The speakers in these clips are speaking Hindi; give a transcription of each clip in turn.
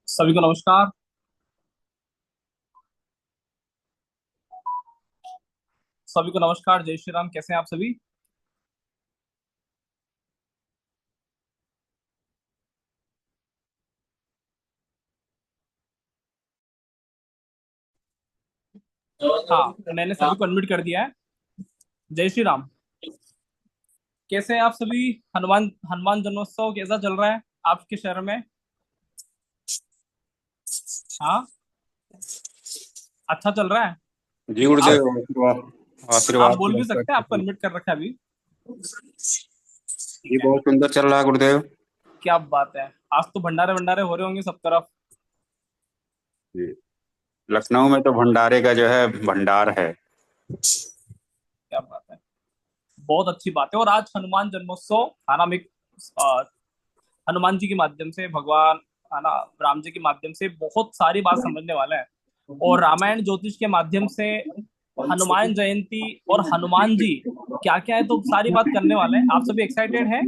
सभी को नमस्कार। सभी को नमस्कार, जय श्री राम। कैसे हैं आप सभी? हाँ, मैंने सभी को अनम्यूट कर दिया है। जय श्री राम। कैसे हैं आप सभी? हनुमान हनुमान जन्मोत्सव कैसा चल रहा है आपके शहर में? हाँ, अच्छा चल रहा है। जी आप गुरुदेव, आशीर्वाद आप आशीर्वाद बोल की भी रक्षा सकते हैं, आपको कीजिए। अनम्यूट कर रखा है अभी। जी ठीक है। बहुत सुंदर चल रहा है गुरुदेव। क्या बात है। आज तो भंडारे भंडारे हो रहे होंगे सब तरफ। जी, लखनऊ में तो भंडारे का जो है भंडार है। क्या बात है। बहुत अच्छी बात है। और आज हनुमान जन्मोत्सव है ना, हम एक अ, हनुमान जी के माध्यम से भगवान है ना, राम जी के माध्यम से बहुत सारी बात समझने वाले हैं। और रामायण ज्योतिष के माध्यम से हनुमान जयंती और हनुमान जी क्या क्या है, तो सारी बात करने वाले हैं। आप सभी एक्साइटेड हैं?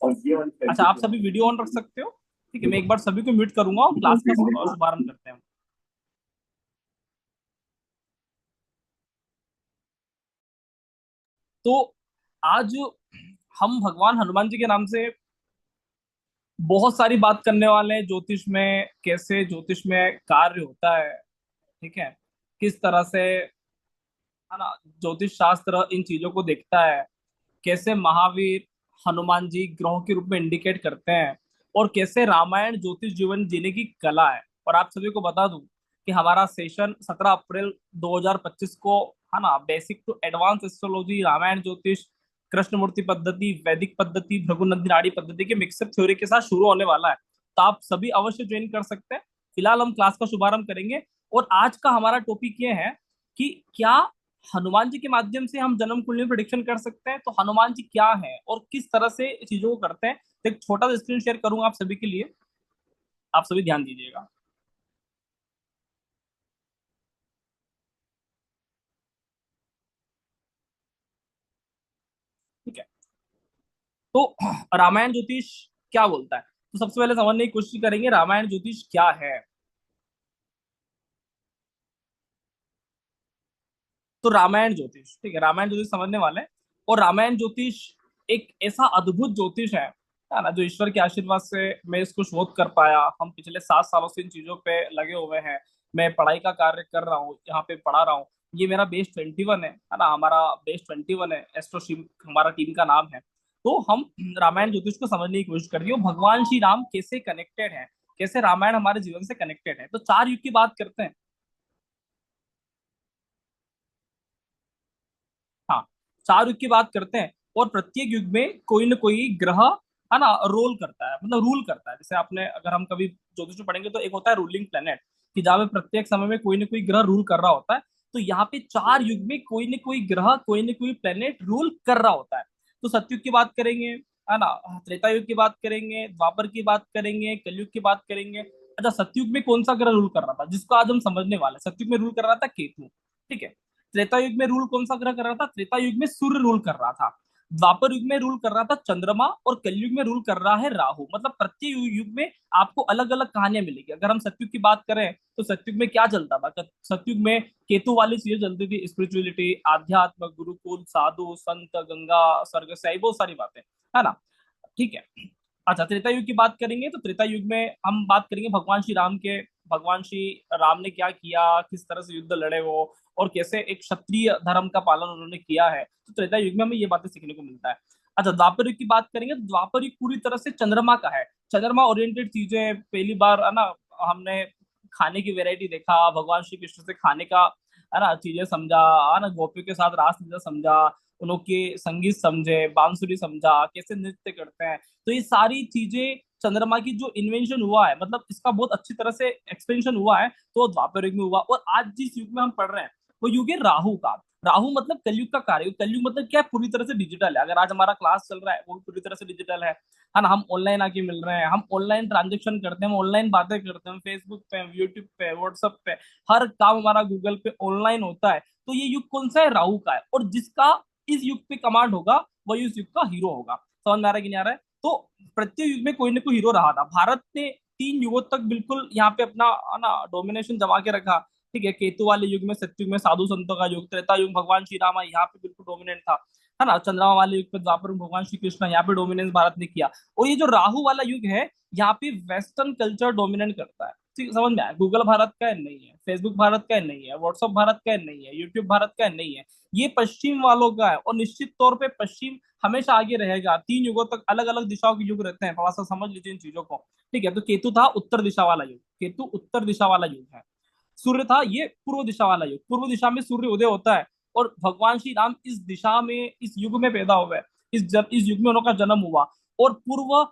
अच्छा, आप सभी वीडियो ऑन रख सकते हो। ठीक है, मैं एक बार सभी को म्यूट करूंगा और क्लास का शुभारंभ करते हैं। तो आज हम भगवान हनुमान जी के नाम से बहुत सारी बात करने वाले हैं। ज्योतिष में कैसे ज्योतिष में कार्य होता है, ठीक है, किस तरह से है ना ज्योतिष शास्त्र इन चीजों को देखता है, कैसे महावीर हनुमान जी ग्रहों के रूप में इंडिकेट करते हैं, और कैसे रामायण ज्योतिष जीवन जीने की कला है। और आप सभी को बता दूं कि हमारा सेशन 17 अप्रैल 2025 को है ना, basic to advance astrology, Ramayan ज्योतिष, कृष्णमूर्ति पद्धति, वैदिक पद्धति, भृगु नाड़ी पद्धति के मिक्सअप थ्योरी के साथ शुरू होने वाला है। तो आप सभी अवश्य ज्वाइन कर सकते हैं। फिलहाल हम क्लास का शुभारंभ करेंगे। और आज का हमारा टॉपिक ये है कि क्या हनुमान जी के माध्यम से हम जन्म कुंडली प्रिडिक्शन कर सकते हैं। तो हनुमान जी क्या है और किस तरह से चीजों को करते हैं, तो एक छोटा सा स्क्रीन शेयर करूंगा आप सभी के लिए। आप सभी ध्यान दीजिएगा। ठीक है। तो रामायण ज्योतिष क्या बोलता है, तो सबसे पहले समझने की कोशिश करेंगे रामायण ज्योतिष क्या है। तो रामायण ज्योतिष, ठीक है, रामायण ज्योतिष समझने वाले हैं। और रामायण ज्योतिष एक ऐसा अद्भुत ज्योतिष है ना, जो ईश्वर के आशीर्वाद से मैं इसको शोध कर पाया। हम पिछले 7 सालों से इन चीजों पे लगे हुए हैं। मैं पढ़ाई का कार्य कर रहा हूँ, यहाँ पे पढ़ा रहा हूँ। ये मेरा बेस 21 है ना, हमारा बेस 21 है, एस्ट्रो हमारा टीम का नाम है। तो हम रामायण ज्योतिष को समझने की कोशिश कर रही हूँ, भगवान श्री राम कैसे कनेक्टेड है, कैसे रामायण हमारे जीवन से कनेक्टेड है। तो 4 युग की बात करते हैं। हाँ, 4 युग की बात करते हैं। और प्रत्येक युग में कोई ना कोई ग्रह है ना रोल करता है, मतलब रूल करता है। जैसे आपने, अगर हम कभी ज्योतिष में पढ़ेंगे तो एक होता है रूलिंग प्लेनेट, कि जहाँ पे प्रत्येक समय में कोई ना कोई ग्रह रूल कर रहा होता है। तो यहाँ पे 4 युग में कोई ना कोई ग्रह, कोई ना कोई प्लेनेट रूल कर रहा होता है। तो सतयुग की बात करेंगे, है ना, त्रेता युग की बात करेंगे, द्वापर की बात करेंगे, कलयुग की बात करेंगे। अच्छा, सतयुग में कौन सा ग्रह रूल कर रहा था, जिसको आज हम समझने वाले हैं। सतयुग में रूल कर रहा था केतु। ठीक है। त्रेता युग में रूल कौन सा ग्रह कर रहा था? त्रेता युग में सूर्य रूल कर रहा था। द्वापर युग में रूल कर रहा था चंद्रमा, और कलयुग में रूल कर रहा है राहु। मतलब प्रत्येक युग में आपको अलग अलग कहानियां मिलेगी। अगर हम सतयुग की बात करें तो सतयुग में क्या चलता था? सतयुग में केतु वाली चीजें चलती थी, स्पिरिचुअलिटी, आध्यात्म, गुरुकुल, साधु संत, गंगा, स्वर्ग से आई बहुत सारी बातें, है ना। ठीक है। अच्छा, त्रेता युग की बात करेंगे तो त्रेता युग में हम बात करेंगे भगवान श्री राम के। भगवान श्री राम ने क्या किया, किस तरह से युद्ध लड़े वो, और कैसे एक क्षत्रिय धर्म का पालन उन्होंने किया है। तो त्रेता युग में हमें ये बातें सीखने को मिलता है। अच्छा, द्वापर युग की बात करेंगे तो द्वापर युग पूरी तरह से चंद्रमा का है। चंद्रमा ओरिएंटेड चीजें पहली बार, है ना, हमने खाने की वैरायटी देखा, भगवान श्री कृष्ण से खाने का, है ना, चीजें समझा, है ना, गोपियों के साथ रास लीला समझा, उन लोग के संगीत समझे, बांसुरी समझा, कैसे नृत्य करते हैं। तो ये सारी चीजें चंद्रमा की जो इन्वेंशन हुआ है, मतलब इसका बहुत अच्छी तरह से एक्सपेंशन हुआ है, तो द्वापर युग में हुआ। और आज जिस युग में हम पढ़ रहे हैं वो युग है राहु का। राहु मतलब कलयुग का कार्य। कलयुग मतलब क्या है? पूरी तरह से डिजिटल है। अगर आज हमारा क्लास चल रहा है वो भी पूरी तरह से डिजिटल है ना। हम ऑनलाइन आके मिल रहे हैं, हम ऑनलाइन ट्रांजेक्शन करते हैं, हम ऑनलाइन बातें करते हैं, फेसबुक पे, यूट्यूब पे, व्हाट्सएप पे, हर काम हमारा गूगल पे ऑनलाइन होता है। तो ये युग कौन सा है? राहु का है। और जिसका इस युग पे कमांड होगा वही उस युग का हीरो होगा। समझ में आ रहा है कि नहीं आ रहा है? तो प्रत्येक युग में कोई ना कोई हीरो रहा था। भारत ने 3 युगों तक बिल्कुल यहाँ पे अपना है ना डोमिनेशन जमा के रखा। ठीक है, केतु वाले युग में, सत्युग में साधु संतों का युग, त्रेता युग भगवान श्री राम यहाँ पे बिल्कुल डोमिनेंट था, है ना। चंद्रमा वाले युग पे द्वापर में भगवान श्री कृष्ण, यहाँ पे डोमिनेंस भारत ने किया। और ये जो राहु वाला युग है, यहाँ पे वेस्टर्न कल्चर डोमिनेट करता है। ठीक, समझ में आया? गूगल भारत का है नहीं है, फेसबुक भारत का है नहीं है, व्हाट्सअप भारत का है नहीं है, यूट्यूब भारत का है नहीं है, ये पश्चिम वालों का है। और निश्चित तौर पे पश्चिम हमेशा आगे रहेगा। 3 युगों तक अलग अलग दिशाओं के युग रहते हैं, थोड़ा सा समझ लीजिए इन चीजों को। ठीक है, तो केतु था उत्तर दिशा वाला युग, केतु उत्तर दिशा वाला युग है। सूर्य था ये पूर्व दिशा वाला युग, पूर्व दिशा में सूर्य उदय होता है। और भगवान श्री राम इस दिशा में, इस युग में पैदा हुए, इस युग में उनका जन्म हुआ। और पूर्व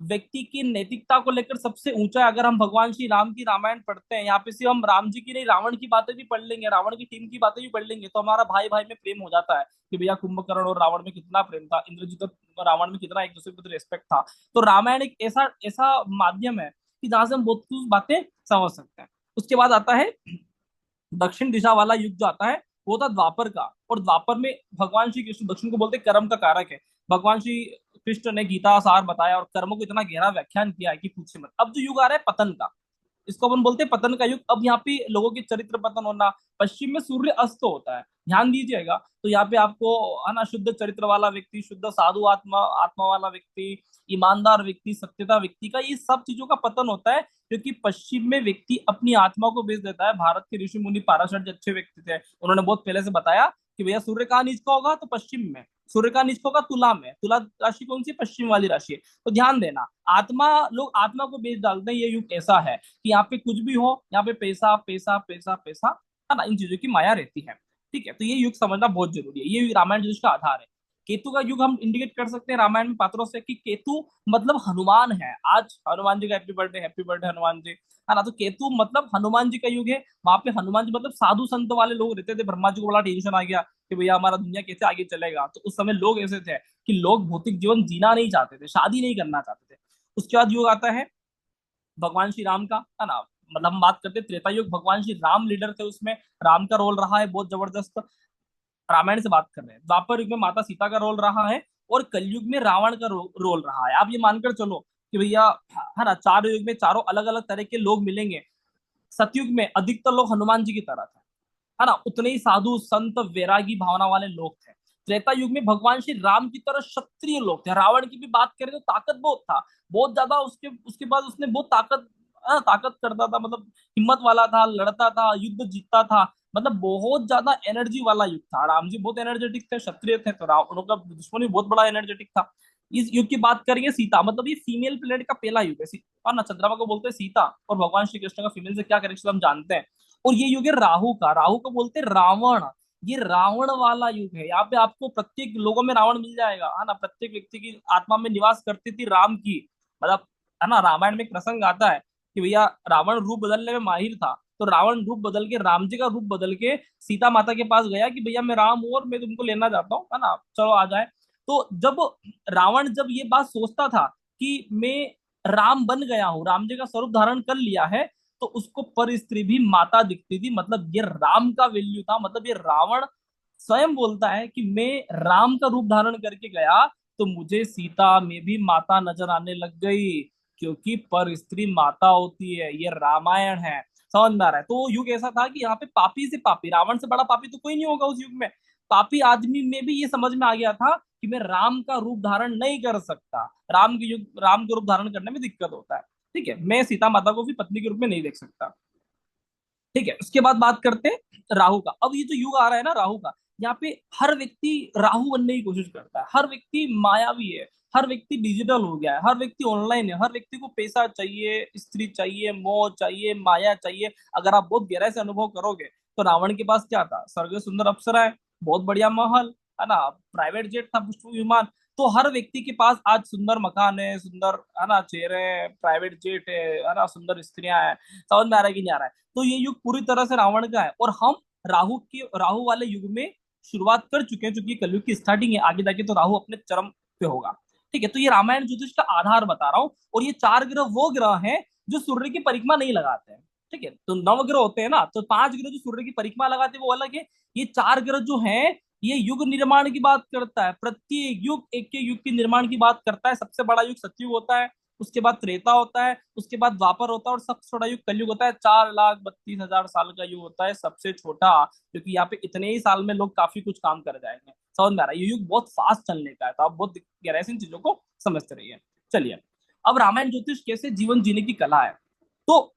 व्यक्ति की नैतिकता को लेकर सबसे ऊंचा है। अगर हम भगवान श्री राम की रामायण पढ़ते हैं, यहाँ पे सिर्फ हम राम जी की नहीं, रावण की बातें भी पढ़ लेंगे, रावण की टीम की बातें भी पढ़ लेंगे, तो हमारा भाई भाई में प्रेम हो जाता है कि भैया कुंभकर्ण और रावण में कितना प्रेम था, इंद्रजीत और रावण में कितना एक दूसरे के प्रति रिस्पेक्ट था। तो रामायण एक ऐसा ऐसा माध्यम है कि जहां से हम बहुत कुछ बातें समझ सकते हैं। उसके बाद आता है दक्षिण दिशा वाला युग जो आता है, वो था द्वापर का। और द्वापर में भगवान श्री कृष्ण, दक्षिण को बोलते हैं कर्म का कारक है, भगवान श्री कृष्ण ने गीता सार बताया और कर्मों को इतना गहरा व्याख्यान किया है कि पूछे मत। अब जो युग आ रहा है पतन का, इसको अपन बोलते हैं पतन का युग। अब यहाँ पे लोगों के चरित्र पतन होना, पश्चिम में सूर्य अस्त होता है, ध्यान दीजिएगा। तो यहाँ पे आपको है ना शुद्ध चरित्र वाला व्यक्ति, शुद्ध साधु आत्मा आत्मा वाला व्यक्ति, ईमानदार व्यक्ति, सत्यता व्यक्ति का, ये सब चीजों का पतन होता है। क्योंकि पश्चिम में व्यक्ति अपनी आत्मा को बेच देता है। भारत के ऋषि मुनि पाराशर जो अच्छे व्यक्ति थे, उन्होंने बहुत पहले से बताया कि भैया सूर्य कहाँ नीच का होगा, तो पश्चिम में। सूर्य का नीच का होगा तुला में। तुला राशि कौन सी? पश्चिम वाली राशि है। तो ध्यान देना, आत्मा, लोग आत्मा को बेच डालते हैं। ये युग ऐसा है कि यहाँ पे कुछ भी हो, यहाँ पे पैसा पैसा पैसा पैसा, है ना, इन चीजों की माया रहती है। ठीक है, तो ये युग समझना बहुत जरूरी है। ये रामायण ज्योतिष का आधार है। केतु का युग हम इंडिकेट कर सकते हैं रामायण में पात्रों से कि केतु मतलब हनुमान है। आज हनुमान जी का हैप्पी बर्थडे हनुमान जी, है ना। तो केतु मतलब हनुमान जी का युग है। वहां पे हनुमान जी मतलब साधु संत वाले लोग रहते थे। ब्रह्मा जी को बड़ा टेंशन आ गया कि भैया हमारा दुनिया कैसे आगे चलेगा। तो उस समय लोग ऐसे थे कि लोग भौतिक जीवन जीना नहीं चाहते थे, शादी नहीं करना चाहते थे। उसके बाद युग आता है भगवान श्री राम का, है ना। मतलब हम बात करते हैं त्रेता युग, भगवान श्री राम लीडर थे उसमें, राम का रोल रहा है बहुत जबरदस्त। रामायण से बात कर रहे हैं। द्वापर युग में माता सीता का रोल रहा है, और कलयुग में रावण का रोल रहा है। आप ये मानकर चलो कि भैया, है ना, 4 युग में चारों अलग अलग तरह के लोग मिलेंगे। सतयुग में अधिकतर लोग हनुमान जी की तरह थे, है ना, उतने ही साधु संत वैरागी भावना वाले लोग थे। त्रेता युग में भगवान श्री राम की तरह क्षत्रिय लोग थे। रावण की भी बात करें तो ताकत बहुत था, बहुत ज्यादा। उसके उसके बाद उसने बहुत ताकत करता था, मतलब हिम्मत वाला था, लड़ता था, युद्ध जीतता था, मतलब बहुत ज्यादा एनर्जी वाला युग था। राम जी बहुत एनर्जेटिक थे, क्षत्रिय थे, तो रावण का दुश्मन भी बहुत बड़ा एनर्जेटिक था। इस युग की बात करेंगे सीता, मतलब ये फीमेल प्लेनेट का पहला युग है। और ना चंद्रमा को बोलते हैं सीता, और भगवान श्री कृष्ण का फीमेल से क्या कनेक्शन हम जानते हैं। और ये युग है राहु का। राहु को बोलते हैं रावण। ये रावण वाला युग है। यहाँ पे आपको प्रत्येक लोगों में रावण मिल जाएगा, है ना। प्रत्येक व्यक्ति की आत्मा में निवास करती थी राम की, मतलब, है ना। रामायण में एक प्रसंग आता है कि भैया रावण रूप बदलने में माहिर था, तो रावण रूप बदल के, राम जी का रूप बदल के सीता माता के पास गया कि भैया मैं राम हूं और मैं तुमको लेना चाहता हूँ, है ना, चलो आ जाए। तो जब रावण जब ये बात सोचता था कि मैं राम बन गया हूँ, राम जी का स्वरूप धारण कर लिया है, तो उसको पर स्त्री भी माता दिखती थी। मतलब ये राम का वैल्यू था। मतलब ये रावण स्वयं बोलता है कि मैं राम का रूप धारण करके गया, तो मुझे सीता में भी माता नजर आने लग गई, क्योंकि पर स्त्री माता होती है। ये रामायण है, समझ में आ रहा है। तो युग ऐसा था कि यहाँ पे पापी से पापी, रावण से बड़ा पापी तो कोई नहीं होगा उस युग में। पापी आदमी में भी ये समझ में आ गया था कि मैं राम का रूप धारण नहीं कर सकता। राम का रूप धारण करने में दिक्कत होता है। ठीक है, मैं सीता माता को भी पत्नी के रूप में नहीं देख सकता। ठीक है, उसके बाद बात करते हैं राहु का। अब ये जो युग आ रहा है ना राहु का, यहाँ पे हर व्यक्ति राहु बनने की कोशिश करता है। हर व्यक्ति मायावी है, हर व्यक्ति डिजिटल हो गया है, हर व्यक्ति ऑनलाइन है, हर व्यक्ति को पैसा चाहिए, स्त्री चाहिए, मोह चाहिए, माया चाहिए। अगर आप बहुत गहराई से अनुभव करोगे तो रावण के पास क्या था? स्वर्ग सुंदर अप्सरा है, बहुत बढ़िया महल, है ना, प्राइवेट जेट था, पुष्प विमान। तो हर व्यक्ति के पास आज सुंदर मकान है, सुंदर, है ना, चेहरे हैं, प्राइवेट जेट है ना, सुंदर स्त्रियां हैं। समझ में आ रहा है कि नहीं आ रहा है? तो ये युग पूरी तरह से रावण का है। और हम राहु वाले युग में शुरुआत कर चुके हैं, क्योंकि कलयुग की स्टार्टिंग है। आगे जाके तो राहु अपने चरम पे होगा। ठीक है, तो ये रामायण ज्योतिष का आधार बता रहा हूँ। और ये 4 ग्रह वो ग्रह हैं जो सूर्य की परिक्रमा नहीं लगाते हैं। ठीक है, तो 9 ग्रह होते हैं ना, तो 5 ग्रह जो सूर्य की परिक्रमा लगाते हैं वो अलग है। ये 4 ग्रह जो हैं ये युग निर्माण की बात करता है, प्रत्येक युग एक के युग के निर्माण की बात करता है। सबसे बड़ा युग सतयुग होता है, उसके बाद त्रेता होता है, उसके बाद द्वापर होता है, और सबसे छोटा युग कलयुग होता है। 4,32,000 साल का युग होता है सबसे छोटा, क्योंकि यहाँ पे इतने ही साल में लोग काफी कुछ काम कर जाएंगे। समझ में आ रहा है? ये युग बहुत फास्ट चलने का है, तो आप बहुत गहराई से इन चीजों को समझते रहिए। चलिए, अब रामायण ज्योतिष कैसे जीवन जीने की कला है। तो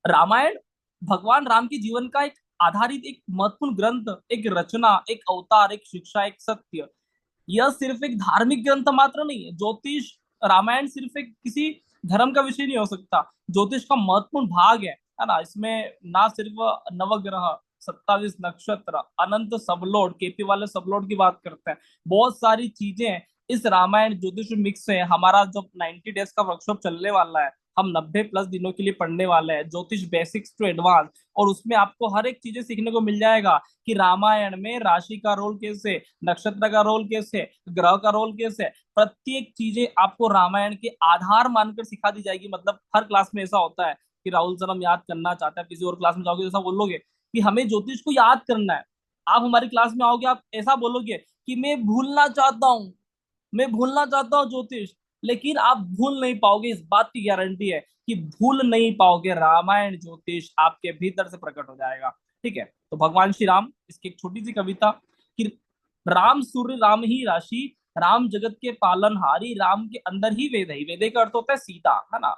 रामायण भगवान राम के जीवन का एक आधारित एक महत्वपूर्ण ग्रंथ, एक रचना, एक अवतार, एक शिक्षा, एक सत्य। यह सिर्फ एक धार्मिक ग्रंथ मात्र नहीं है। ज्योतिष, रामायण सिर्फ एक किसी धर्म का विषय नहीं हो सकता, ज्योतिष का महत्वपूर्ण भाग है ना। इसमें ना सिर्फ नवग्रह, 27 नक्षत्र, अनंत सबलोड, केपी वाले सबलोड की बात करते हैं, बहुत सारी चीजें इस रामायण ज्योतिष में मिक्स है। हमारा जब 90 डेज का वर्कशॉप चलने वाला है, हम 90+ दिनों के लिए पढ़ने वाले हैं, ज्योतिष बेसिक्स टू एडवांस, और उसमें आपको हर एक चीजें सीखने को मिल जाएगा कि रामायण में राशि का रोल कैसे, नक्षत्र का रोल कैसे, ग्रह का रोल कैसे, प्रत्येक चीजें आपको रामायण के आधार मानकर सिखा दी जाएगी। मतलब हर क्लास में ऐसा होता है कि राहुल सर हम याद करना चाहते हैं, किसी और क्लास में जाओगे तो ऐसा बोलोगे कि हमें ज्योतिष को याद करना है। आप हमारी क्लास में आओगे, आप ऐसा बोलोगे कि मैं भूलना चाहता हूँ ज्योतिष, लेकिन आप भूल नहीं पाओगे, इस बात की गारंटी है कि भूल नहीं पाओगे। रामायण ज्योतिष आपके भीतर से प्रकट हो जाएगा। ठीक है, तो भगवान श्री राम, इसकी एक छोटी सी कविता कि राम सूर्य राम ही राशि, राम जगत के पालनहारी, राम के अंदर ही वेद है। वेदे का अर्थ होता है सीता, है ना।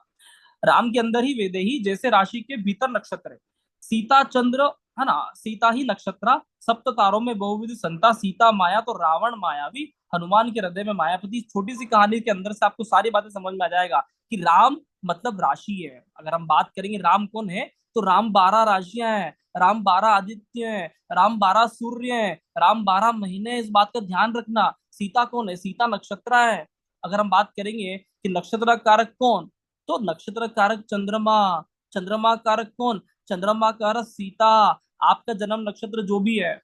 राम के अंदर ही वेदे ही, जैसे राशि के भीतर नक्षत्र है। सीता चंद्र, है ना, सीता ही नक्षत्र, सप्त तारों में बहुविध संता, सीता माया तो रावण मायावी, हनुमान के हृदय में मायापति। छोटी सी कहानी के अंदर से आपको सारी बातें समझ में आ जाएगा कि राम मतलब राशि है। अगर हम बात करेंगे राम कौन है, तो राम 12 राशियां हैं, राम 12 आदित्य हैं, राम 12 सूर्य हैं, राम 12 महीने हैं। इस बात का ध्यान रखना। सीता कौन है? सीता नक्षत्र है। अगर हम बात करेंगे कि नक्षत्र कारक कौन, तो नक्षत्र कारक चंद्रमा। चंद्रमा कारक कौन? चंद्रमा कारक सीता। आपका जन्म नक्षत्र जो भी है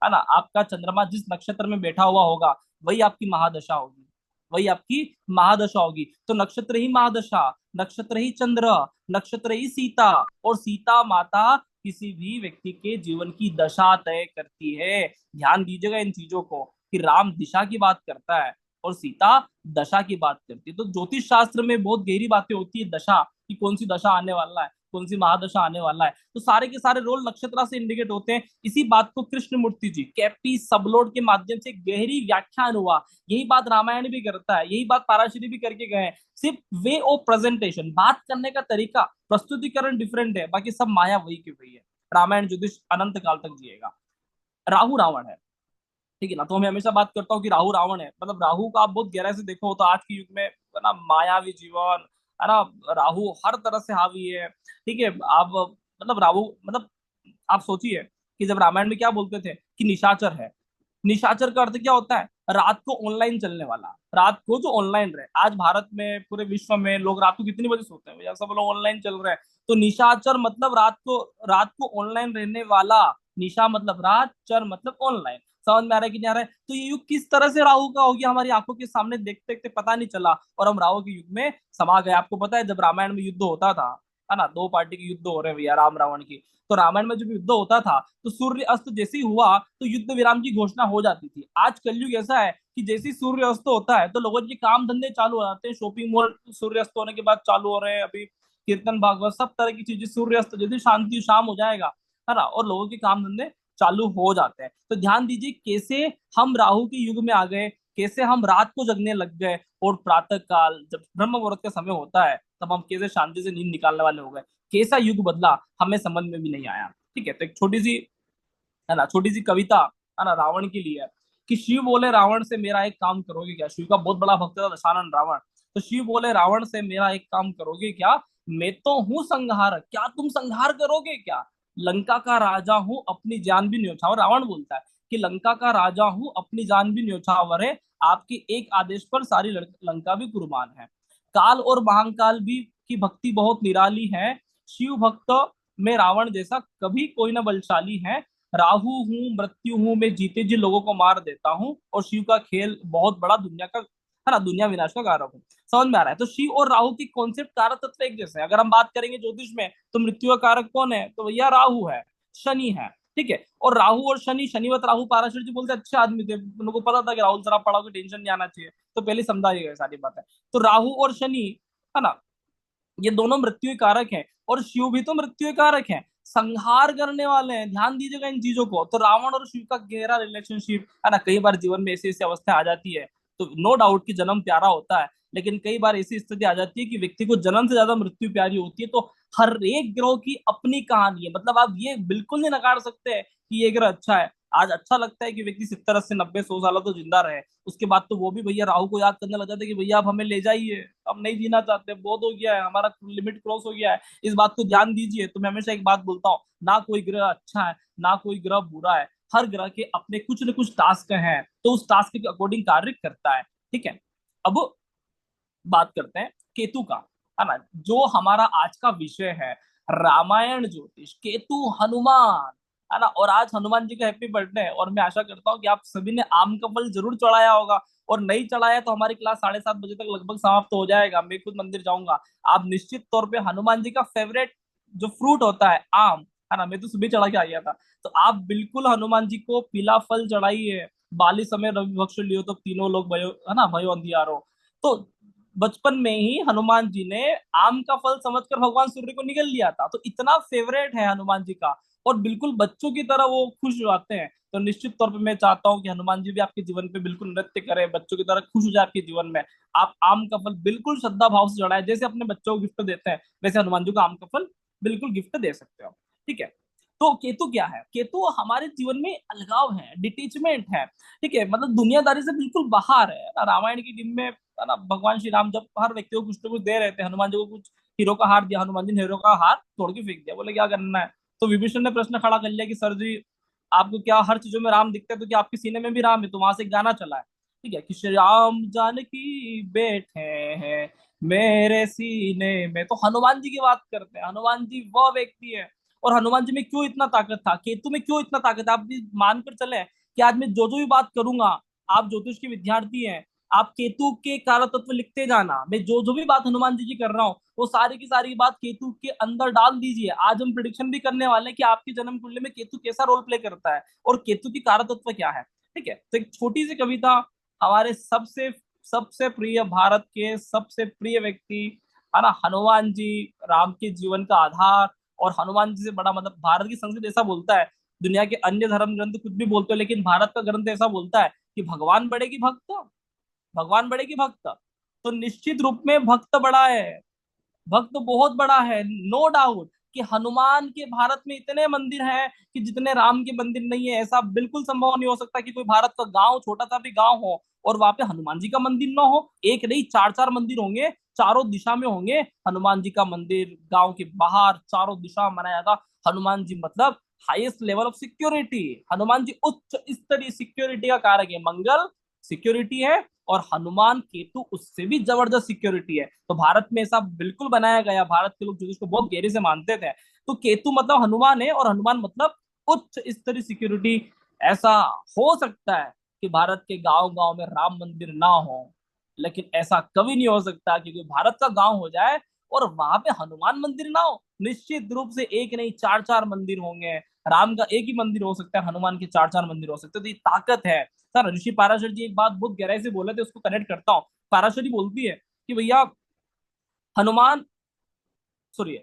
ना, आपका चंद्रमा जिस नक्षत्र में बैठा हुआ होगा, वही आपकी महादशा होगी, वही आपकी महादशा होगी। तो नक्षत्र ही महादशा, नक्षत्र ही चंद्र, नक्षत्र ही सीता, और सीता माता किसी भी व्यक्ति के जीवन की दशा तय करती है। ध्यान दीजिएगा इन चीजों को कि राम दिशा की बात करता है और सीता दशा की बात करती है। तो ज्योतिष शास्त्र में बहुत गहरी बातें होती है, दशा कि कौन सी दशा आने वाला है, कौन सी महादशा आने वाला है। तो सारे के सारे रोल नक्षत्र से इंडिकेट होते हैं। इसी बात को कृष्णमूर्ति जी कैपी सबलोड के माध्यम से गहरी व्याख्यान हुआ। यही बात रामायण भी करता है, यही बात पाराशरी भी करके गए हैं। सिर्फ वे ऑफ प्रेजेंटेशन, बात करने का तरीका, प्रस्तुतिकरण डिफरेंट है, बाकी सब माया वही की वही है। रामायण ज्योतिष अनंत काल तक जिएगा। राहु रावण है, ठीक है ना। तो मैं हमेशा बात करता हूँ कि राहु रावण है, मतलब राहु का आप बहुत गहराई से देखो तो आज के युग में, है ना, मायावी जीवन, है ना, राहु हर तरह से हावी है। ठीक है, आप मतलब राहु मतलब आप सोचिए कि जब रामायण में क्या बोलते थे कि निशाचर है। निशाचर का अर्थ क्या होता है? रात को ऑनलाइन चलने वाला, रात को जो ऑनलाइन रहे। आज भारत में, पूरे विश्व में लोग रात को कितनी बजे सोते हैं भैया? सब लोग ऑनलाइन चल रहे हैं। तो निशाचर मतलब रात को ऑनलाइन रहने वाला। निशा मतलब रात, चर मतलब ऑनलाइन। समझ में आ रहा है कि नहीं आ रहा है? तो ये युग किस तरह से राहु का हो गया हमारी आंखों के सामने, देखते देखते पता नहीं चला, और हम राहु के युग में समा गए। आपको पता है जब रामायण में युद्ध होता था, है ना, दो पार्टी के युद्ध हो रहे हैं भैया, राम रावण की, तो रामायण में जब युद्ध होता था तो सूर्य अस्त जैसे ही हुआ तो युद्ध विराम की घोषणा हो जाती थी। आज कलयुग ऐसा है कि जैसे ही सूर्य अस्त होता है तो लोगों के काम धंधे चालू हो जाते हैं। शॉपिंग मॉल सूर्य अस्त होने के बाद चालू हो रहे हैं, अभी कीर्तन भागवत सब तरह की चीजें सूर्य अस्त जैसे शांति शाम हो जाएगा, है ना, और लोगों के काम धंधे चालू हो जाते हैं। तो ध्यान दीजिए कैसे हम राहु के युग में आ गए, कैसे हम रात को जगने लग गए, और प्रातः काल जब ब्रह्म मुहूर्त का समय होता है तब हम कैसे शांति से नींद निकालने वाले हो गए। कैसा युग बदला हमें समझ में भी नहीं आया। ठीक है, तो एक छोटी सी, है ना, छोटी सी कविता, है ना, रावण के लिए है कि शिव बोले रावण से मेरा एक काम करोगे क्या। शिव का बहुत बड़ा भक्त था दशानन रावण। तो शिव बोले रावण से मेरा एक काम करोगे क्या, मैं तो हूं संहार, क्या तुम संहार करोगे क्या। लंका का राजा हूं अपनी जान भी न्योछावर, रावण बोलता है कि लंका का राजा हूं अपनी जान भी न्योछावर है, आपके एक आदेश पर सारी लंका भी कुर्बान है। काल और महाकाल भी की भक्ति बहुत निराली है, शिव भक्त में रावण जैसा कभी कोई न बलशाली है। राहु हूँ मृत्यु हूँ, मैं जीते जी लोगों को मार देता हूँ, और शिव का खेल बहुत बड़ा दुनिया का, है ना, दुनिया विनाश का कारक हूँ। समझ में आ रहा है? तो शिव और राहु की कॉन्सेप्ट कारक तत्व एक जैसे हैं। अगर हम बात करेंगे ज्योतिष में तो मृत्यु का कारक कौन है, तो भैया राहु है, शनि है। ठीक है। और राहु और शनि, शनिवत राहु, पाराशर जी बोलते अच्छे आदमी थे, उनको पता था कि राहुल सर आप पढ़ाओगे टेंशन नहीं आना चाहिए, तो पहले समझा ये सारी बातें। तो राहु और शनि, है ना, ये दोनों मृत्यु के कारक हैं, और शिव भी तो मृत्यु के कारक हैं, संहार करने वाले हैं। ध्यान दीजिएगा इन चीजों को। तो रावण और शिव का गहरा रिलेशनशिप, है ना, कई बार जीवन में ऐसी ऐसी अवस्था आ जाती है, तो नो डाउट कि जन्म प्यारा होता है, लेकिन कई बार ऐसी स्थिति आ जाती है कि व्यक्ति को जन्म से ज्यादा मृत्यु प्यारी होती है। तो हर एक ग्रह की अपनी कहानी है, मतलब आप ये बिल्कुल नहीं नकार सकते हैं कि ये ग्रह अच्छा है। आज अच्छा लगता है कि व्यक्ति 70 80 90 100 साल तो जिंदा रहे, उसके बाद तो वो भी भैया राहु को याद करने लग जाते हैं कि भैया आप हमें ले जाइए, हम नहीं जीना चाहते, बहुत हो गया है, हमारा लिमिट क्रॉस हो गया है, इस बात को ध्यान दीजिए। तो मैं हमेशा एक बात बोलता हूँ, ना कोई ग्रह अच्छा है ना कोई ग्रह बुरा है, हर ग्रह के अपने कुछ न कुछ टास्क हैं, तो उस टास्क के अकॉर्डिंग कार्य करता है। ठीक है। अब बात करते हैं केतु का, है ना, जो हमारा आज का विषय है, रामायण ज्योतिष, केतु हनुमान, है ना। और आज हनुमान जी का हैप्पी बर्थडे है, और मैं आशा करता हूँ कि आप सभी ने आम का फल जरूर चढ़ाया होगा, और नहीं चढ़ाया तो हमारी क्लास 7:30 बजे तक लगभग समाप्त हो जाएगा, मैं खुद मंदिर जाऊंगा। आप निश्चित तौर पे हनुमान जी का फेवरेट जो फ्रूट होता है आम, है ना, मैं तो सुबह चढ़ा के आ गया था, तो आप बिल्कुल हनुमान जी को पीला फल चढ़ाइए। बाली समय रवि भक्ष लियो तो तीनों लोग भयो, है ना, भयो अंधियारो। तो बचपन में ही हनुमान जी ने आम का फल समझकर भगवान सूर्य को निगल लिया था, तो इतना फेवरेट है हनुमान जी का, और बिल्कुल बच्चों की तरह वो खुश हो जाते हैं। तो निश्चित तौर पे मैं चाहता हूँ कि हनुमान जी भी आपके जीवन पे बिल्कुल नृत्य करें, बच्चों की तरह खुश हो जाए आपके जीवन में। आप आम का फल बिल्कुल श्रद्धा भाव से चढ़ाए, जैसे अपने बच्चों को गिफ्ट देते हैं, वैसे हनुमान जी को आम का फल बिल्कुल गिफ्ट दे सकते हो। ठीक है। तो केतु क्या है? केतु हमारे जीवन में अलगाव है, डिटेचमेंट है। ठीक है, मतलब दुनियादारी से बिल्कुल बाहर है ना। रामायण की टीम में, है ना, भगवान श्री राम जब हर व्यक्ति को कुछ ना कुछ दे रहे थे, हनुमान जी को कुछ हीरो का हार दिया, हनुमान जी ने हीरो का हार तोड़ के फेंक दिया, बोले क्या करना है। तो विभीषण ने प्रश्न खड़ा कर लिया कि सर जी, आपको क्या हर चीजों में राम दिखते हैं, तो क्या आपके सीने में भी राम है? तो वहां से एक गाना चला है, ठीक है, कि श्री राम जानकी बैठे हैं मेरे सीने में। तो हनुमान जी की बात करते हैं, हनुमान जी वह व्यक्ति है। और हनुमान जी में क्यों इतना ताकत था, केतु में क्यों इतना ताकत है, आप भी मानकर चले कि आज मैं जो जो भी बात करूंगा, आप ज्योतिष के विद्यार्थी हैं, आप केतु के कारक तत्व लिखते जाना। मैं जो जो भी बात हनुमान जी की कर रहा हूँ, वो सारी की सारी बात केतु के अंदर डाल दीजिए। आज हम प्रिडिक्शन भी करने वाले हैं कि आपकी जन्म कुंडली में केतु कैसा रोल प्ले करता है, और केतु की कारक तत्व क्या है। ठीक है, तो एक छोटी सी कविता हमारे सबसे सबसे प्रिय, भारत के सबसे प्रिय व्यक्ति, है ना, हनुमान जी, राम के जीवन का आधार। और हनुमान जी से बड़ा, मतलब भारत की संस्कृति ऐसा बोलता है, दुनिया के अन्य धर्म ग्रंथ कुछ भी बोलते हो, लेकिन भारत का ग्रंथ ऐसा बोलता है कि भगवान बड़े की भक्त, भगवान बड़े की भक्त। तो निश्चित रूप में भक्त बड़ा है, भक्त बहुत बड़ा है, नो डाउट कि हनुमान के भारत में इतने मंदिर हैं कि जितने राम के मंदिर नहीं है। ऐसा बिल्कुल संभव नहीं हो सकता कि कोई भारत का गांव, छोटा सा भी गांव हो, और वहां पे हनुमान जी का मंदिर ना हो। एक नहीं, चार चार मंदिर होंगे, चारों दिशा में होंगे हनुमान जी का मंदिर। गांव के बाहर चारों दिशा बनाया था हनुमान जी, मतलब highest level of security. Hanuman ji उच्च स्तरीय सिक्योरिटी का कारक है, मंगल सिक्योरिटी है, और हनुमान केतु उससे भी जबरदस्त सिक्योरिटी है। तो भारत में ऐसा बिल्कुल बनाया गया, भारत के लोग जो इसको बहुत गहरे से मानते थे। तो केतु मतलब हनुमान है, और हनुमान मतलब उच्च स्तरीय सिक्योरिटी। ऐसा हो सकता है कि भारत के गांव गांव में राम मंदिर ना हो, लेकिन ऐसा कभी नहीं हो सकता कि कोई भारत का गांव हो जाए और वहां पे हनुमान मंदिर ना हो। निश्चित रूप से एक नहीं, चार चार मंदिर होंगे। राम का एक ही मंदिर हो सकता है, हनुमान के चार चार मंदिर हो सकते हैं। तो ये ताकत है। सर ऋषि पाराशर जी एक बात बहुत गहराई से बोले थे, उसको कनेक्ट करता हूँ। पाराशर जी बोलती है कि भैया हनुमान, सॉरी,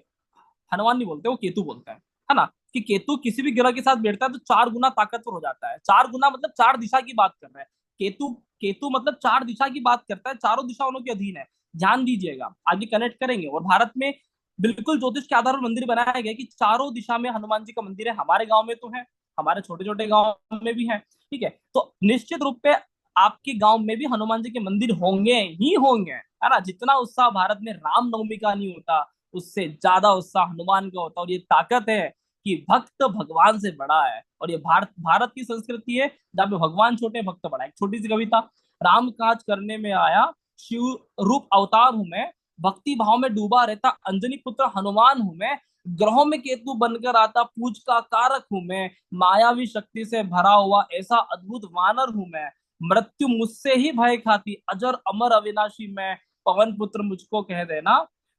हनुमान नहीं बोलते, वो केतु बोलता है ना, कि केतु किसी भी ग्रह के साथ बैठता है तो 4 गुना ताकतवर हो जाता है। 4 गुना मतलब चार दिशा की बात कर रहे हैं। केतु, केतु मतलब चार दिशा की बात करता है, चारों दिशा उनके अधीन है। ध्यान दीजिएगा, आगे कनेक्ट करेंगे। और भारत में बिल्कुल ज्योतिष के आधार पर मंदिर बनाया गया कि चारों दिशा में हनुमान जी का मंदिर है। हमारे गांव में तो है, हमारे छोटे छोटे गांव में भी है। ठीक है, तो निश्चित रूप पे आपके गांव में भी हनुमान जी के मंदिर होंगे ही होंगे, है ना। जितना उत्साह भारत में रामनवमी का नहीं होता, उससे ज्यादा उत्साह हनुमान का होता है। और ये ताकत है कि भक्त भगवान से बड़ा है, और ये भारत भारत की संस्कृति है जहाँ पे भगवान छोटे भक्त बड़ा है। एक छोटी सी कविता, राम काज करने में आया शिव रूप अवतार हूं मैं, भक्ति भाव में डूबा रहता अंजनी पुत्र हनुमान हूं मैं, ग्रहों में केतु बनकर आता पूज का कारक हूं मैं, मायावी शक्ति से भरा हुआ ऐसा अद्भुत वानर हूं मैं, मृत्यु मुझसे ही भय खाती अजर अमर अविनाशी मैं, पवन पुत्र मुझको कह देना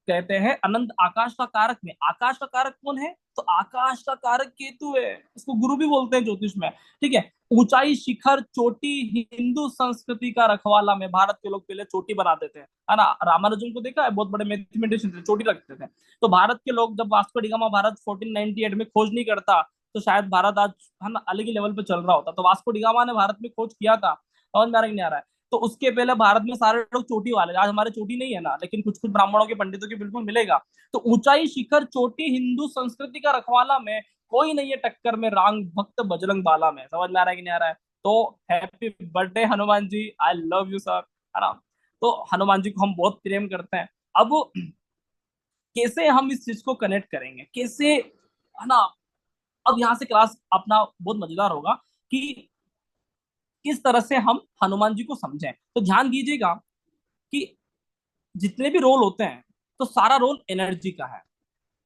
कहते हैं अनंत आकाश का कारक में। आकाश का कारक कौन है? तो आकाश का कारक केतु है, इसको गुरु भी बोलते हैं ज्योतिष में। ठीक है। ऊंचाई, शिखर, चोटी, हिंदू संस्कृति का रखवाला में। भारत के लोग पहले चोटी बनाते थे, है ना। रामानुजन को देखा है, बहुत बड़े मैथमेटिशियन थे, चोटी रखते थे। तो भारत के लोग, जब वास्को डी गामा भारत 1498 में खोज नहीं करता, तो शायद भारत आज, है ना, अलग ही लेवल पे चल रहा होता। तो वास्को डी गामा ने भारत में खोज किया था, समझ में आ रहा है कि नहीं आ रहा है? तो उसके पहले भारत में सारे लोग चोटी वाले। आज हमारे चोटी नहीं है ना, लेकिन कुछ कुछ ब्राह्मणों के, पंडितों के बिल्कुल मिलेगा। तो ऊंचाई, शिखर, चोटी, हिंदू संस्कृति का रखवाला में कोई नहीं है टक्कर में, रांग भक्त बजरंग बाला में। समझ में आ रहा है कि नहीं आ रहा है? तो happy birthday Hanuman ji, I love you sir, है ना। तो हनुमान जी को हम बहुत प्रेम करते हैं। अब कैसे हम इस चीज को कनेक्ट करेंगे, कैसे, है ना। अब यहाँ से क्लास अपना बहुत मजेदार होगा कि किस तरह से हम हनुमान जी को समझें। तो ध्यान दीजिएगा कि जितने भी रोल होते हैं, तो सारा रोल एनर्जी का है।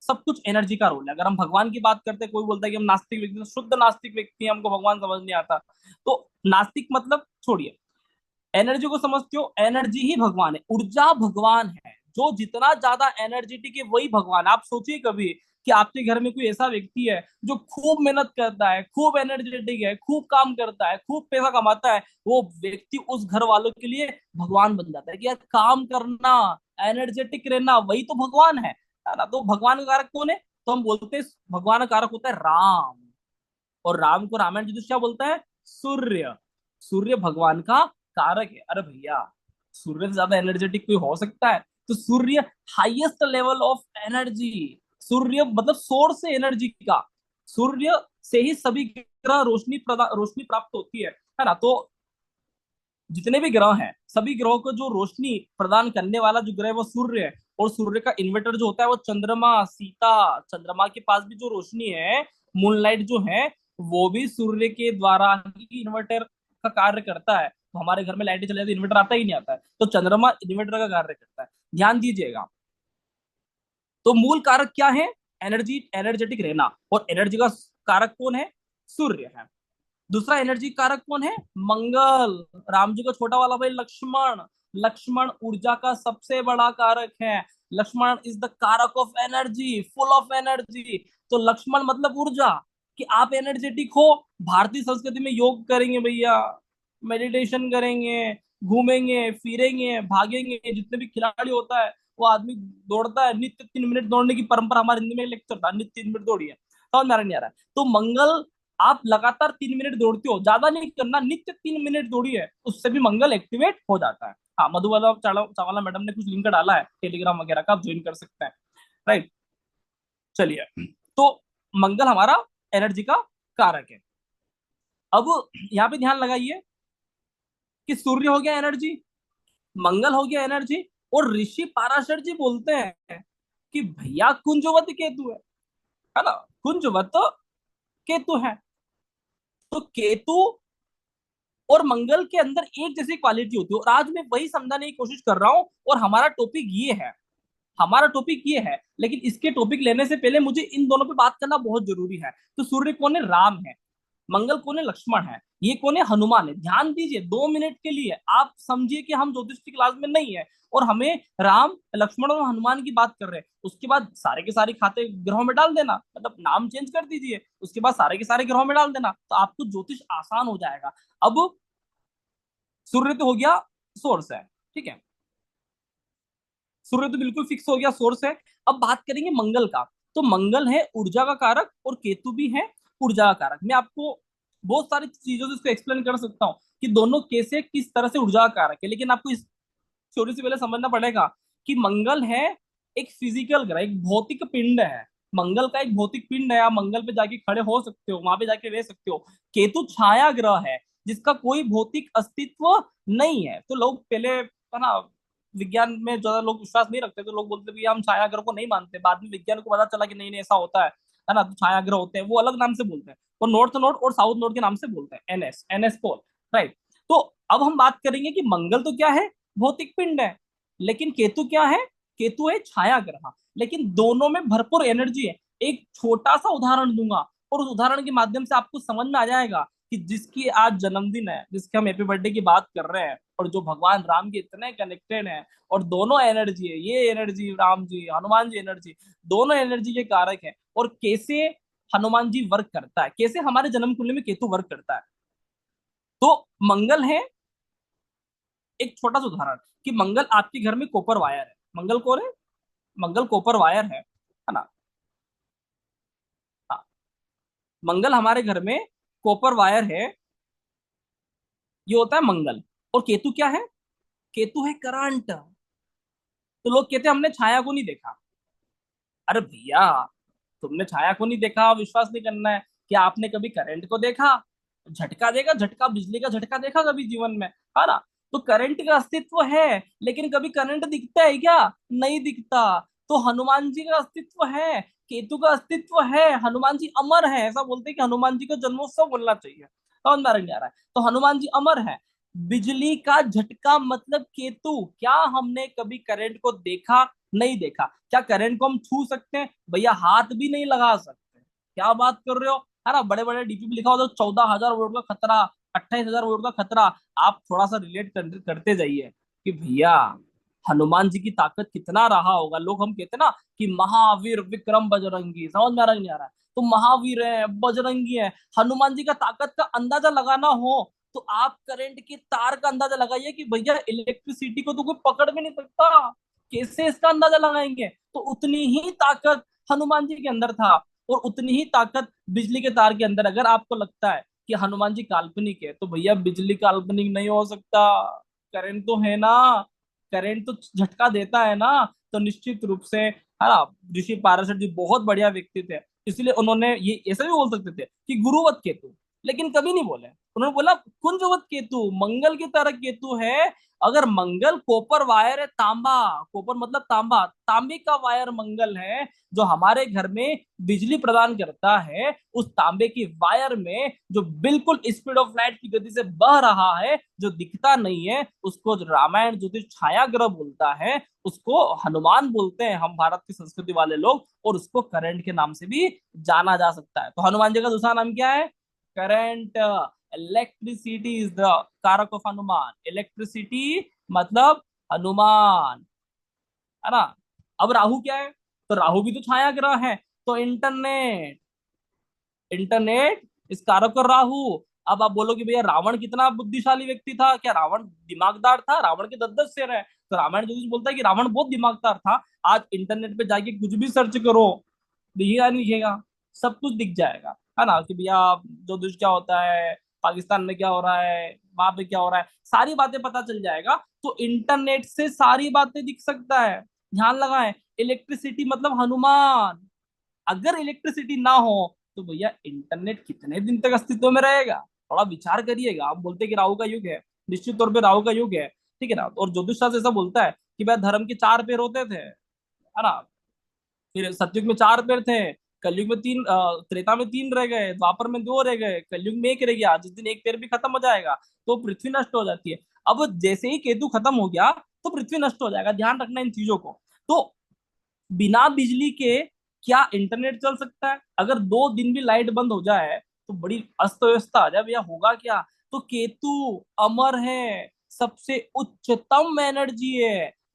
सब कुछ एनर्जी का रोल है। अगर हम भगवान की बात करते हैं, कोई बोलता है कि हम नास्तिक व्यक्ति, तो शुद्ध नास्तिक व्यक्ति हैं, हमको भगवान समझ नहीं आता। तो नास्तिक मतलब छोड़िए, एनर्जी को समझते हो, एनर्जी ही भगवान है, ऊर्जा भगवान है। जो जितना ज्यादा एनर्जेटिक है वही भगवान है। आप सोचिए कभी कि आपके घर में कोई ऐसा व्यक्ति है जो खूब मेहनत करता है, खूब एनर्जेटिक है, खूब काम करता है, खूब पैसा कमाता है, वो व्यक्ति उस घर वालों के लिए भगवान बन जाता है कि यार काम करना, एनर्जेटिक रहना, वही तो भगवान है ना। तो भगवान का कारक कौन है? तो हम बोलते हैं भगवान का कारक होता है राम। और राम को रामायण ज्योतिष क्या बोलता है? सूर्य। सूर्य भगवान का कारक है। अरे भैया, सूर्य से ज्यादा एनर्जेटिक कोई हो सकता है? तो सूर्य हाईएस्ट लेवल ऑफ एनर्जी। सूर्य मतलब सोर्स है एनर्जी का। सूर्य से ही सभी ग्रह रोशनी प्राप्त होती है ना। तो जितने भी ग्रह हैं, सभी ग्रहों को जो रोशनी प्रदान करने वाला जो ग्रह है वो सूर्य है। और सूर्य का इन्वर्टर जो होता है वो चंद्रमा, सीता। चंद्रमा के पास भी जो रोशनी है, मूनलाइट जो है, वो भी सूर्य के द्वारा ही इन्वर्टर का कार्य करता है। तो हमारे घर में लाइट चले जाती है, इन्वर्टर आता ही नहीं आता है, तो चंद्रमा इन्वर्टर का कार्य करता है। ध्यान दीजिएगा। तो मूल कारक क्या है? एनर्जी, एनर्जेटिक रहना। और एनर्जी का कारक कौन है? सूर्य है। दूसरा एनर्जी कारक कौन है? मंगल। राम जी का छोटा वाला भाई लक्ष्मण। लक्ष्मण ऊर्जा का सबसे बड़ा कारक है। लक्ष्मण इज द कारक of energy, full of energy. तो लक्ष्मण मतलब ऊर्जा, कि आप एनर्जेटिक हो। भारतीय संस्कृति में योग करेंगे भैया, मेडिटेशन करेंगे, घूमेंगे फिरेंगे भागेंगे। जितने भी खिलाड़ी होता है, वो आदमी दौड़ता है, नित्य 3 मिनट दौड़ने की परंपरा हमारे हिंदी में एक लेक्चर था, नित्य 3 मिनट दौड़िए। समझ में आ रहा नहीं आ रहा है? तो मंगल, आप लगातार 3 मिनट दौड़ते हो, ज्यादा नहीं करना, नित्य 3 मिनट दौड़िए, उससे भी मंगल एक्टिवेट हो जाता है। हाँ, मधुबाला चावला मैडम ने कुछ लिंक डाला है टेलीग्राम वगैरह का, आप ज्वाइन कर सकते हैं। राइट, चलिए। तो मंगल हमारा एनर्जी का कारक है। अब यहाँ पे ध्यान लगाइए कि सूर्य हो गया एनर्जी, मंगल हो गया एनर्जी, और ऋषि पाराशर जी बोलते हैं कि भैया कुंजवत केतु है ना। कुंजवत केतु है। तो केतु और मंगल के अंदर एक जैसी क्वालिटी होती है, और आज मैं वही समझाने की कोशिश कर रहा हूं। और हमारा टॉपिक ये है, हमारा टॉपिक ये है, लेकिन इसके टॉपिक लेने से पहले मुझे इन दोनों पे बात करना बहुत जरूरी है। तो सूर्य कौन है? राम है। मंगल कौन है? लक्ष्मण है। ये कौन है? हनुमान है। ध्यान दीजिए, 2 मिनट के लिए आप समझिए कि हम ज्योतिष की क्लास में नहीं है, और हमें राम, लक्ष्मण और हनुमान की बात कर रहे हैं। उसके बाद सारे के सारे खाते ग्रहों में डाल देना, मतलब नाम चेंज कर दीजिए, उसके बाद सारे के सारे ग्रहों में डाल देना, तो आपको ज्योतिष आसान हो जाएगा। अब सूर्य तो हो गया, सोर्स है, ठीक है। सूर्य तो बिल्कुल फिक्स हो गया, सोर्स है। अब बात करेंगे मंगल का। तो मंगल है ऊर्जा का कारक, और केतु भी है ऊर्जा का कारक। मैं आपको बहुत सारी चीजों से इसको एक्सप्लेन कर सकता हूँ कि दोनों कैसे, किस तरह से ऊर्जा का कारक है, लेकिन आपको इस थ्योरी से पहले समझना पड़ेगा कि मंगल है एक फिजिकल ग्रह, एक भौतिक पिंड है। मंगल का एक भौतिक पिंड है, आप मंगल पे जाके खड़े हो सकते हो, वहां पे जाके रह सकते हो। केतु छाया ग्रह है, जिसका कोई भौतिक अस्तित्व नहीं है। तो लोग पहले, है ना, विज्ञान में ज्यादा लोग विश्वास नहीं रखते, तो लोग बोलते भी हम छाया ग्रह को नहीं मानते। बाद में विज्ञान को पता चला कि नहीं नहीं ऐसा होता है ना। तो छाया ग्रह होते हैं, वो अलग नाम से बोलते हैं, और नॉर्थ नोड और साउथ नोड के नाम से बोलते हैं, एनएस पोल। राइट। तो अब हम बात करेंगे कि मंगल तो क्या है? भौतिक पिंड है। लेकिन केतु क्या है? केतु है छाया ग्रह। लेकिन दोनों में भरपूर एनर्जी है। एक छोटा सा उदाहरण दूंगा, और उस उदाहरण के माध्यम से आपको समझ में आ जाएगा कि जिसकी आज जन्मदिन है, जिसके हम हैप्पी बर्थडे की बात कर रहे हैं, और जो भगवान राम के इतने कनेक्टेड हैं, और दोनों एनर्जी है, ये एनर्जी राम जी, हनुमान जी एनर्जी, दोनों एनर्जी के कारक है। और कैसे हनुमान जी वर्क करता है, कैसे हमारे जन्म कुंडली में केतु वर्क करता है। तो मंगल है, एक छोटा सा उदाहरण, कि मंगल आपके घर में कॉपर वायर है। मंगल कौन है? मंगल कॉपर वायर है ना? हाँ, मंगल हमारे घर में कॉपर वायर है, ये होता है मंगल। और केतु क्या है? केतु है करंट। तो लोग कहते हैं हमने छाया को नहीं देखा। अरे भैया, तुमने छाया को नहीं देखा, विश्वास नहीं करना है, क्या आपने कभी करंट को देखा? झटका देखा, झटका, बिजली का झटका देखा कभी जीवन में? है ना? तो करंट का अस्तित्व है, लेकिन कभी करंट दिखता है क्या? नहीं दिखता। तो हनुमान जी का अस्तित्व है, केतु का अस्तित्व है, हनुमान जी अमर है। ऐसा बोलते हैं कि हनुमान जी का जन्मोत्सव बोलना चाहिए, समझ में आ रहा है? तो हनुमान जी अमर है। बिजली का झटका मतलब केतु। क्या हमने कभी करंट को देखा? नहीं देखा। क्या करंट को हम छू सकते हैं? भैया हाथ भी नहीं लगा सकते। क्या बात कर रहे हो? है ना? बड़े बड़े डीपी पे लिखा होता है 14,000 वोल्ट का खतरा, 28,000 वोल्ट का खतरा। आप थोड़ा सा रिलेट करते जाइए कि भैया हनुमान जी की ताकत कितना रहा होगा। लोग हम कहते हैं ना कि महावीर विक्रम बजरंगी, समझ में आ रहा है नहीं आ रहा है? तो महावीर है, बजरंगी है। हनुमान जी का ताकत का अंदाजा लगाना हो तो आप करंट के तार का अंदाजा लगाइए कि भैया इलेक्ट्रिसिटी को तो कोई पकड़ भी नहीं सकता। कैसे इसका अंदाजा लगाएंगे? तो उतनी ही ताकत हनुमान जी के अंदर था, और उतनी ही ताकत बिजली के तार के अंदर। अगर आपको लगता है कि हनुमान जी काल्पनिक है, तो भैया बिजली काल्पनिक नहीं हो सकता। करंट तो है ना, करंट तो झटका देता है ना। तो निश्चित रूप से, है ना, ऋषि पाराशर जी बहुत बढ़िया व्यक्ति थे। इसलिए उन्होंने ये ऐसा भी बोल सकते थे कि गुरुवत केतु, लेकिन कभी नहीं बोले। उन्होंने बोला कुंजवत केतु, मंगल की तरह केतु है। अगर मंगल कॉपर वायर है, तांबा, कॉपर मतलब तांबा, तांबे का वायर मंगल है, जो हमारे घर में बिजली प्रदान करता है। उस तांबे की वायर में जो बिल्कुल स्पीड ऑफ लाइट की गति से बह रहा है, जो दिखता नहीं है, उसको जो रामायण ज्योतिष छाया ग्रह बोलता है, उसको हनुमान बोलते हैं हम भारत की संस्कृति वाले लोग। और उसको करंट के नाम से भी जाना जा सकता है। तो हनुमान जी का दूसरा नाम क्या है? करंट। इलेक्ट्रिसिटी इज द कारक ऑफ हनुमान। इलेक्ट्रिसिटी मतलब हनुमान, है ना? अब राहु क्या है? तो राहु भी तो छाया ग्रह है। तो इंटरनेट, इंटरनेट इस कारक और राहु। अब आप बोलोगे भैया रावण कितना बुद्धिशाली व्यक्ति था, क्या रावण दिमागदार था? रावण के 10-10 सिर है। तो रामायण ज्योतिष बोलता है कि रावण बहुत दिमागदार था। आज इंटरनेट पे जाके कुछ भी सर्च करो, दिखेगा नहीं दिखेगा, सब कुछ दिख जाएगा, है ना? कि भैया ज्योतिष क्या होता है, पाकिस्तान में क्या हो रहा है, वहां पे क्या हो रहा है, सारी बातें पता चल जाएगा। तो इंटरनेट से सारी बातें दिख सकता है। ध्यान लगाएं, इलेक्ट्रिसिटी मतलब हनुमान। अगर इलेक्ट्रिसिटी ना हो तो भैया इंटरनेट कितने दिन तक अस्तित्व में रहेगा? थोड़ा विचार करिएगा। आप बोलते हैं कि राहु का युग है, निश्चित तौर पे राहु का युग है, ठीक है ना? और ज्योतिष शास्त्र ऐसा बोलता है कि भाई धर्म के 4 पैर होते थे, है ना? फिर सतयुग में 4 पैर थे, कलयुग में 3, त्रेता में 3 रह गए, द्वापर में 2 रह गए, कलयुग में 1 रह गया। जिस दिन एक पैर भी खत्म हो जाएगा तो पृथ्वी नष्ट हो जाती है। अब जैसे ही केतु खत्म हो गया तो पृथ्वी नष्ट हो जाएगा। ध्यान रखना इन चीजों को। तो बिना बिजली के क्या इंटरनेट चल सकता है? अगर 2 दिन भी लाइट बंद हो जाए तो बड़ी अस्त व्यवस्था आ जाए भैया, होगा क्या? तो केतु अमर है, सबसे उच्चतम एनर्जी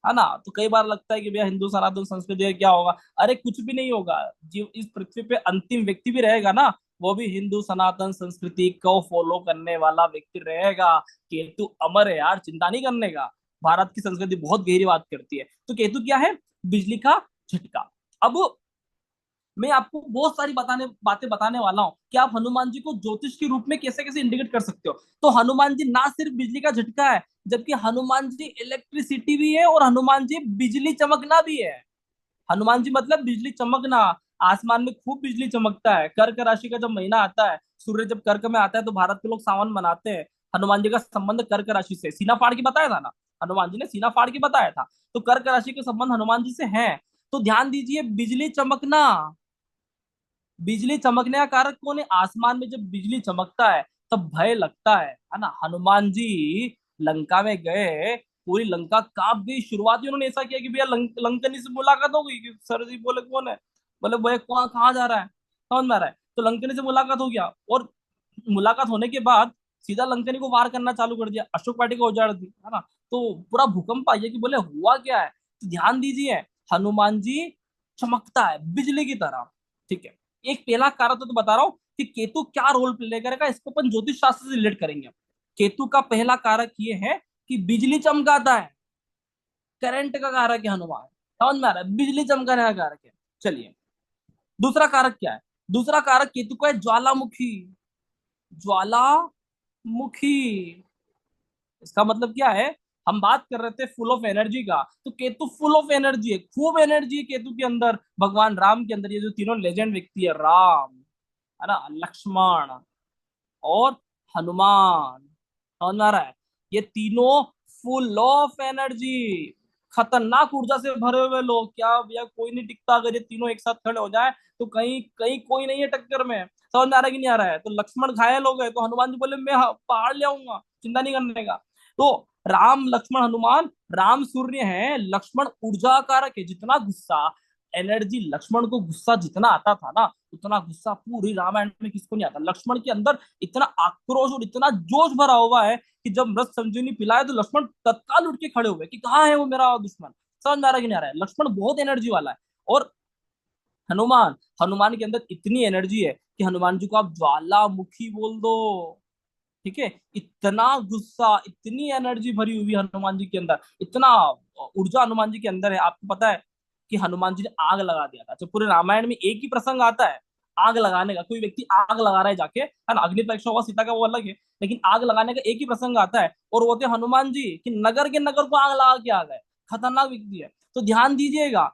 है ना? तो कई बार लगता है कि भैया हिंदू सनातन संस्कृति है, क्या होगा? अरे कुछ भी नहीं होगा। जो इस पृथ्वी पे अंतिम व्यक्ति भी रहेगा ना, वो भी हिंदू सनातन संस्कृति को फॉलो करने वाला व्यक्ति रहेगा। केतु अमर है यार, चिंता नहीं करने का। भारत की संस्कृति बहुत गहरी बात करती है। तो केतु क्या है? बिजली का झटका। अब मैं आपको बहुत सारी बातें बताने वाला हूं कि आप हनुमान जी को ज्योतिष के रूप में कैसे कैसे इंडिकेट कर सकते हो। तो हनुमान जी ना सिर्फ बिजली का झटका है, जबकि हनुमान जी इलेक्ट्रिसिटी भी है, और हनुमान जी बिजली चमकना भी है। हनुमान जी मतलब बिजली चमकना। आसमान में खूब बिजली चमकता है। कर्क राशि का जब महीना आता है, सूर्य जब कर्क में आता है, तो भारत के लोग सावन मनाते हैं। हनुमान जी का संबंध कर्क राशि से, सीना फाड़ के बताया था ना, हनुमान जी ने सीना फाड़ के बताया था। तो कर्क राशि के संबंध हनुमान जी से है। तो ध्यान दीजिए, बिजली चमकना, बिजली चमकने का कारक कौन है? आसमान में जब बिजली चमकता है तब भय लगता है ना? हनुमान जी लंका में गए, पूरी लंका कांप गई। शुरुआती उन्होंने ऐसा किया कि भैया लंकनी से मुलाकात हो गई, कि सर जी बोले कौन है? बोले भैया कहाँ कहाँ जा रहा है, समझ में आ रहा है? तो लंकनी से मुलाकात हो गया, और मुलाकात होने के बाद सीधा लंकनी को वार करना चालू कर दिया, अशोक वाटिका उजाड़ दी, है ना। तो पूरा भूकंप आई है कि बोले हुआ क्या है। तो ध्यान दीजिए, हनुमान जी चमकता है बिजली की तरह। ठीक है, एक पहला कारक तो बता रहा हूँ कि केतु क्या रोल प्ले करेगा, इसको अपन ज्योतिष शास्त्र से रिलेट करेंगे। केतु का पहला कारक ये है कि बिजली चमकाता है, करंट का कारक है हनुमान। समझ में आ रहा है, बिजली चमकाने का कारक है। चलिए, दूसरा कारक क्या है? दूसरा कारक केतु का है ज्वालामुखी। ज्वालामुखी, इसका मतलब क्या है? हम बात कर रहे थे फुल ऑफ एनर्जी का, तो केतु फुल ऑफ एनर्जी है, खूब एनर्जी है केतु के अंदर, भगवान राम के अंदर। ये जो तीनों लेजेंड व्यक्ति है, राम, है ना, लक्ष्मण और हनुमान, समझ में आ रहा है, ये तीनों फुल ऑफ एनर्जी, खतरनाक ऊर्जा से भरे हुए लोग। क्या भैया, कोई नहीं टिकता अगर ये तीनों एक साथ खड़े हो जाए, तो कहीं कहीं कोई नहीं है टक्कर में। समझ में आ रहा है कि नहीं आ रहा है? तो लक्ष्मण घायल हो गए, तो हनुमान जी बोले मैं पहाड़ ले आऊंगा, चिंता नहीं करने का। तो राम लक्ष्मण हनुमान, राम सूर्य है, लक्ष्मण ऊर्जा कारक है। जितना गुस्सा, एनर्जी लक्ष्मण को, गुस्सा जितना आता था ना, उतना गुस्सा पूरी रामायण में किसको नहीं आता। लक्ष्मण के अंदर इतना आक्रोश और इतना जोश भरा हुआ है कि जब मृत संजीवनी पिलाए तो लक्ष्मण तत्काल उठ के खड़े हुए कि कहाँ है वो मेरा दुश्मन। समझ में आ रहा है कि नहीं आ रहा है? लक्ष्मण बहुत एनर्जी वाला है। और हनुमान, हनुमान के अंदर इतनी एनर्जी है कि हनुमान जी को आप ज्वालामुखी बोल दो। ठीक है, इतना गुस्सा, इतनी एनर्जी भरी हुई है हनुमान जी के अंदर, इतना ऊर्जा हनुमान जी के अंदर है। आपको पता है कि हनुमान जी ने आग लगा दिया था। तो पूरे रामायण में एक ही प्रसंग आता है आग लगाने का, कोई व्यक्ति आग लगा रहा है जाके, है ना, अग्नि परीक्षा हुआ सीता का, वो अलग है, लेकिन आग लगाने का एक ही प्रसंग आता है, और वो थे हनुमान जी, कि नगर के नगर को आग लगा के आ गए। खतरनाक व्यक्ति है। तो ध्यान दीजिएगा,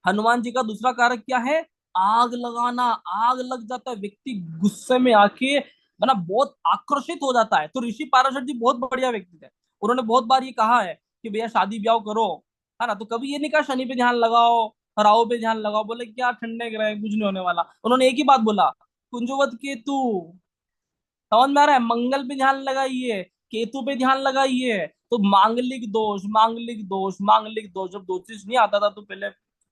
हनुमान जी का दूसरा कारक क्या है? आग लगाना। आग लग जाता है, व्यक्ति गुस्से में आके मतलब बहुत आक्रोशित हो जाता है। तो ऋषि पाराशर जी बहुत बढ़िया व्यक्ति थे। उन्होंने बहुत बार ये कहा है कि भैया शादी ब्याह करो, है ना, तो कभी ये नहीं कहा शनि पे ध्यान लगाओ, राहु पे ध्यान लगाओ। बोले क्या ठंडे ग्रह हैं, कुछ नहीं होने वाला। उन्होंने एक ही बात बोला, कुंजवत केतु। समझ में आ रहा है? मंगल पे ध्यान लगाइए, केतु पे ध्यान लगाइए। तो मांगलिक दोष, मांगलिक दोष, मांगलिक दोष, जब दो चीज नहीं आता था तो पहले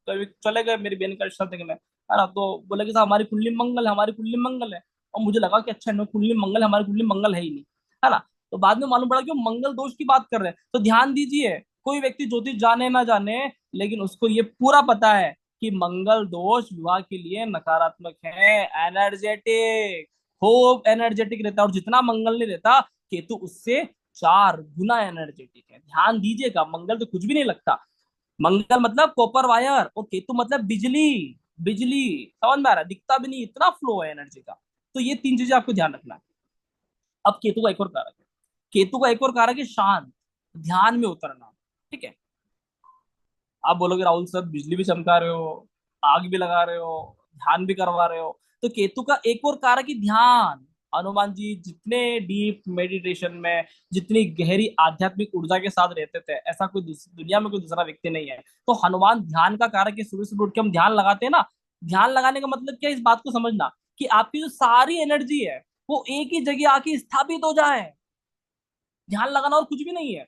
कभी चले गए मेरी बहन का रिश्ता देखने, है ना, तो बोले कि साहब हमारी कुंडली में मंगल है, हमारी कुंडली में मंगल है। और मुझे लगा कि अच्छा नो, कुंडली में मंगल है, हमारी कुंडली में मंगल है ही नहीं, है ना। तो बाद में मालूम पड़ा कि वो मंगल दोष की बात कर रहे हैं। तो ध्यान दीजिए, कोई व्यक्ति ज्योतिष जाने ना जाने, लेकिन उसको ये पूरा पता है कि मंगल दोष विवाह के लिए नकारात्मक है, एनर्जेटिक, खूब एनर्जेटिक रहता है। और जितना मंगल नहीं रहता, केतु उससे 4 गुना एनर्जेटिक है। ध्यान दीजिएगा, मंगल तो कुछ भी नहीं लगता। मंगल मतलब कॉपर वायर, और केतु मतलब बिजली। बिजली, समझ में आ रहा है? दिखता भी नहीं, इतना फ्लो है एनर्जी का। तो ये 3 चीजें आपको ध्यान रखना है। अब केतु का एक और कारक है, केतु का एक और कारक है शांत, ध्यान में उतरना। ठीक है, आप बोलोगे राहुल सर बिजली भी चमका रहे हो, आग भी लगा रहे हो, ध्यान भी करवा रहे हो, तो केतु का एक और कारक ही ध्यान। हनुमान जी जितने डीप मेडिटेशन में, जितनी गहरी आध्यात्मिक ऊर्जा के साथ रहते थे, ऐसा कोई दुनिया में कोई दूसरा व्यक्ति नहीं है। तो हनुमान ध्यान का कारक है। सुबह सुबह उठ के हम ध्यान लगाते हैं ना, ध्यान लगाने का मतलब क्या है? इस बात को समझना कि आपकी जो सारी एनर्जी है वो एक ही जगह आके स्थापित हो जाए। ध्यान लगाना और कुछ भी नहीं है।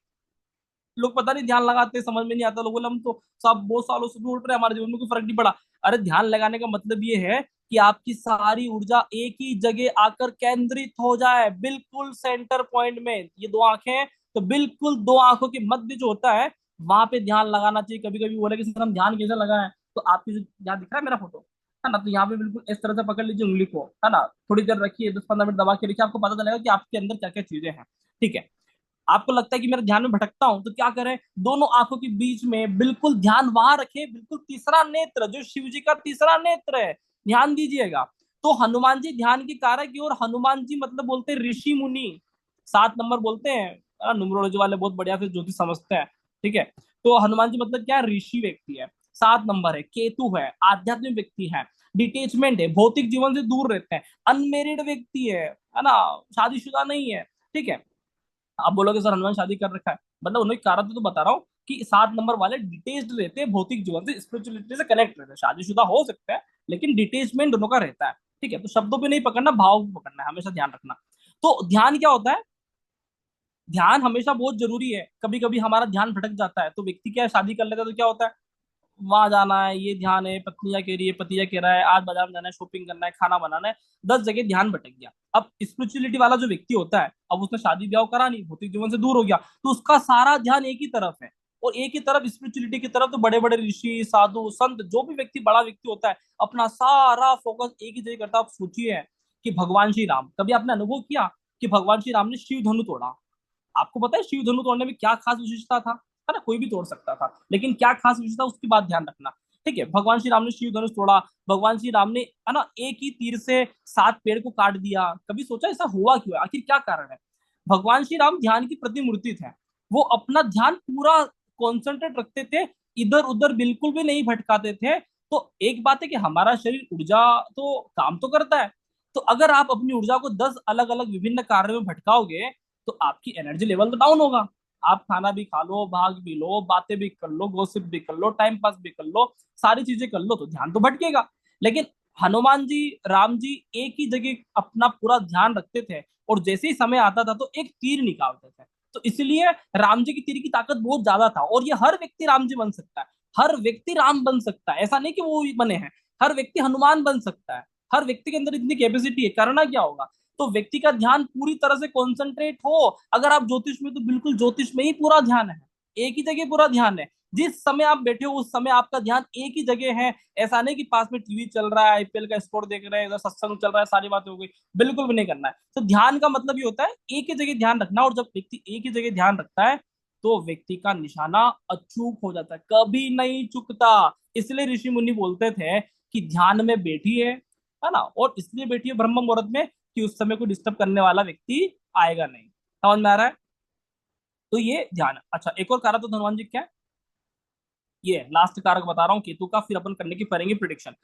लोग पता नहीं ध्यान लगाते, समझ में नहीं आता, लोग बोले हम तो सब बहुत सालों से उठ रहे हैं, हमारे जीवन में कोई फर्क नहीं पड़ा। अरे ध्यान लगाने का मतलब ये है कि आपकी सारी ऊर्जा एक ही जगह आकर केंद्रित हो जाए, बिल्कुल सेंटर पॉइंट में। ये दो आंखें, तो बिल्कुल दो आंखों के मध्य जो होता है, वहां पे ध्यान लगाना चाहिए। कभी कभी बोले कि सर हम ध्यान कैसे लगाएं, तो आपकी जो यहाँ दिख रहा है मेरा फोटो, है ना, तो यहाँ पे बिल्कुल इस तरह से पकड़ लीजिए उंगली को, है ना, थोड़ी देर रखिए, 10-15 मिनट दबा के रखिए, आपको पता चलेगा कि आपके अंदर क्या क्या चीजें हैं। ठीक है, आपको लगता है कि मेरा ध्यान में भटकता हूं, तो क्या करें? दोनों आंखों के बीच में बिल्कुल ध्यान वहां रखे, बिल्कुल तीसरा नेत्र, जो शिव जी का तीसरा नेत्र है, ध्यान दीजिएगा। तो हनुमान जी ध्यान के कारक है, और हनुमान जी मतलब बोलते हैं ऋषि मुनि, 7 नंबर बोलते हैं। न्यूमरोलॉजी वाले बहुत बढ़िया से ज्योतिष समझते हैं। ठीक है, तो हनुमान जी मतलब क्या है? ऋषि व्यक्ति है। 7 नंबर है, केतु है, आध्यात्मिक व्यक्ति है, डिटेचमेंट है, भौतिक जीवन से दूर रहते हैं, अनमेरिड व्यक्ति है ना, शादीशुदा नहीं है। ठीक है, आप बोलोगे सर हनुमान शादी कर रखा है, मतलब उन्हें कारण तो बता रहा हूँ कि 7 नंबर वाले डिटेच्ड रहते हैं, भौतिक जीवन से, स्पिरिचुअलिटी से कनेक्ट रहते हैं। शादीशुदा हो सकता है, लेकिन डिटेचमेंट दोनों का रहता है। ठीक है, तो शब्दों पे नहीं पकड़ना, भाव पे पकड़ना है, हमेशा ध्यान रखना। तो ध्यान क्या होता है? ध्यान हमेशा बहुत जरूरी है। कभी कभी हमारा ध्यान भटक जाता है, तो व्यक्ति क्या है, शादी कर लेता है तो क्या होता है, वहां जाना है, ये ध्यान है, पत्नियां कह रही है, पतिया कह रहा है, आज बाजार में जाना है, शॉपिंग करना है, खाना बनाना है, 10 जगह ध्यान भटक गया। अब स्पिरिचुअलिटी वाला जो व्यक्ति होता है, अब उसने शादी ब्याह करा नहीं, भौतिक जीवन से दूर हो गया, तो उसका सारा ध्यान एक ही तरफ है। और एक ही तरफ स्पिरिचुअलिटी की तरफ, तो बड़े बड़े ऋषि साधु संत, जो भी व्यक्ति बड़ा व्यक्ति होता है, अपना सारा फोकस एक ही जगह करता है। आप सोचिए कि भगवान श्री राम, कभी आपने अनुभव किया कि भगवान श्री राम ने शिव धनु तोड़ा? आपको पता है शिव धनु तोड़ने में क्या खास विशेषता था? है ना, कोई भी तोड़ सकता था, लेकिन क्या खास विशेषता, उसकी बात ध्यान रखना। ठीक है, भगवान श्री राम ने शिव धनुष तोड़ा। भगवान श्री राम ने, है ना, एक ही तीर से 7 पेड़ को काट दिया। कभी सोचा ऐसा हुआ क्यों है, आखिर क्या कारण है? भगवान श्री राम ध्यान की प्रतिमूर्ति थे। वो अपना ध्यान पूरा कॉन्सेंट्रेट रखते थे, इधर उधर बिल्कुल भी नहीं भटकाते थे। तो एक बात है कि हमारा शरीर ऊर्जा तो काम तो करता है, तो अगर आप अपनी ऊर्जा को 10 अलग अलग विभिन्न कार्यों में भटकाओगे, तो आपकी एनर्जी लेवल तो डाउन होगा। आप खाना भी खा लो, भाग भी लो, बातें भी कर लो, गॉसिप भी कर लो, टाइम पास भी कर लो, सारी चीजें कर लो, तो ध्यान तो भटकेगा। लेकिन हनुमान जी, राम जी एक ही जगह अपना पूरा ध्यान रखते थे, और जैसे ही समय आता था तो एक तीर निकालते थे। तो इसलिए राम जी की तीर की ताकत बहुत ज्यादा था। और ये हर व्यक्ति राम जी बन सकता है, हर व्यक्ति राम बन सकता है, ऐसा नहीं कि वो बने हैं। हर व्यक्ति हनुमान बन सकता है, हर व्यक्ति के अंदर इतनी कैपेसिटी है। करना क्या होगा, तो व्यक्ति का ध्यान पूरी तरह से कॉन्सेंट्रेट हो। अगर आप ज्योतिष में, तो बिल्कुल ज्योतिष में ही पूरा ध्यान है, एक ही जगह पूरा ध्यान है। जिस समय आप बैठे हो उस समय आपका ध्यान एक ही जगह है। ऐसा नहीं कि पास में टीवी चल रहा है, आईपीएल का स्पोर्ट देख रहे हैं, इधर सत्संग चल रहा है, सारी बातें हो गई, बिल्कुल भी नहीं करना है। तो ध्यान का मतलब ये होता है एक ही जगह ध्यान रखना। और जब व्यक्ति एक ही जगह ध्यान रखता है, तो व्यक्ति का निशाना अचूक हो जाता है, कभी नहीं चुकता। इसलिए ऋषि मुनि बोलते थे कि ध्यान में बैठिए, है ना, और इसलिए बैठिए ब्रह्म मुहूर्त में कि उस समय को डिस्टर्ब करने वाला व्यक्ति आएगा नहीं। समझ में आ रहा है? तो ये ध्यान है। अच्छा, एक और कारक तो हनुमान जी क्या है, ये लास्ट कारक बता रहा हूँ केतु का, फिर अपन करने की करेंगे प्रिडिक्शन।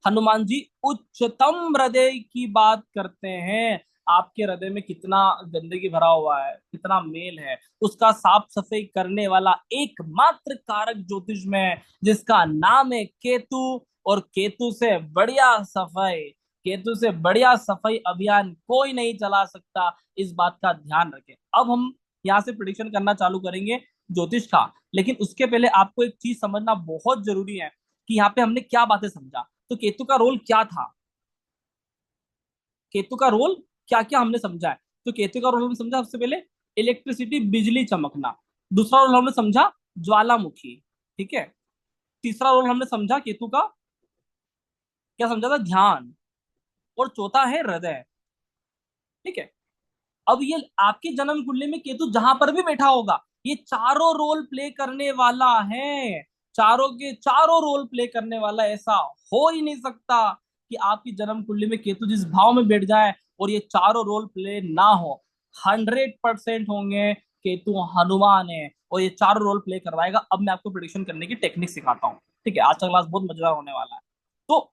हनुमान जी उच्चतम हृदय की बात करते हैं। आपके हृदय में कितना गंदगी भरा हुआ है, कितना मेल है, उसका साफ सफाई करने वाला एकमात्र कारक ज्योतिष में है, जिसका नाम है केतु। और केतु से बढ़िया सफाई, केतु से बढ़िया सफाई अभियान कोई नहीं चला सकता। इस बात का ध्यान रखें। अब हम यहाँ से प्रिडिक्शन करना चालू करेंगे ज्योतिष का। लेकिन उसके पहले आपको एक चीज समझना बहुत जरूरी है कि यहाँ पे हमने क्या बातें समझा। तो केतु का रोल क्या था, केतु का रोल क्या क्या हमने समझा है। तो केतु का रोल हमने समझा, सबसे पहले इलेक्ट्रिसिटी, बिजली चमकना। दूसरा रोल हमने समझा ज्वालामुखी। ठीक है। तीसरा रोल हमने समझा केतु का, क्या समझा था, ध्यान। और चौथा है हृदय। ठीक है। अब ये आपके जन्म कुंडली में केतु जहां पर भी बैठा होगा, ये चारों रोल प्ले करने वाला है। चारों के चारों रोल प्ले करने वाला, ऐसा हो ही नहीं सकता कि आपकी जन्म कुंडली में केतु जिस भाव में बैठ जाए और ये चारों रोल प्ले ना हो। 100% होंगे। केतु हनुमान है और ये चारों रोल प्ले करवाएगा। अब मैं आपको प्रिडिक्शन करने की टेक्निक सिखाता हूँ। ठीक है, आज का क्लास बहुत मजेदार होने वाला है। तो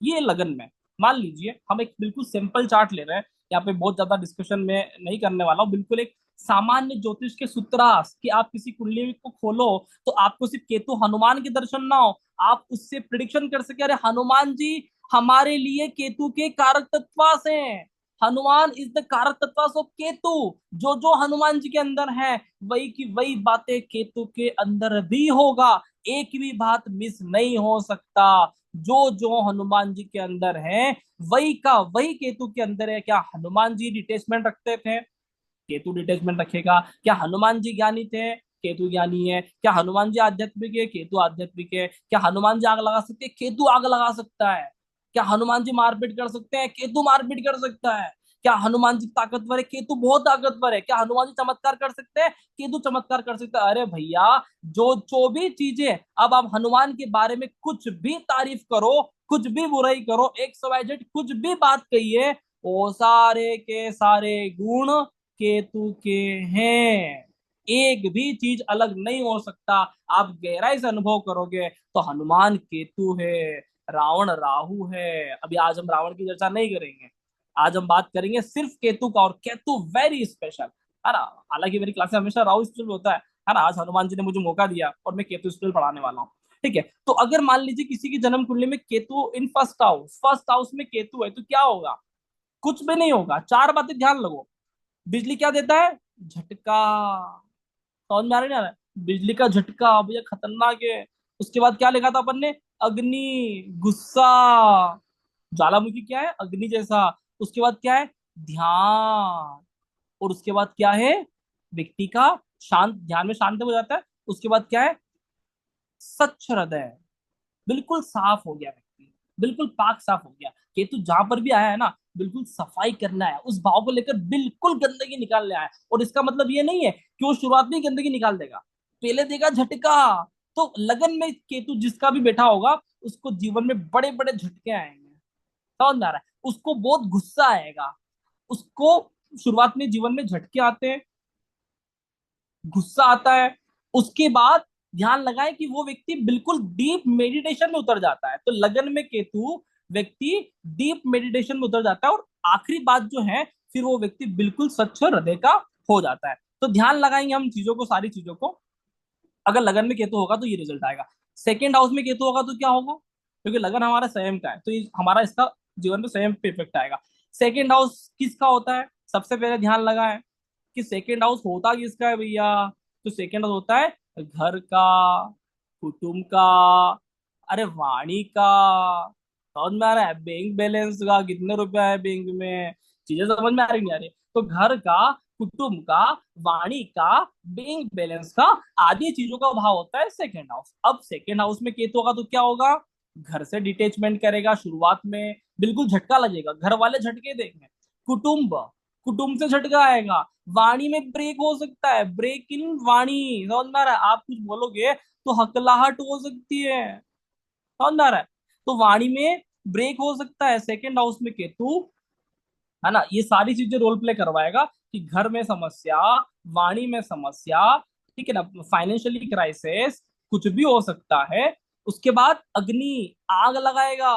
ये लगन में, मान लीजिए हम एक बिल्कुल सिंपल चार्ट ले रहे हैं, यहाँ पे बहुत ज्यादा डिस्कशन में नहीं करने वाला हूँ, बिल्कुल एक सामान्य ज्योतिष के सूत्रास कि आप किसी कुंडली को खोलो तो आपको सिर्फ केतु हनुमान के दर्शन ना हो, आप उससे प्रिडिक्शन कर सके, अरे हनुमान जी हमारे लिए केतु के कारक तत्वास हैं। हनुमान इज द कारक तत्वास ऑफ केतु। जो जो हनुमान जी के अंदर है, वही की वही बातें केतु के अंदर भी होगा। एक भी बात मिस नहीं हो सकता। जो जो हनुमान जी के अंदर है, वही का वही केतु के अंदर है। क्या हनुमान जी डिटेचमेंट रखते थे? केतु डिटेचमेंट रखेगा। क्या हनुमान जी ज्ञानी थे? केतु ज्ञानी है। क्या हनुमान जी आध्यात्मिक है? केतु आध्यात्मिक है। क्या हनुमान जी आग लगा सकते हैं? केतु आग लगा सकता है। क्या हनुमान जी मारपीट कर सकते हैं? केतु मारपीट कर सकता है। क्या हनुमान जी ताकतवर है? केतु बहुत ताकतवर है। क्या हनुमान जी चमत्कार कर सकते हैं? केतु चमत्कार कर सकता है। अरे भैया, जो जो भी चीजें, अब आप हनुमान के बारे में कुछ भी तारीफ करो, कुछ भी बुराई करो, XYZ कुछ भी बात कहिए, वो सारे के सारे गुण केतु के हैं। एक भी चीज अलग नहीं हो सकता। आप गहराई से अनुभव करोगे तो हनुमान केतु है, रावण राहु है। अभी आज हम रावण की चर्चा नहीं करेंगे, आज हम बात करेंगे सिर्फ केतु का। और केतु वेरी स्पेशल, है ना। हालांकि मेरी क्लास में हमेशा राहु स्पेशल होता है ना। आज हनुमान जी ने मुझे मौका दिया और मैं केतु स्पेशल पढ़ाने वाला हूँ। ठीक है। तो अगर मान लीजिए किसी की जन्म कुंडली में केतु इन फर्स्ट हाउस में केतु है, तो क्या होगा? कुछ भी नहीं होगा। चार बातें ध्यान लगो। बिजली क्या देता है? झटका। समझ में आ रहा है ना? बिजली का झटका भैया खतरनाक है। उसके बाद क्या लिखा था अपन ने? अग्नि, गुस्सा। ज्वालामुखी क्या है? अग्नि जैसा। उसके बाद क्या है? ध्यान। और उसके बाद क्या है? व्यक्ति का शांत, ध्यान में शांत हो जाता है। उसके बाद क्या है? स्वच्छ हृदय। बिल्कुल साफ हो गया व्यक्ति, बिल्कुल पाक साफ हो गया। केतु जहां पर भी आया है ना, बिल्कुल सफाई करना है उस भाव को लेकर, बिल्कुल गंदगी निकालने आया है। और इसका मतलब ये नहीं है कि वो शुरुआत में ही गंदगी निकाल देगा, पहले देगा झटका। तो लगन में केतु जिसका भी बैठा होगा, उसको जीवन में बड़े बड़े झटके आएंगे। समझ में आ रहा है? उसको बहुत गुस्सा आएगा, उसको शुरुआत में जीवन में झटके आते हैं, गुस्सा आता है। उसके बाद ध्यान लगाएं कि वो व्यक्ति बिल्कुल डीप मेडिटेशन में उतर जाता है। तो लगन में केतु व्यक्ति डीप मेडिटेशन में उतर जाता है, और आखिरी बात जो है, फिर वो व्यक्ति बिल्कुल स्वच्छ हृदय का हो जाता है। तो ध्यान लगाएंगे हम चीजों को, सारी चीजों को। अगर लगन में केतु होगा तो ये रिजल्ट आएगा। सेकेंड हाउस में केतु होगा तो क्या होगा? क्योंकि लगन हमारा संयम का है, तो हमारा इसका जीवन में संयम पे इफेक्ट आएगा। सेकेंड हाउस किसका होता है? सबसे पहले ध्यान लगाएं कि सेकेंड हाउस होता किसका है भैया। तो सेकेंड हाउस होता है घर का, कुटुंब का, अरे वाणी का। समझ में आ रहा है? बैंक बैलेंस का, कितने रुपया है बैंक में। चीजें समझ में आ रही नहीं आ रही? तो घर का, कुटुंब का, वाणी का, बैंक बैलेंस का, आदि चीजों का भाव होता है सेकेंड हाउस। अब सेकेंड हाउस में केतु होगा तो क्या होगा? घर से डिटेचमेंट करेगा शुरुआत में, बिल्कुल झटका लगेगा, घर वाले झटके देंगे। कुटुंब, कुटुंब से झटका आएगा। वाणी में ब्रेक हो सकता है, ब्रेक इन वाणी। समझ में आ रहा है? आप कुछ बोलोगे तो हकलाहट हो सकती है। समझ में आ रहा है? तो वाणी में ब्रेक हो सकता है, सेकेंड हाउस में केतु, है ना। ये सारी चीजें रोल प्ले करवाएगा कि घर में समस्या, वाणी में समस्या, ठीक है ना, फाइनेंशियली क्राइसिस, कुछ भी हो सकता है। उसके बाद अग्नि, आग लगाएगा।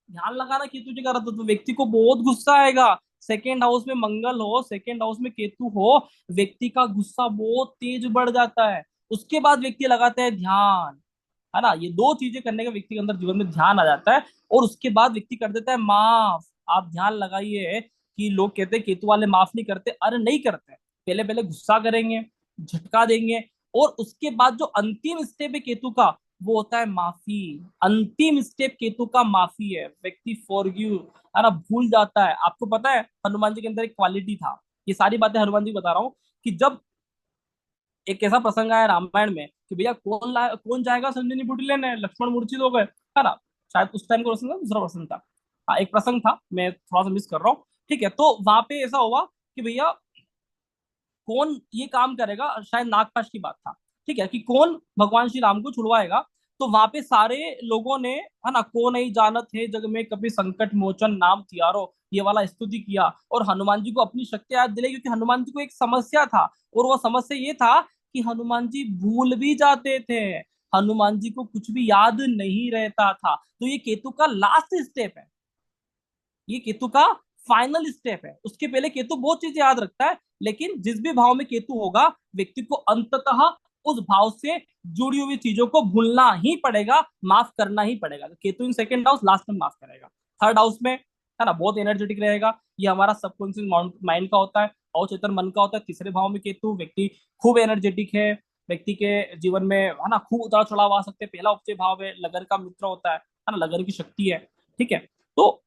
ध्यान लगाना केतु जी का रहता तो व्यक्ति को बहुत गुस्सा आएगा। सेकेंड हाउस में मंगल हो, सेकेंड हाउस में केतु हो, व्यक्ति का गुस्सा बहुत तेज बढ़ जाता है। उसके बाद व्यक्ति लगाता है ध्यान, है ना। ये दो चीजें करने का व्यक्ति के अंदर जीवन में ध्यान आ जाता है। और उसके बाद व्यक्ति कर देता है माफ। आप ध्यान लगाइए कि लोग कहते हैं केतु वाले माफ नहीं करते, अरे नहीं करते। पहले पहले गुस्सा करेंगे, झटका देंगे, और उसके बाद जो अंतिम स्टेप है केतु का, वो होता है माफी। अंतिम स्टेप केतु का माफी है। व्यक्ति फॉरगिव, है ना, भूल जाता है। आपको पता है हनुमान जी के अंदर एक क्वालिटी था, ये सारी बातें हनुमान जी को बता रहा हूँ, कि जब एक ऐसा प्रसंग आया रामायण में कि भैया कौन जाएगा संजीवनी बूटी लेने, लक्ष्मण मूर्छित हो गए, है ना। शायद उस टाइम का प्रसंग था, दूसरा प्रसंग था। हाँ, एक प्रसंग था, मैं थोड़ा सा मिस कर रहा हूँ। ठीक है, तो वहां पे ऐसा हुआ कि भैया कौन ये काम करेगा, शायद नागपाश की बात था। ठीक है, कि कौन भगवान श्री राम को छुड़वाएगा। तो वहां पे सारे लोगों ने, है ना, को नहीं जानत है जग में कभी संकट मोचन नाम तियारो, ये वाला स्तुति किया, और हनुमान जी को अपनी शक्ति याद दिलाई। क्योंकि हनुमान जी को एक समस्या था, और वो समस्या ये था कि हनुमान जी भूल भी जाते थे, हनुमान जी को कुछ भी याद नहीं रहता था। तो ये केतु का लास्ट स्टेप है, ये केतु का फाइनल स्टेप है। उसके पहले केतु बहुत चीजें याद रखता है, लेकिन जिस भी भाव में केतु होगा, व्यक्ति को अंततः उस भाव से जुड़ी हुई चीजों को भूलना ही पड़ेगा, माफ करना ही पड़ेगा। तो Ketu in second house last में माफ करेगा। थर्ड हाउस में, है ना, बहुत एनर्जेटिक रहेगा। ये हमारा सबकॉन्शियस माइंड का होता है, अवचेतन मन का होता है। तीसरे भाव में केतु, व्यक्ति खूब एनर्जेटिक है, व्यक्ति के जीवन में, है ना, खूब उतार चढ़ाव आ सकते हैं। पहला उपचय भाव है, लगन का मित्र होता है ना, लगन की शक्ति है। ठीक है, तो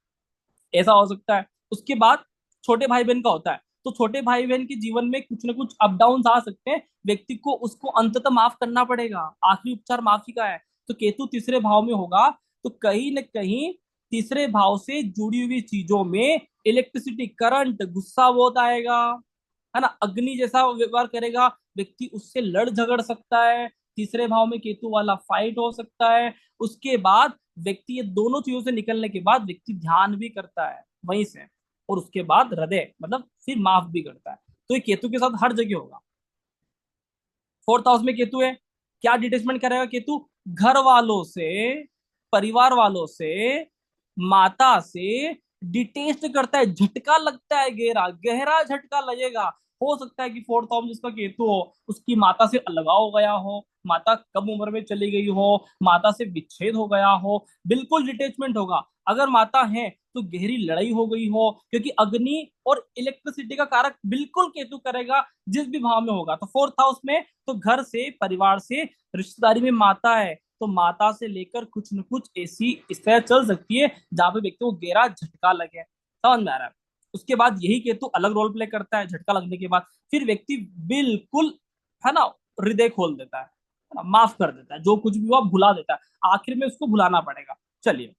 ऐसा हो सकता है। उसके बाद छोटे भाई बहन का होता है। तो छोटे भाई बहन के जीवन में कुछ ना कुछ अप डाउन आ सकते हैं, व्यक्ति को उसको अंततः माफ करना पड़ेगा। आखिरी उपचार माफी का है। तो केतु तीसरे भाव में होगा, तो कहीं ना कहीं तीसरे भाव से जुड़ी हुई चीजों में इलेक्ट्रिसिटी, करंट, गुस्सा बहुत आएगा, है ना, अग्नि जैसा व्यवहार करेगा, व्यक्ति उससे लड़ झगड़ सकता है। तीसरे भाव में केतु वाला फाइट हो सकता है। उसके बाद व्यक्ति, ये दोनों चीजों से निकलने के बाद व्यक्ति ध्यान भी करता है वहीं से, और उसके बाद हृदय, मतलब फिर माफ भी करता है। तो ये केतु के साथ हर जगह होगा। फोर्थ हाउस में केतु है, क्या डिटेचमेंट करेगा केतु? घर वालों से, परिवार वालों से, माता से डिटेच करता है। झटका लगता है, गहरा गहरा झटका लगेगा। हो सकता है कि फोर्थ हाउस जिसका केतु हो, उसकी माता से अलगाव हो गया हो, माता कम उम्र में चली गई हो, माता से विच्छेद हो गया हो, बिल्कुल डिटेचमेंट होगा। अगर माता है तो गहरी लड़ाई हो गई हो, क्योंकि अग्नि और इलेक्ट्रिसिटी का कारक बिल्कुल केतु करेगा जिस भी भाव में होगा। तो फोर्थ हाउस में, तो घर से, परिवार से, रिश्तेदारी में माता है, तो माता से लेकर कुछ न कुछ ऐसी इस तरह चल सकती है जहां पे व्यक्ति को गहरा झटका लगे। समझ में आ रहा है? उसके बाद यही केतु अलग रोल प्ले करता है झटका लगने के बाद। फिर व्यक्ति बिल्कुल, है ना, हृदय खोल देता है ना, माफ कर देता है, जो कुछ भी हुआ भुला देता है, आखिर में उसको भुलाना पड़ेगा। चलिए,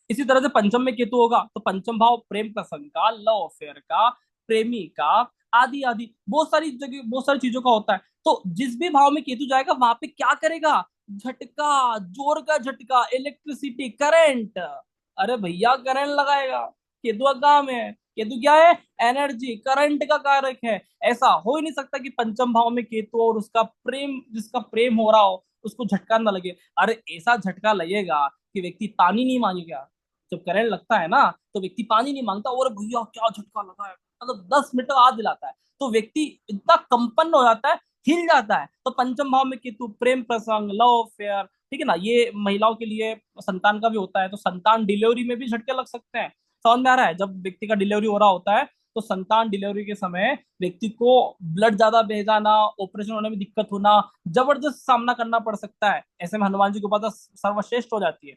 इसी तरह से पंचम में केतु होगा तो पंचम भाव प्रेम प्रसंग का, लव अफेयर का, प्रेमी का, आदि आदि बहुत सारी जगह बहुत सारी चीजों का होता है। तो जिस भी भाव में केतु जाएगा वहां पे क्या करेगा? झटका, जोर का झटका, इलेक्ट्रिसिटी, करंट। अरे भैया करंट लगाएगा, केतु का काम है। केतु क्या है? एनर्जी, करंट का कारक है। ऐसा हो ही नहीं सकता कि पंचम भाव में केतु और उसका प्रेम, जिसका प्रेम हो रहा हो, उसको झटका ना लगे। अरे ऐसा झटका लगेगा कि व्यक्ति पानी नहीं मांगेगा। जब करंट लगता है ना तो व्यक्ति पानी नहीं मांगता, और भैया क्या झटका लगा है, मतलब 10 मिनट हाथ दिलाता है। तो व्यक्ति इतना कंपन हो जाता है, हिल जाता है। तो पंचम भाव में केतु प्रेम प्रसंग, लव अफेयर, ठीक है ना, ये महिलाओं के लिए संतान का भी होता है, तो संतान डिलीवरी में भी झटके लग सकते हैं। समझ में आ रहा है? जब व्यक्ति का डिलीवरी हो रहा होता है तो संतान डिलीवरी के समय व्यक्ति को ब्लड ज्यादा बह जाना, ऑपरेशन होने में दिक्कत होना, जबरदस्त सामना करना पड़ सकता है। ऐसे में हनुमान जी की उपासना सर्वश्रेष्ठ हो जाती है।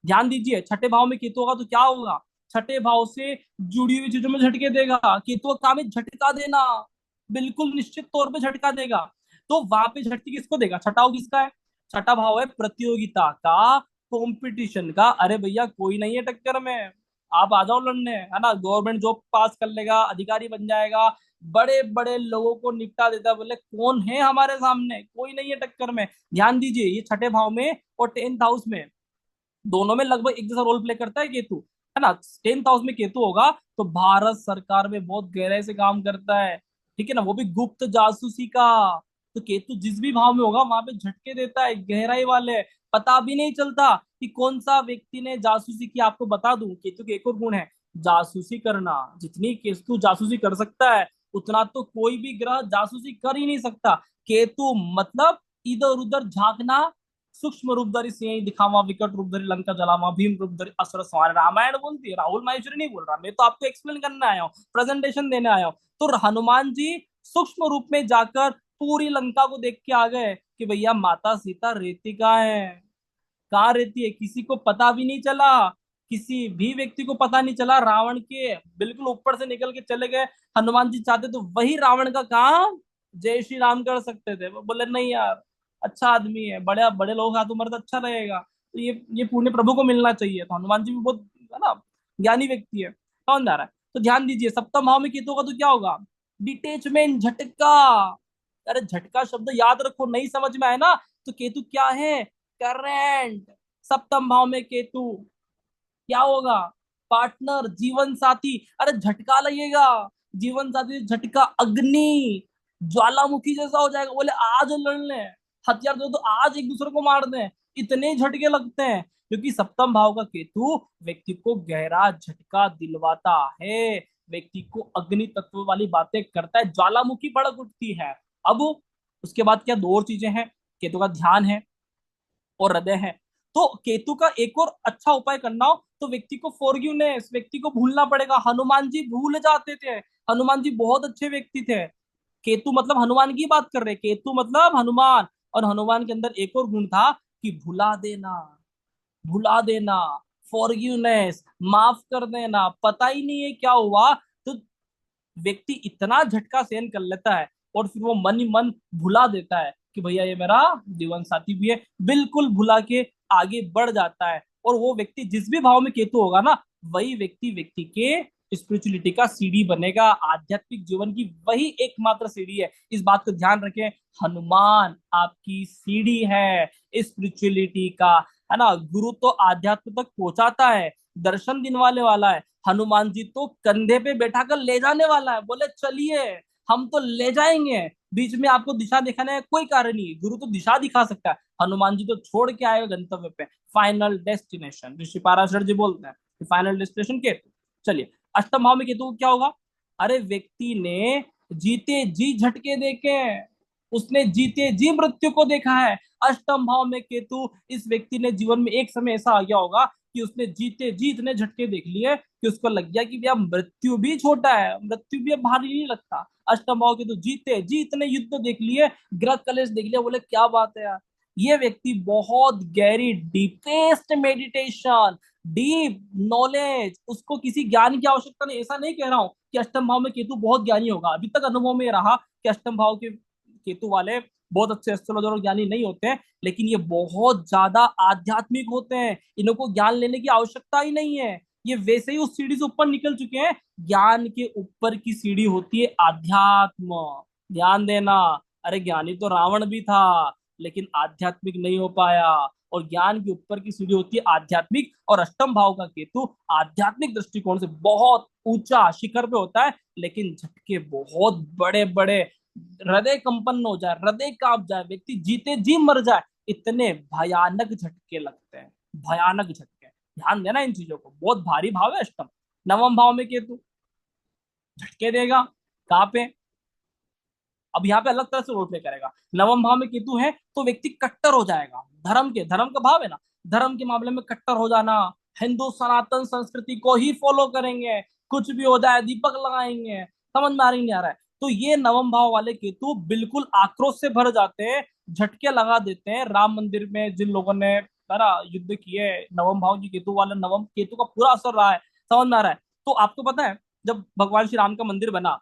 ध्यान दीजिए, छठे भाव में केतु होगा तो क्या होगा? छठे भाव से जुड़ी हुई चीजों में झटके देगा। केतु का काम है झटका देना, बिल्कुल निश्चित तौर पे झटका देगा। तो वहां पे झटके किसको देगा? छठा भाव किसका है? छठा भाव है प्रतियोगिता का, कंपटीशन का। अरे भैया कोई नहीं है टक्कर में, आप आ जाओ लड़ने, है ना, गवर्नमेंट जॉब पास कर लेगा, अधिकारी बन जाएगा, बड़े बड़े लोगों को निपटा देता है। बोले कौन है हमारे सामने? कोई नहीं है टक्कर में। ध्यान दीजिए, ये छठे भाव में और 10th हाउस में, दोनों में लगभग एक जैसा रोल प्ले करता है केतु, है ना। 10th हाउस में केतु होगा तो भारत सरकार में बहुत गहराई से काम करता है, ठीक है ना, वो भी गुप्त जासूसी का। तो केतु जिस भी भाव में होगा वहां पे झटके देता है गहराई वाले, पता भी नहीं चलता कि कौन सा व्यक्ति ने जासूसी की। आपको बता दूं, केतु के एक और गुण है, जासूसी करना। जितनी केतु जासूसी कर सकता है उतना तो कोई भी ग्रह जासूसी कर ही नहीं सकता। केतु मतलब इधर उधर झांकना, सूक्ष्म रूपधरी सिंह दिखावा, विकट रूपधरी लंका जलावा, भीम रूपधरी असुर संहार। रामायण बोलती है, राहुल माहेश्वरी नहीं बोल रहा, मैं तो आपको एक्सप्लेन करने आया हूँ, प्रेजेंटेशन देने आया हूँ। तो हनुमान जी सूक्ष्म रूप में जाकर पूरी लंका को देख के आ गए कि भैया माता सीता रहती कहाँ है, कहाँ रहती है, किसी को पता भी नहीं चला, किसी भी व्यक्ति को पता नहीं चला। रावण के बिल्कुल ऊपर से निकल के चले गए। हनुमान जी चाहते तो वही रावण का काम जय श्री राम कर सकते थे। वो बोले नहीं यार, अच्छा आदमी है, बड़े बड़े लोग हाथ उम्र तो अच्छा रहेगा, तो ये पुण्य प्रभु को मिलना चाहिए। तो हनुमान जी भी बहुत, है ना, ज्ञानी व्यक्ति है। कौन जा रहा है? तो ध्यान दीजिए, सप्तम भाव में केतु होगा तो क्या होगा? डिटेचमेंट, झटका। अरे झटका शब्द याद रखो, नहीं समझ में आए ना तो केतु क्या है? करंट। सप्तम भाव में केतु क्या होगा? पार्टनर, जीवन साथी। अरे झटका लगेगा, जीवन साथी से झटका, अग्नि, ज्वालामुखी जैसा हो जाएगा। बोले आज लड़ लें, हथियार दो तो आज एक दूसरे को मार दें, इतने झटके लगते हैं। क्योंकि सप्तम भाव का केतु व्यक्ति को गहरा झटका दिलवाता है, व्यक्ति को अग्नि तत्व वाली बातें करता है, ज्वालामुखी भड़क उठती है। अब उसके बाद क्या, दो और चीजें हैं, केतु का ध्यान है और हृदय है। तो केतु का एक और अच्छा उपाय करना हो तो व्यक्ति को फॉरगिवनेस, व्यक्ति को भूलना पड़ेगा। हनुमान जी भूल जाते थे, हनुमान जी बहुत अच्छे व्यक्ति थे। केतु मतलब हनुमान की बात कर रहे, केतु मतलब हनुमान। और हनुमान के अंदर एक और गुण था कि भुला देना, भुला देना, फॉरगिवनेस, माफ कर देना। पता ही नहीं है क्या हुआ तो व्यक्ति इतना झटका सहन कर लेता है और फिर वो मन ही मन भुला देता है कि भैया ये मेरा जीवन साथी भी है, बिल्कुल भुला के आगे बढ़ जाता है। और वो व्यक्ति जिस भी भाव में केतु होगा ना, वही व्यक्ति व्यक्ति के स्पिरिचुअलिटी का सीढ़ी बनेगा। आध्यात्मिक जीवन की वही एकमात्र सीढ़ी है, इस बात को ध्यान रखें। हनुमान आपकी सीढ़ी है स्पिरिचुअलिटी का, है ना। गुरु तो आध्यात्म तक पहुंचाता है, दर्शन दिलवाने वाला है। हनुमान जी तो कंधे पे बैठा कर ले जाने वाला है, बोले चलिए हम तो ले जाएंगे, बीच में आपको दिशा दिखाने का कोई कारण नहीं है। गुरु तो दिशा दिखा सकता है, हनुमान जी तो छोड़ के आएगा गंतव्य पे, फाइनल डेस्टिनेशन। ऋषि पाराशर जी बोलते हैं कि फाइनल डेस्टिनेशन केतु। चलिए, अष्टम भाव में केतु क्या होगा? अरे व्यक्ति ने जीते जी झटके देखे, उसने जीते जी मृत्यु को देखा है। अष्टम भाव में केतु, इस व्यक्ति ने जीवन में एक समय ऐसा आ गया होगा कि उसने जीते जी इतने झटके देख लिए कि उसको लग गया कि भैया मृत्यु भी छोटा है, मृत्यु भी अब भारी नहीं लगता। अष्टम भाव के तो जीते जी इतने युद्ध देख लिए, ग्रह कलेश देख लिया, बोले क्या बात है यार, ये व्यक्ति बहुत गहरी डीपेस्ट मेडिटेशन, डीप नॉलेज, उसको किसी ज्ञान की आवश्यकता नहीं। ऐसा नहीं कह रहा हूं कि अष्टम भाव में केतु बहुत ज्ञानी होगा, अभी तक अनुभव में ये रहा कि अष्टम भाव के केतु वाले बहुत अच्छे एस्ट्रोलॉजर और ज्ञानी नहीं होते हैं, लेकिन ये बहुत ज्यादा आध्यात्मिक होते हैं, इनको ज्ञान लेने की आवश्यकता ही नहीं है। ये वैसे ही उस सीढ़ी से ऊपर निकल चुके हैं। ज्ञान के ऊपर की सीढ़ी होती है आध्यात्म। ध्यान देना, अरे ज्ञानी तो रावण भी था, लेकिन आध्यात्मिक नहीं हो पाया। और ज्ञान के ऊपर की सीढ़ी होती है आध्यात्मिक, और अष्टम भाव का केतु आध्यात्मिक दृष्टिकोण से बहुत ऊंचा शिखर पे होता है, लेकिन झटके बहुत बड़े बड़े, हृदय कंपन हो जाए, हृदय कांप जाए, व्यक्ति जीते जी मर जाए, इतने भयानक झटके लगते हैं, भयानक झटके। ध्यान देना इन चीजों को, बहुत भारी भाव है अष्टम। नवम भाव में केतु झटके देगा, कहाँ पे? अब यहाँ पे अलग तरह से रोल प्ले करेगा। नवम भाव में केतु है तो व्यक्ति कट्टर हो जाएगा, धर्म का भाव है ना, धर्म के मामले में कट्टर हो जाना, हिंदू सनातन संस्कृति को ही फॉलो करेंगे, कुछ भी हो जाए दीपक लगाएंगे, समझ में आ रही नहीं आ रहा है? तो ये नवम भाव वाले केतु बिल्कुल आक्रोश से भर जाते हैं, झटके लगा देते हैं। राम मंदिर में जिन लोगों ने सारा युद्ध किए, नवम भाव की केतु वाले, नवम केतु का पूरा असर रहा है, समझ में आ रहा है? तो आपको पता है जब भगवान श्री राम का मंदिर बना,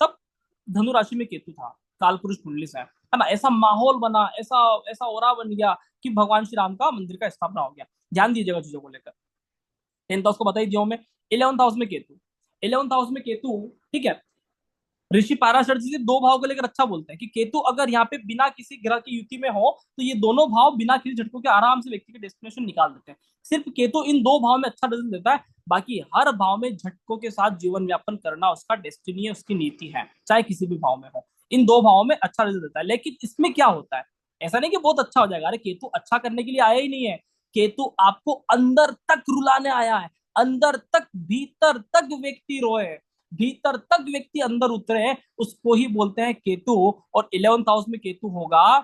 तब धनु राशि में केतु था, काल पुरुष कुंडली से, है ना? ऐसा माहौल बना, ऐसा ऐसा ओरा बन गया कि भगवान श्री राम का मंदिर का स्थापना हो गया। ध्यान दीजिएगा चीजों को लेकर। 10th हाउस को बता ही दिया हूं मैं। 11th हाउस में केतु, 11th हाउस में केतु, ठीक है। ऋषि पाराशर जी से दो भाव को लेकर अच्छा बोलते हैं कि केतु अगर यहाँ पे बिना किसी ग्रह की युति में हो तो ये दोनों भाव बिना किसी झटकों के आराम से व्यक्ति के डेस्टिनेशन निकाल देते हैं। सिर्फ केतु इन दो भाव में अच्छा रिजल्ट देता है, बाकी हर भाव में झटकों के साथ जीवन यापन करना उसका डेस्टिनी है, उसकी नीति है, चाहे किसी भी भाव में हो। इन दो भावों में अच्छा रिजल्ट देता है। लेकिन इसमें क्या होता है, ऐसा नहीं कि बहुत अच्छा हो जाएगा, अरे केतु अच्छा करने के लिए आया ही नहीं है, केतु आपको अंदर तक रुलाने आया है, अंदर तक, भीतर तक व्यक्ति रोए, भीतर तक व्यक्ति अंदर उतरे, उसको ही बोलते हैं केतु। और 11th हाउस में केतु होगा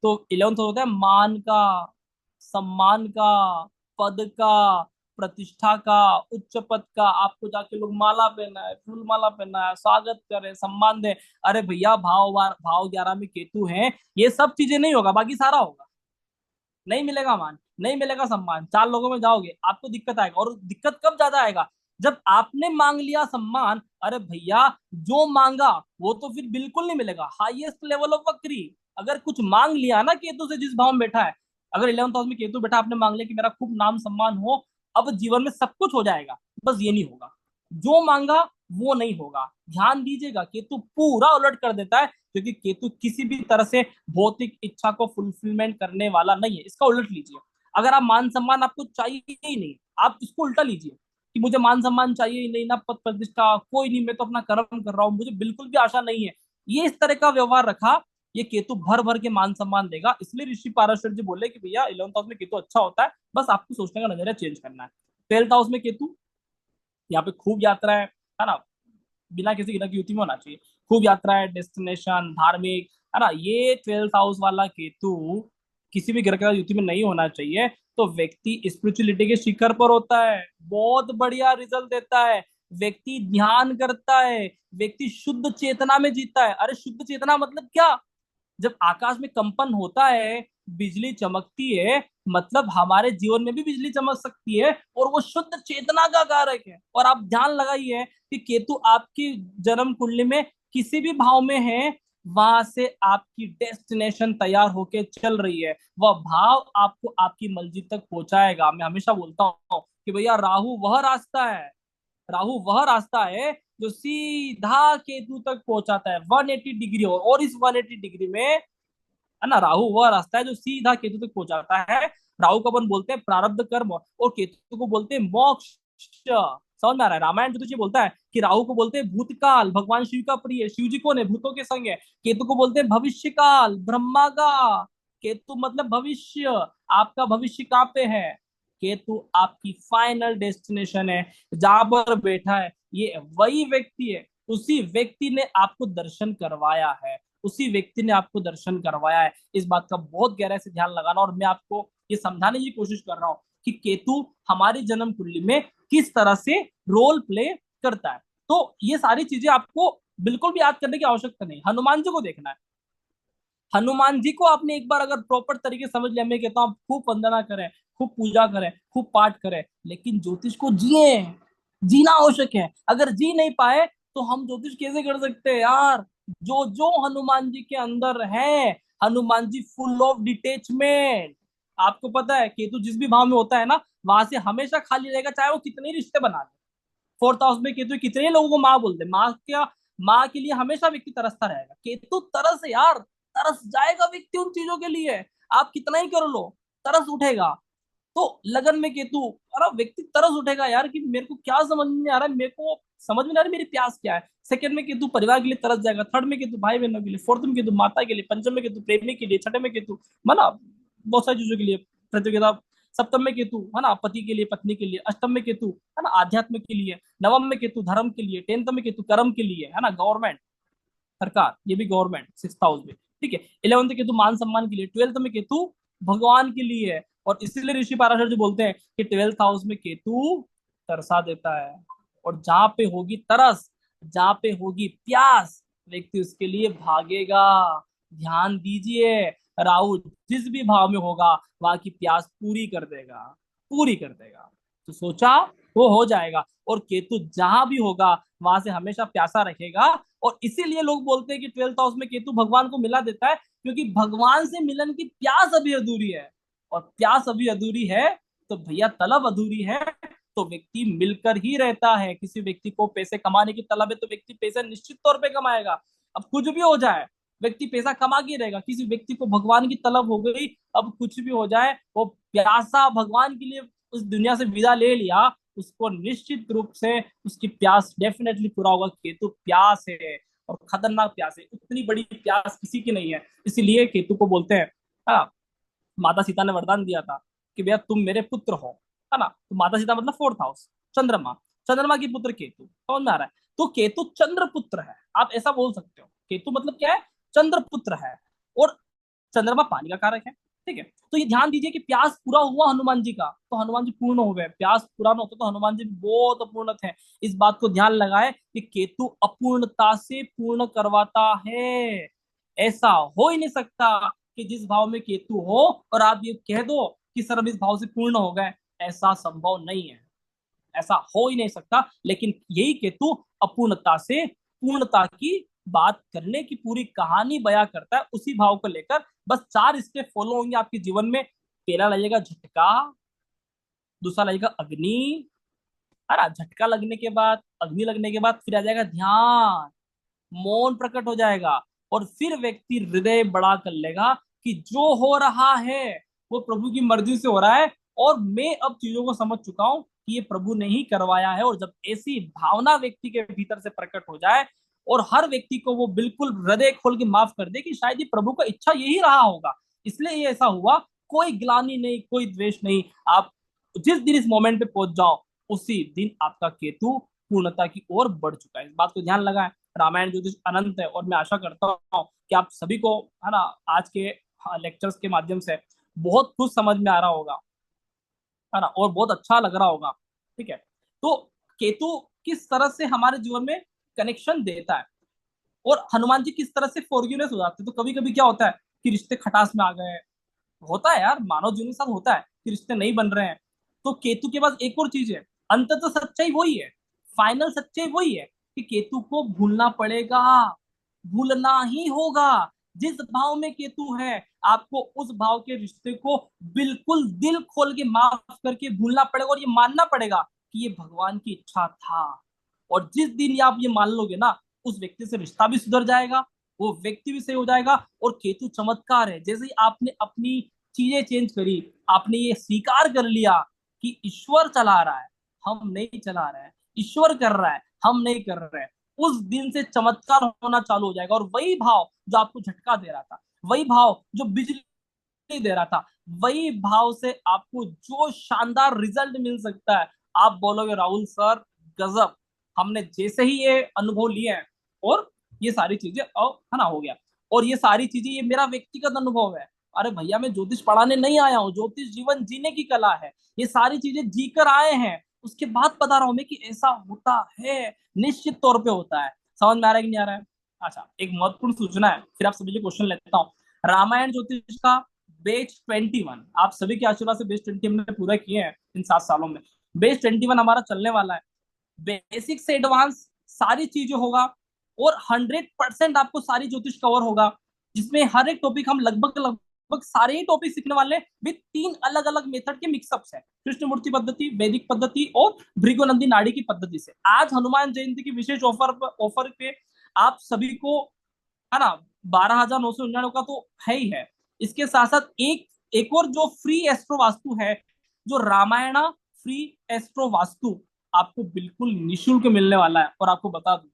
तो 11th हाउस होता है मान का, सम्मान का, पद का, प्रतिष्ठा का, उच्च पद का। आपको जाके लोग माला पहना है, फूल माला पहना है, स्वागत करे, सम्मान दे। अरे भैया भाव 11 में केतु है, ये सब चीजें नहीं होगा, बाकी सारा होगा। नहीं मिलेगा मान, नहीं मिलेगा सम्मान, चार लोगों में जाओगे आपको दिक्कत आएगा। और दिक्कत कब ज्यादा आएगा, जब आपने मांग लिया सम्मान, अरे भैया जो मांगा वो तो फिर बिल्कुल नहीं मिलेगा, हाईएस्ट लेवल ऑफ वक्री। अगर कुछ मांग लिया ना केतु से, जिस भाव में बैठा है, अगर 11th हाउस में केतु बैठा, आपने मांग लिया कि मेरा खूब नाम सम्मान हो, अब जीवन में सब कुछ हो जाएगा, बस ये नहीं होगा, जो मांगा वो नहीं होगा। ध्यान दीजिएगा, केतु पूरा उलट कर देता है, क्योंकि केतु किसी भी तरह से भौतिक इच्छा को फुलफिलमेंट करने वाला नहीं है। इसका उलट लीजिए, अगर आप मान सम्मान आपको चाहिए ही नहीं, आप इसको उल्टा लीजिए कि मुझे मान सम्मान चाहिए ही नहीं, ना पद प्रतिष्ठा, कोई नहीं, मैं तो अपना कर्म कर रहा हूँ, मुझे बिल्कुल भी आशा नहीं है, ये इस तरह का व्यवहार रखा, ये केतु भर भर के मान सम्मान देगा। इसलिए ऋषि पाराशर जी बोले कि भैया 11th हाउस में केतु अच्छा होता है, बस आपको सोचने का नजरिया चेंज करना है। 12th हाउस में केतु, यहाँ पे खूब यात्रा है ना, बिना किसी ग्रह की युति में होना चाहिए, खूब यात्रा है, डेस्टिनेशन, धार्मिक, है ना। ये 12th हाउस वाला केतु किसी भी ग्रह की युति में नहीं होना चाहिए, तो व्यक्ति स्पिरिचुअलिटी के शिखर पर होता है, बहुत बढ़िया रिजल्ट देता है, व्यक्ति ध्यान करता है, व्यक्ति शुद्ध चेतना में जीता है। अरे शुद्ध चेतना मतलब क्या, जब आकाश में कंपन होता है, बिजली चमकती है, मतलब हमारे जीवन में भी बिजली चमक सकती है, और वो शुद्ध चेतना का कारक है। और आप ध्यान लगाइए कि केतु आपकी जन्म कुंडली में किसी भी भाव में है, वहां से आपकी डेस्टिनेशन तैयार होके चल रही है, वह भाव आपको आपकी मंजिल तक पहुंचाएगा। मैं हमेशा बोलता हूँ कि भैया राहु वह रास्ता है, राहु वह रास्ता है जो सीधा केतु तक पहुंचाता है 180 डिग्री। और इस 180 डिग्री में, है ना, राहु वह रास्ता है जो सीधा केतु तक पहुंचाता है। राहु को अपन बोलते हैं प्रारब्ध कर्म, और केतु को बोलते हैं मोक्ष। समझ में आ रहा है? रामायण ज्योतिषी बोलता है कि राहु को बोलते हैं भूतकाल, भगवान शिव का प्रिय, शिव जी कौन है, भूतों के संग है। केतु को बोलते हैं भविष्य काल, ब्रह्मा का। केतु मतलब भविष्य, आपका भविष्य कहाँ पे है, केतु आपकी फाइनल डेस्टिनेशन है, जहां पर बैठा है ये वही व्यक्ति है, उसी व्यक्ति ने आपको दर्शन करवाया है, उसी व्यक्ति ने आपको दर्शन करवाया है। इस बात का बहुत गहराई से ध्यान लगाना, और मैं आपको ये समझाने की कोशिश कर रहा हूँ कि केतु हमारी जन्म कुंडली में किस तरह से रोल प्ले करता है। तो ये सारी चीजें आपको बिल्कुल भी याद करने की आवश्यकता नहीं, हनुमान जी को देखना है। हनुमान जी को आपने एक बार अगर प्रॉपर तरीके से समझ लिया, मैं कहता हूँ आप खूब वंदना करें, खूब पूजा करें, खूब पाठ करें, लेकिन ज्योतिष को जिए, जीना आवश्यक है। अगर जी नहीं पाए तो हम ज्योतिष कैसे कर सकते हैं यार? जो जो हनुमान जी के अंदर है, Hanuman ji full of detachment. आपको पता है केतु जिस भी भाव में होता है ना, वहां से हमेशा खाली रहेगा, चाहे वो कितने ही रिश्ते बना ले। फोर्थ हाउस में केतु कितने लोगों को माँ बोलते, माँ क्या, माँ के लिए हमेशा व्यक्ति तरसता रहेगा। केतु तरस है यार, तरस जाएगा व्यक्ति उन चीजों के लिए। आप कितना ही कर लो, तरस उठेगा। तो लगन में केतु, अरे व्यक्ति तरस उठेगा यार कि मेरे को क्या समझ में नहीं आ रहा है, मेरे को समझ में नहीं आ रहा है, मेरी प्यास क्या है। सेकंड में केतु परिवार के लिए तरस जाएगा, थर्ड में केतु भाई बहनों के लिए, फोर्थ में केतु माता के लिए, पंचम में केतु प्रेमी के लिए, छठे में केतु मतलब बहुत सारी चीजों के लिए प्रतियोगिता, सप्तम में केतु है ना पति के लिए पत्नी के लिए, अष्टम में केतु है ना आध्यात्म के लिए, नवम में केतु धर्म के लिए, टेंथ में केतु कर्म के लिए है ना गवर्नमेंट, सरकार, ये भी गवर्नमेंट सिक्स हाउस में। ठीक है, इलेवंथ केतु मान सम्मान के लिए, ट्वेल्थ में केतु भगवान के लिए है। और इसीलिए ऋषि पाराशर जो बोलते हैं कि ट्वेल्थ हाउस में केतु तरसा देता है। और जहां पे होगी तरस, जहां पे होगी प्यास, व्यक्ति उसके लिए भागेगा। ध्यान दीजिए, राहु जिस भी भाव में होगा वहां की प्यास पूरी कर देगा, पूरी कर देगा। तो सोचा वो हो जाएगा। और केतु जहां भी होगा वहां से हमेशा प्यासा रखेगा। और इसीलिए लोग बोलते हैं कि ट्वेल्थ हाउस में केतु भगवान को मिला देता है, क्योंकि भगवान से मिलन की प्यास अभी अधूरी है। और प्यास अभी अधूरी है तो भैया तलब अधूरी है। तो व्यक्ति मिलकर ही रहता है। किसी व्यक्ति को पैसे कमाने की तलब है तो व्यक्ति पैसे निश्चित तौर पे कमाएगा। अब कुछ भी हो जाए, व्यक्ति पैसा कमा के रहेगा। किसी व्यक्ति को भगवान की तलब हो गई, अब कुछ भी हो जाए, वो प्यासा भगवान के लिए उस दुनिया से विदा ले लिया, उसको निश्चित रूप से उसकी प्यास डेफिनेटली पूरा होगा। केतु प्यास है, और खतरनाक प्यास है, उतनी बड़ी प्यास किसी की नहीं है। इसीलिए केतु को बोलते हैं, हाँ, माता सीता ने वरदान दिया था कि भैया तुम मेरे पुत्र हो, है ना। तो माता सीता मतलब फोर्थ हाउस, चंद्रमा, चंद्रमा की पुत्र केतु, समझ में आ रहा है? तो केतु चंद्र पुत्र है, आप ऐसा बोल सकते हो। केतु मतलब क्या है? चंद्र पुत्र है। और चंद्रमा पानी का कारक है। ठीक है, तो ये ध्यान दीजिए कि प्यास पूरा हुआ हनुमान जी का तो हनुमान जी पूर्ण हो गए, प्यास पूरा न होता तो हनुमान जी बहुत अपूर्ण थे। इस बात को ध्यान लगाए कि केतु अपूर्णता से पूर्ण करवाता है। ऐसा हो ही नहीं सकता कि जिस भाव में केतु हो और आप ये कह दो कि सर हम इस भाव से पूर्ण हो गए, ऐसा संभव नहीं है, ऐसा हो ही नहीं सकता। लेकिन यही केतु अपूर्णता से पूर्णता की बात करने की पूरी कहानी बयां करता है। उसी भाव को लेकर बस 4 स्टेप फॉलो होंगे आपके जीवन में। पहला लगेगा झटका, दूसरा लगेगा अग्नि, है ना, झटका लगने के बाद, अग्नि लगने के बाद फिर आ जाएगा ध्यान, मौन प्रकट हो जाएगा। और फिर व्यक्ति हृदय बड़ा कर लेगा कि जो हो रहा है वो प्रभु की मर्जी से हो रहा है, और मैं अब चीजों को समझ चुका हूं कि ये प्रभु ने ही करवाया है। और जब ऐसी भावना व्यक्ति के भीतर से प्रकट हो जाए, और हर व्यक्ति को वो बिल्कुल हृदय खोल के माफ कर दे कि शायद ये प्रभु का इच्छा यही रहा होगा, इसलिए ये ऐसा हुआ, कोई ग्लानि नहीं, कोई द्वेष नहीं। आप जिस दिन इस मोमेंट पे पहुंच जाओ, उसी दिन आपका केतु पूर्णता की ओर बढ़ चुका है। इस बात को ध्यान लगाएं। रामायण ज्योतिष अनंत है, और मैं आशा करता हूँ कि आप सभी को, है ना, आज के लेक्चर्स के माध्यम से बहुत कुछ समझ में आ रहा होगा, है ना, और बहुत अच्छा लग रहा होगा। ठीक है, तो केतु किस तरह से हमारे जीवन में कनेक्शन देता है, और हनुमान जी किस तरह से फॉर्गिवनेस हो जाते हैं। तो कभी कभी क्या होता है कि रिश्ते खटास में आ गए, होता है यार, मानव जीवन के साथ होता है कि रिश्ते नहीं बन रहे हैं। तो केतु के पास एक और चीज है, अंत तो सच्चाई वही है, फाइनल सच्चाई वही है कि केतु को भूलना पड़ेगा, भूलना ही होगा। जिस भाव में केतु है, आपको उस भाव के रिश्ते को बिल्कुल दिल खोल के माफ करके भूलना पड़ेगा, और ये मानना पड़ेगा कि ये भगवान की इच्छा था। और जिस दिन आप ये मान लोगे ना, उस व्यक्ति से रिश्ता भी सुधर जाएगा, वो व्यक्ति भी सही हो जाएगा। और केतु चमत्कार है, जैसे ही आपने अपनी चीजें चेंज करी, आपने ये स्वीकार कर लिया कि ईश्वर चला रहा है, हम नहीं चला रहे हैं, ईश्वर कर रहा है, हम नहीं कर रहे हैं, उस दिन से चमत्कार होना चालू हो जाएगा। और वही भाव जो आपको झटका दे रहा था, वही भाव जो बिजली दे रहा था, वही भाव से आपको जो शानदार रिजल्ट मिल सकता है, आप बोलोगे राहुल सर गजब, हमने जैसे ही ये अनुभव लिए हैं, और ये सारी चीजें अब है ना हो गया। और ये सारी चीजें ये मेरा व्यक्तिगत अनुभव है। अरे भैया मैं ज्योतिष पढ़ाने नहीं आया हूँ, ज्योतिष जीवन जीने की कला है। ये सारी चीजें जीकर आए हैं, उसके बाद बता रहा हूं मैं कि ऐसा होता है, निश्चित तौर पे होता है। समझ में आ रहा है कि नहीं आ रहा है? अच्छा, एक महत्वपूर्ण सूचना है, फिर आप सभी से क्वेश्चन लेता हूँ। रामायण ज्योतिष का बेच 21, आप सभी के आशीर्वाद से बेच 20 हमने पूरा किए हैं इन 7 सालों में। बेच 21 हमारा चलने वाला है। बेसिक से एडवांस सारी चीजें होगा, और 100% आपको सारी ज्योतिष कवर होगा, जिसमें हर एक टॉपिक हम लगभग लगभग सारे ही टॉपिक सीखने वाले विद 3 अलग अलग मेथड के मिक्सअप है, कृष्णमूर्ति पद्धति, वैदिक पद्धति और भृगुनंदी नाड़ी की पद्धति से। आज हनुमान जयंती की विशेष ऑफर पे आप सभी को, है ना, 12,999 का तो है ही है। इसके साथ साथ एक एक और जो फ्री एस्ट्रो वास्तु है, जो रामायणा फ्री एस्ट्रो वास्तु, आपको बिल्कुल निशुल्क मिलने वाला है। और आपको बता दूं,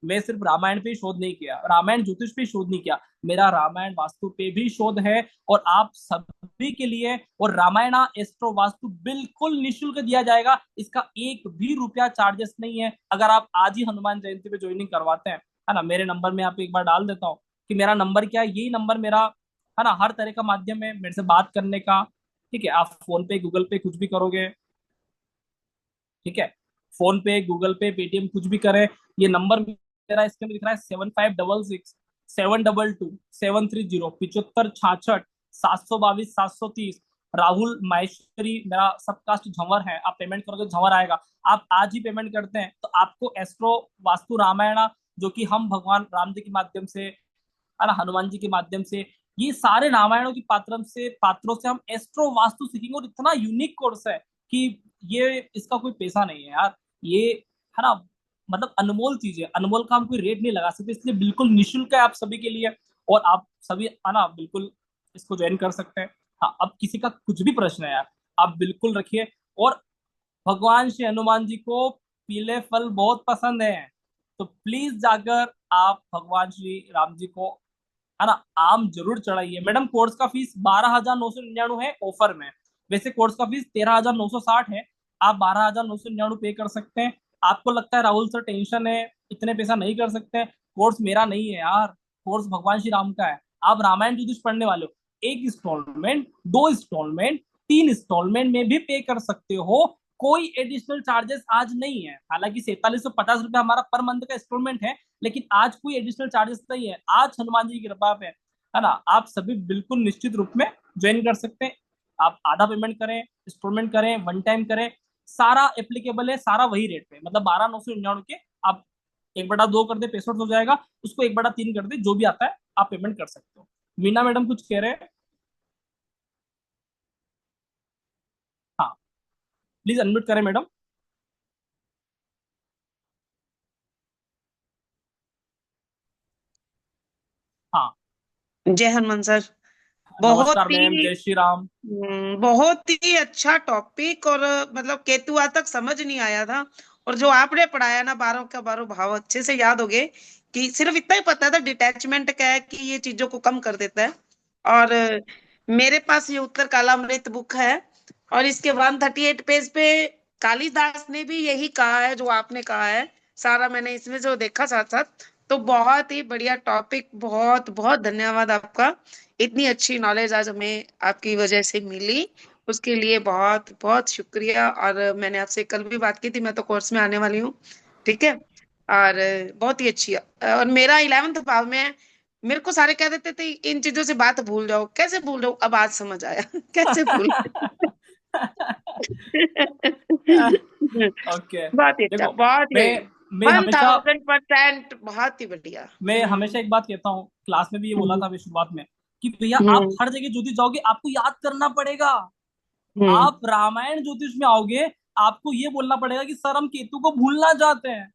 मैं सिर्फ रामायण पे ही शोध नहीं किया, रामायण ज्योतिष पे शोध नहीं किया, मेरा रामायण वास्तु पे भी शोध है, और आप सभी के लिए और रामायणा एस्ट्रो वास्तु बिल्कुल निशुल्क दिया जाएगा। इसका एक भी रुपया चार्जेस नहीं है, अगर आप आज ही हनुमान जयंती पे ज्वाइनिंग करवाते हैं, है ना। मेरे नंबर में आप एक बार डाल देता हूँ कि मेरा नंबर क्या है, यही नंबर मेरा, है ना, हर तरह का माध्यम है मेरे से बात करने का। ठीक है, आप फोन पे, गूगल पे कुछ भी करोगे, ठीक है, फोन पे, गूगल पे, पेटीएम कुछ भी करें, ये नंबर मेरा इसके अंदर दिख रहा है 7566 722 730 75 66 722 730। राहुल माहेश्वरी मेरा सबकास्ट झंवर है, आप पेमेंट करोगे झंवर आएगा। आप आज ही पेमेंट करते हैं तो आपको एस्ट्रो वास्तु रामायणा, जो कि हम भगवान राम जी के माध्यम से, है ना, हनुमान जी के माध्यम से, ये सारे रामायणों की पात्रों से हम एस्ट्रो वास्तु सीखेंगे। और इतना यूनिक कोर्स है कि ये, इसका कोई पैसा नहीं है यार, ये, है ना, मतलब अनमोल चीज है, अनमोल का हम कोई रेट नहीं लगा सकते, इसलिए बिल्कुल निशुल्क है आप सभी के लिए। और आप सभी, है ना, बिल्कुल इसको ज्वाइन कर सकते हैं। हाँ, अब किसी का कुछ भी प्रश्न है यार, आप बिल्कुल रखिए। और भगवान श्री हनुमान जी को पीले फल बहुत पसंद है, तो प्लीज जाकर आप भगवान श्री राम जी को, है ना, आम जरूर चढ़ाइए। मैडम, कोर्स का फीस 12,999 है ऑफर में। वैसे कोर्स का फीस 13,960 है, आप 12,999 पे कर सकते हैं। आपको लगता है राहुल सर टेंशन है, इतने पैसा नहीं कर सकते, कोर्स मेरा नहीं है यार, कोर्स भगवान श्री राम का है। आप रामायण ज्योतिष पढ़ने वाले हो, एक इंस्टॉलमेंट, दो इंस्टॉलमेंट, तीन इंस्टॉलमेंट में भी पे कर सकते हो, कोई एडिशनल चार्जेस आज नहीं है। हालांकि 4,750 रुपया हमारा पर मंथ का इंस्टॉलमेंट है, लेकिन आज कोई एडिशनल चार्जेस नहीं है, आज हनुमान जी की कृपा पे, है ना। आप सभी बिल्कुल निश्चित रूप में ज्वाइन कर सकते हैं। आप आधा पेमेंट करें, इंस्टॉलमेंट करें, वन टाइम करें, सारा एप्लीकेबल है, सारा वही रेट पे, मतलब 12,999 के आप 1/2 कर दे, 65 हो जाएगा, उसको 1/3 कर दे, जो भी आता है आप पेमेंट कर सकते हो। मीना मैडम कुछ कह रहे हैं? हाँ, प्लीज अनम्यूट करें मैडम। हाँ, जय हनुमान सर। बहुत नमस्कार मैम, ही जय श्री राम। बहुत ही अच्छा टॉपिक। और मतलब केतुआ तक समझ नहीं आया था, और जो आपने पढ़ाया ना, 12 का 12 भाव अच्छे से याद हो गए। कि सिर्फ इतना ही पता था डिटैचमेंट क्या है, कि ये चीजों को कम कर देता है। और मेरे पास ये उत्तर कालामृत बुक है, और इसके 138 पेज पे कालिदास ने भी यही कहा है जो आपने कहा है। सारा मैंने इसमें जो देखा साथ साथ, तो बहुत ही बढ़िया टॉपिक। बहुत बहुत धन्यवाद आपका। इतनी अच्छी नॉलेज आज हमें आपकी वजह से मिली, उसके लिए बहुत बहुत शुक्रिया। और मैंने आपसे कल भी बात की थी, मैं तो कोर्स में आने वाली हूँ। ठीक है। और बहुत ही अच्छी और मेरा 11th भाव में है। मेरे को सारे कह देते थे इन चीजों से बात भूल जाओ, कैसे भूल जाओ, अब आज समझ आया कैसे भूल। ओके, बहुत ही अच्छा, देखो, बहुत ही मैं मैं वन हमेशा थाउजेंड परसेंट बहुत ही बढ़िया। मैं हमेशा एक बात कहता हूँ, क्लास में भी ये बोला हम्म था मैं शुरुआत में, कि भैया आप हम्म हर जगह ज्योतिष जाओगे आपको याद करना पड़ेगा। हम्म आप रामायण ज्योतिष में आओगे, आपको ये बोलना पड़ेगा कि सर हम केतु को भूलना चाहते हैं,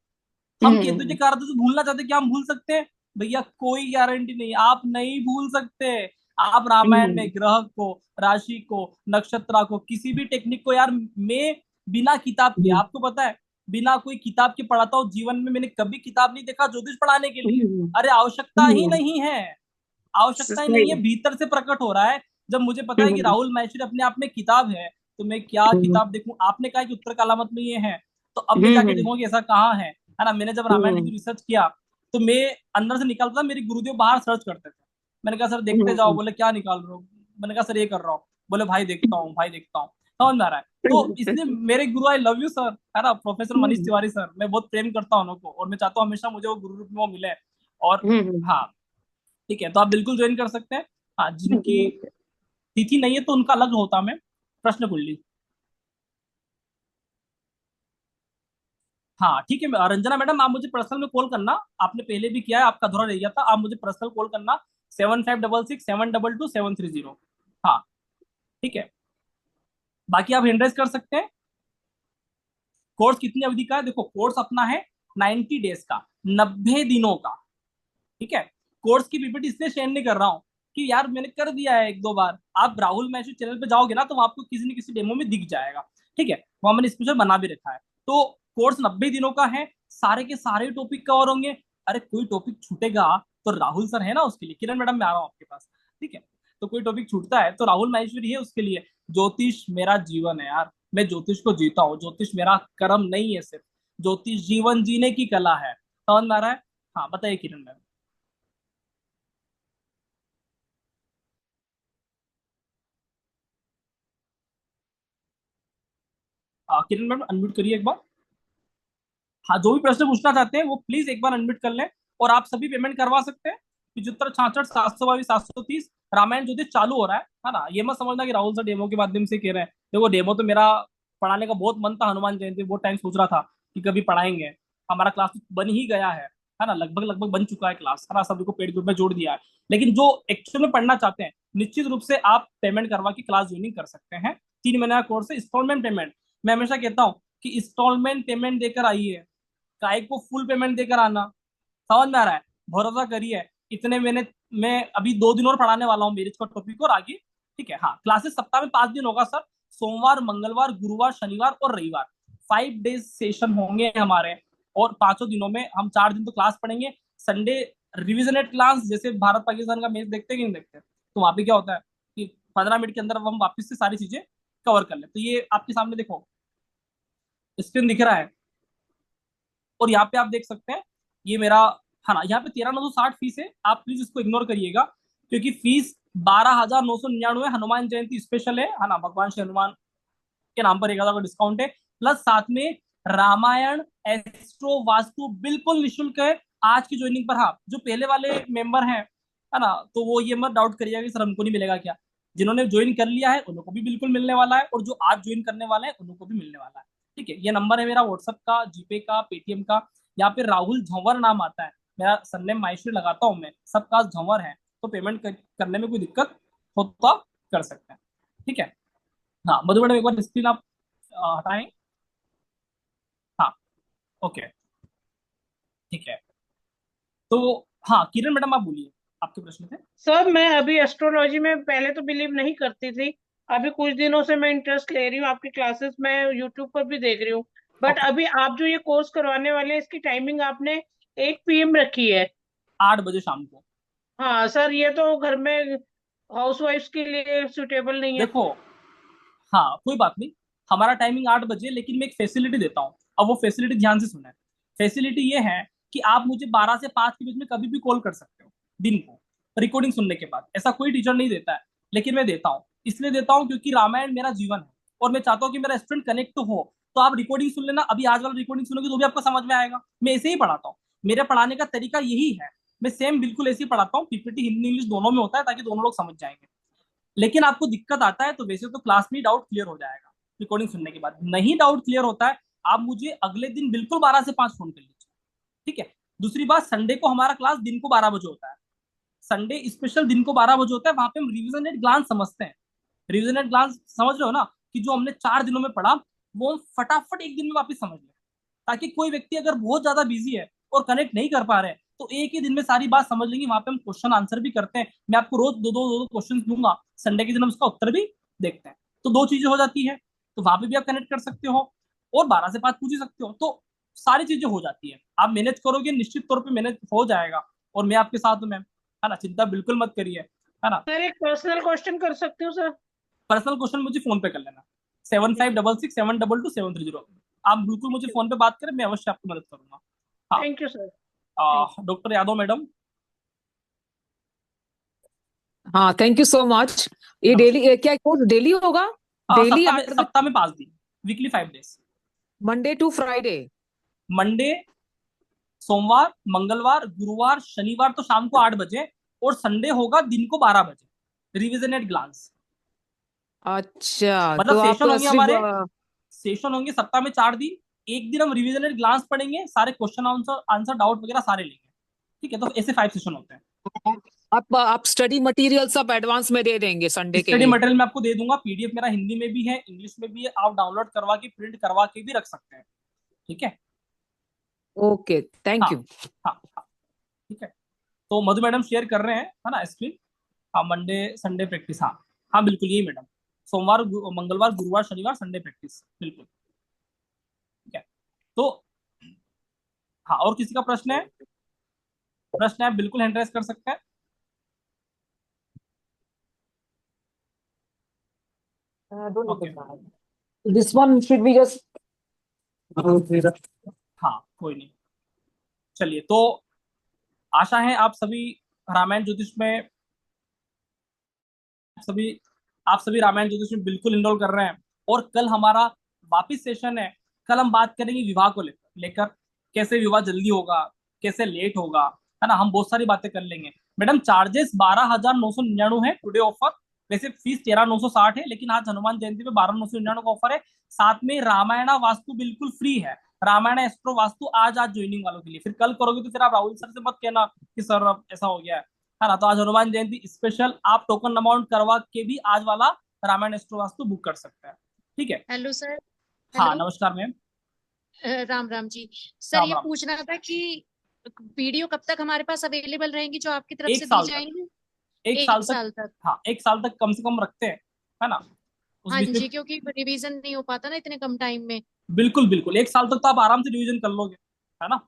हम केतु के हम्म कारण से भूलना चाहते हैं, क्या हम भूल सकते हैं? भैया कोई गारंटी नहीं, आप नहीं भूल सकते। आप रामायण में हम्म ग्रह को, राशि को, नक्षत्र को, किसी भी टेक्निक को, यार मैं बिना किताब के, हम्म आपको पता है, बिना कोई किताब के पढ़ाता हूँ। जीवन में मैंने कभी किताब नहीं देखा ज्योतिष पढ़ाने के लिए। हम्म अरे आवश्यकता ही हम्म, नहीं है, आवश्यकता ही नहीं है, सही। भीतर से प्रकट हो रहा है। जब मुझे पता है कि हम्म राहुल माहेश्वरी अपने आप में किताब है, तो मैं क्या हम्म किताब देखूं? आपने कहा कि उत्तर कालामत में ये है, तो अब मैं जाके हम्म देखूंगा कि ऐसा कहाँ है ना। मैंने जब रामायण की रिसर्च किया, तो मैं अंदर से निकालता था, मेरे गुरुदेव बाहर सर्च करते थे। मैंने कहा सर देखते जाओ, हम्म बोले क्या निकाल रहे हो? मैंने कहा सर ये कर रहा हूँ। बोले भाई देखता हूँ, भाई देखता हूँ। समझ में आ रहा है? तो इसलिए मेरे गुरु, आई लव यू सर, है ना, प्रोफेसर मनीष हम्म तिवारी सर, मैं बहुत प्रेम करता हूँ उनको, और मैं चाहता हूँ हमेशा मुझे वो गुरु रूप में वो मिले। और हम्म हाँ, ठीक है, तो आप बिल्कुल ज्वाइन कर सकते हैं। हाँ, जिनकी तिथि नहीं है तो उनका अलग होता मैं प्रश्न कुंडली। हाँ ठीक है, रंजना मैडम आप मुझे पर्सनल में कॉल करना, आपने पहले भी किया है, आपका अधूरा रह गया था, आप मुझे पर्सनल कॉल करना 7566 722 730। हाँ ठीक है, बाकी आप हैंड राइज कर सकते हैं। कोर्स कितनी अवधि का है? देखो कोर्स अपना है 90 डेज का, 90 दिनों का। ठीक है, कोर्स की पीपीटी इसलिए शेयर नहीं कर रहा हूँ कि यार मैंने कर दिया है एक दो बार, आप राहुल मैशू चैनल पे जाओगे ना तो आपको किसी न किसी डेमो में दिख जाएगा। ठीक है, वहां मैंने स्पेशल बना भी रखा है। तो कोर्स 90 दिनों का है, सारे के सारे टॉपिक कवर होंगे। अरे कोई टॉपिक छूटेगा तो राहुल सर है ना उसके लिए, किरण मैडम मैं आ रहा हूँ आपके पास। ठीक है, तो कोई टॉपिक छूटता है तो राहुल माहेश्वरी है उसके लिए। ज्योतिष मेरा जीवन है यार, मैं ज्योतिष को जीता हूँ, ज्योतिष मेरा कर्म नहीं है सिर्फ, ज्योतिष जीवन जीने की कला है। समझ में आ रहा है? हाँ बताइए किरण मैम। किरण मैम अनम्यूट करिए एक बार। हाँ, जो भी प्रश्न पूछना चाहते हैं वो प्लीज एक बार अनम्यूट कर लें। और आप सभी पेमेंट करवा सकते हैं, 75 66 722 730। रामायण ज्योतिष चालू हो रहा है ना, ये मत समझना कि राहुल सर डेमो के माध्यम से कह रहे हैं। देखो डेमो तो मेरा पढ़ाने का बहुत मन था, हनुमान जयंती बहुत टाइम सोच रहा था कि कभी पढ़ाएंगे। हमारा क्लास तो बन ही गया है ना, लगभग लगभग बन चुका है क्लास, है ना, सभी को पेड ग्रुप में जोड़ दिया है। लेकिन जो एक्चुअल में पढ़ना चाहते हैं निश्चित रूप से आप पेमेंट करवा के क्लास ज्वाइनिंग कर सकते हैं। 3 महीने का कोर्स है, इंस्टॉलमेंट पेमेंट। मैं हमेशा कहता हूँ कि इंस्टॉलमेंट पेमेंट देकर आइए, काय को फुल पेमेंट देकर आना। समझ में आ रहा है? भरोसा करिए, इतने मैंने, मैं अभी 2 दिन और पढ़ाने वाला हूँ मेरिज का टॉपिक और आगे। ठीक है, हाँ क्लासेस सप्ताह में 5 दिन होगा सर, सोमवार मंगलवार गुरुवार शनिवार और रविवार। 5 डेज सेशन होंगे हमारे, और पांचों दिनों में हम 4 दिन तो क्लास पढ़ेंगे। संडे रिविजनेट क्लास, जैसे भारत पाकिस्तान का मैच देखते हैं कि नहीं देखते, तो वहां पे क्या होता है कि 15 मिनट के अंदर हम वापस से सारी चीजें कवर कर ले। तो ये आपके सामने देखो स्क्रीन दिख रहा है, और यहाँ पे आप देख सकते हैं ये मेरा, है ना, यहाँ पे 13,960 फीस है। आप प्लीज इसको इग्नोर करिएगा, क्योंकि फीस 12,999 हनुमान जयंती स्पेशल है ना, भगवान श्री हनुमान के नाम पर 1,000 का डिस्काउंट है। प्लस साथ में रामायण एस्ट्रो वास्तु बिल्कुल निःशुल्क है आज की ज्वाइनिंग पर। हाँ, जो पहले वाले मेंबर हैं, है ना, तो वो ये मत डाउट करिएगा कि सर हमको नहीं मिलेगा क्या। जिन्होंने ज्वाइन कर लिया है उन लोगों को भी बिल्कुल मिलने वाला है, और जो आज ज्वाइन करने वाले हैं उन लोगों को भी मिलने वाला है। ठीक है, ये नंबर है मेरा व्हाट्सएप का, जीपे का, पेटीएम का। यहाँ पे राहुल झंवर नाम आता है, मेरा सरनेम माहेश्वरी लगाता हूँ मैं, सबका झंवर है। तो पेमेंट करने में कोई दिक्कत हो तो आप कर सकते हैं। ठीक है, हाँ मधु मैडम एक बार स्क्रीन आप हटाएं। हाँ ओके, ठीक है। तो हाँ किरण मैडम आप बोलिए, आपके प्रश्न थे। सर मैं अभी एस्ट्रोलॉजी में पहले तो बिलीव नहीं करती थी, अभी कुछ दिनों से मैं इंटरेस्ट ले रही हूँ, आपकी क्लासेस मैं यूट्यूब पर भी देख रही हूँ। बट ओके, अभी आप जो ये कोर्स करवाने वाले हैं इसकी टाइमिंग आपने 8 PM रखी है। 8 बजे शाम को। हाँ सर, ये तो घर में हाउसवाइफ्स के लिए सुटेबल नहीं है। देखो, हाँ कोई बात नहीं, हमारा टाइमिंग 8 बजे, लेकिन मैं एक फैसिलिटी देता हूँ। अब वो फैसिलिटी ध्यान से सुना है। फैसिलिटी ये है कि आप मुझे 12 से 5 के बीच में कभी भी कॉल कर सकते हो दिन को, रिकॉर्डिंग सुनने के बाद। ऐसा कोई टीचर नहीं देता है, लेकिन मैं देता हूँ। इसलिए देता हूँ क्योंकि रामायण मेरा जीवन है, और मैं चाहता हूँ कि मेरा स्टूडेंट कनेक्ट हो। तो आप रिकॉर्डिंग सुन लेना, अभी आज वाला रिकॉर्डिंग सुनोगे तो भी आपको समझ में आएगा। मैं ऐसे ही पढ़ाता हूँ, मेरे पढ़ाने का तरीका यही है। मैं सेम बिल्कुल ऐसे ही पढ़ाता हूँ, पीपीटी हिंदी इंग्लिश दोनों में होता है ताकि दोनों लोग समझ जाएंगे। लेकिन आपको दिक्कत आता है तो वैसे तो क्लास में डाउट क्लियर हो जाएगा रिकॉर्डिंग सुनने के बाद। नहीं डाउट क्लियर होता है, आप मुझे अगले दिन बिल्कुल 12 से 5 फोन कर लीजिए। ठीक है, दूसरी बात, संडे को हमारा क्लास दिन को 12 बजे होता है। संडे स्पेशल दिन को 12 बजे होता है, वहां पे हम रिविजन एट ग्लांस समझते हैं। रिविजन एट ग्लांस समझ रहे हो ना, कि जो हमने 4 दिनों में पढ़ा वो हम फटाफट एक दिन में वापस समझ लें, ताकि कोई व्यक्ति अगर बहुत ज्यादा बिजी है और कनेक्ट नहीं कर पा रहे हैं तो एक ही दिन में सारी बात समझ लेंगे। वहां पे हम क्वेश्चन आंसर भी करते हैं, मैं आपको रोज दो दो क्वेश्चन दूंगा, संडे के दिन हम उसका उत्तर भी देखते हैं। तो 2 चीजें हो जाती है, तो वहां पे भी आप कनेक्ट कर सकते हो, और 12 से 5 पूछ ही सकते हो। तो सारी चीजें हो जाती है, आप मैनेज करोगे निश्चित तौर पे मैनेज हो जाएगा, और मैं आपके साथ हूं मैम, है ना, चिंता बिल्कुल मत करिए, है ना। सर एक पर्सनल क्वेश्चन कर सकती हूँ सर? पर्सनल क्वेश्चन मुझे फोन पे कर लेना, 7566 722 730। आप बिल्कुल मुझे फोन पे बात करें, मैं अवश्य आपकी मदद करूंगा। हाँ, thank you sir. Thank doctor Yadav madam. हाँ थैंक यू सो मच। ये नमस्कार। डेली क्या कोर्स डेली होगा? डेली सप्ताह में 8 बजे, सप्ताह में 5 दिन, weekly 5 days. Monday to Friday? Monday सोमवार मंगलवार गुरुवार शनिवार तो शाम को 8 बजे, और संडे होगा दिन को 12 बजे। Revision at glance. अच्छा, मतलब तो आप सेशन होंगे सिर्फ हमारे, सेशन होंगे सप्ताह में 4 दिन। एक दिन हम रिविजन एट ग्लांस पढ़ेंगे, सारे क्वेश्चन आंसर आंसर डाउट वगैरह सारे लेंगे। ठीक है, तो ऐसे 5 सेशन होते हैं। आप स्टडी मटेरियल सब एडवांस में दे देंगे संडे के स्टडी लिए? मटेरियल मैं आपको दे दूंगा, पीडीएफ मेरा हिंदी में भी है, इंग्लिश में भी है, आप डाउनलोड करवा के प्रिंट करवा के भी रख सकते हैं। ठीक है। ओके, थैंक हाँ यू। हाँ हाँ, ठीक है। तो मधु मैडम शेयर कर रहे हैं, है ना, स्क्रीन। हाँ, मंडे संडे प्रैक्टिस, हाँ हाँ बिल्कुल यही मैडम। सोमवार मंगलवार गुरुवार शनिवार संडे प्रैक्टिस, बिल्कुल। ठीक है। तो हाँ, और किसी का प्रश्न है? प्रश्न है बिल्कुल हैंड रेस कर सकते हैं। Okay. This one should be just. हाँ कोई नहीं। चलिए, तो आशा है आप सभी रामायण ज्योतिष में सभी आप सभी रामायण ज्योतिष में बिल्कुल इनरोल कर रहे हैं। और कल हमारा वापिस सेशन है। कल हम बात करेंगे विवाह को लेकर, कैसे विवाह जल्दी होगा, कैसे लेट होगा, है ना, हम बहुत सारी बातें कर लेंगे। मैडम चार्जेस 12,999 है टुडे ऑफर। वैसे फीस 13,960 है, लेकिन आज हनुमान जयंती पे 12,999 का ऑफर है। साथ में रामायणा वास्तु बिल्कुल फ्री है। रामायण एस्ट्रो वास्तु आज ज्वाइनिंग वालों के लिए, फिर कल करोगे तो फिर आप राहुल सर से मत कहना कि सर अब ऐसा हो गया है ना। तो आज हनुमान जयंती स्पेशल, आप टोकन अमाउंट करवा के भी आज वाला रामायण एस्ट्रो वास्तु बुक कर सकते हैं। ठीक है। Hello sir. हाँ हेलो। नमस्कार मैम। राम राम जी। सर राम ये राम। पूछना था कि वीडियो कब तक हमारे पास अवेलेबल रहेंगी जो आपकी तरफ एक से दी साल तक। जाएंगी? एक साल एक तक। साल तक। हाँ, एक साल तक कम से कम रखते हैं, है ना। उस हाँ बीच में जी, क्योंकि रिवीजन नहीं हो पाता ना इतने कम टाइम में। बिल्कुल बिल्कुल, एक साल तक तो आप आराम से रिवीजन कर लोगे, है ना।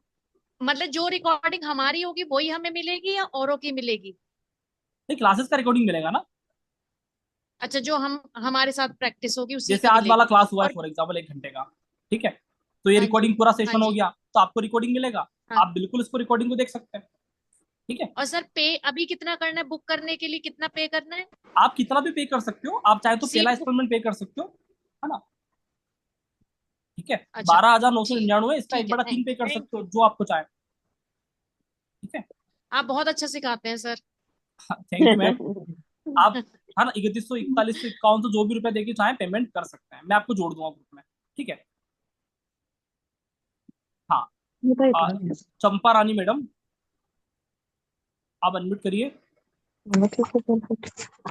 मतलब जो रिकॉर्डिंग हमारी होगी वही हमें मिलेगी या औरों की मिलेगी? नहीं, क्लासेस का रिकॉर्डिंग मिलेगा ना। अच्छा, जो हम हमारे साथ प्रैक्टिस होगी उसी जैसे की आज वाला मिलेगी। क्लास हुआ है और फॉर एग्जाम्पल 1 घंटे का। ठीक है। तो ये हाँ जी। रिकॉर्डिंग पूरा हाँ सेशन हो जी। गया, तो आपको रिकॉर्डिंग मिलेगा। हाँ। आप बिल्कुल इसको रिकॉर्डिंग को देख सकते हैं। ठीक है। और सर पे अभी कितना करना है? बुक करने के लिए कितना पे करना है? आप कितना भी पे कर सकते हो, आप चाहे तो पहला सीट बुक। इंस्टॉलमेंट पे कर सकते हो, है ना। ठीक है। अच्छा। 12,999, इसका एक ठीक है, बड़ा थैंक 3 पे कर थैंक सकते हो यू। जो आपको चाहे। ठीक है। आप बहुत अच्छा सिखाते हैं सर। Thank you ma'am. आप, है ना, 3100 4100 5100 जो भी रुपए देके चाहे पेमेंट कर सकते हैं, मैं आपको जोड़ दूंगा ग्रुप में। ठीक है। हाँ। आ, चंपा रानी मैडम, आप अनम्यूट करिए।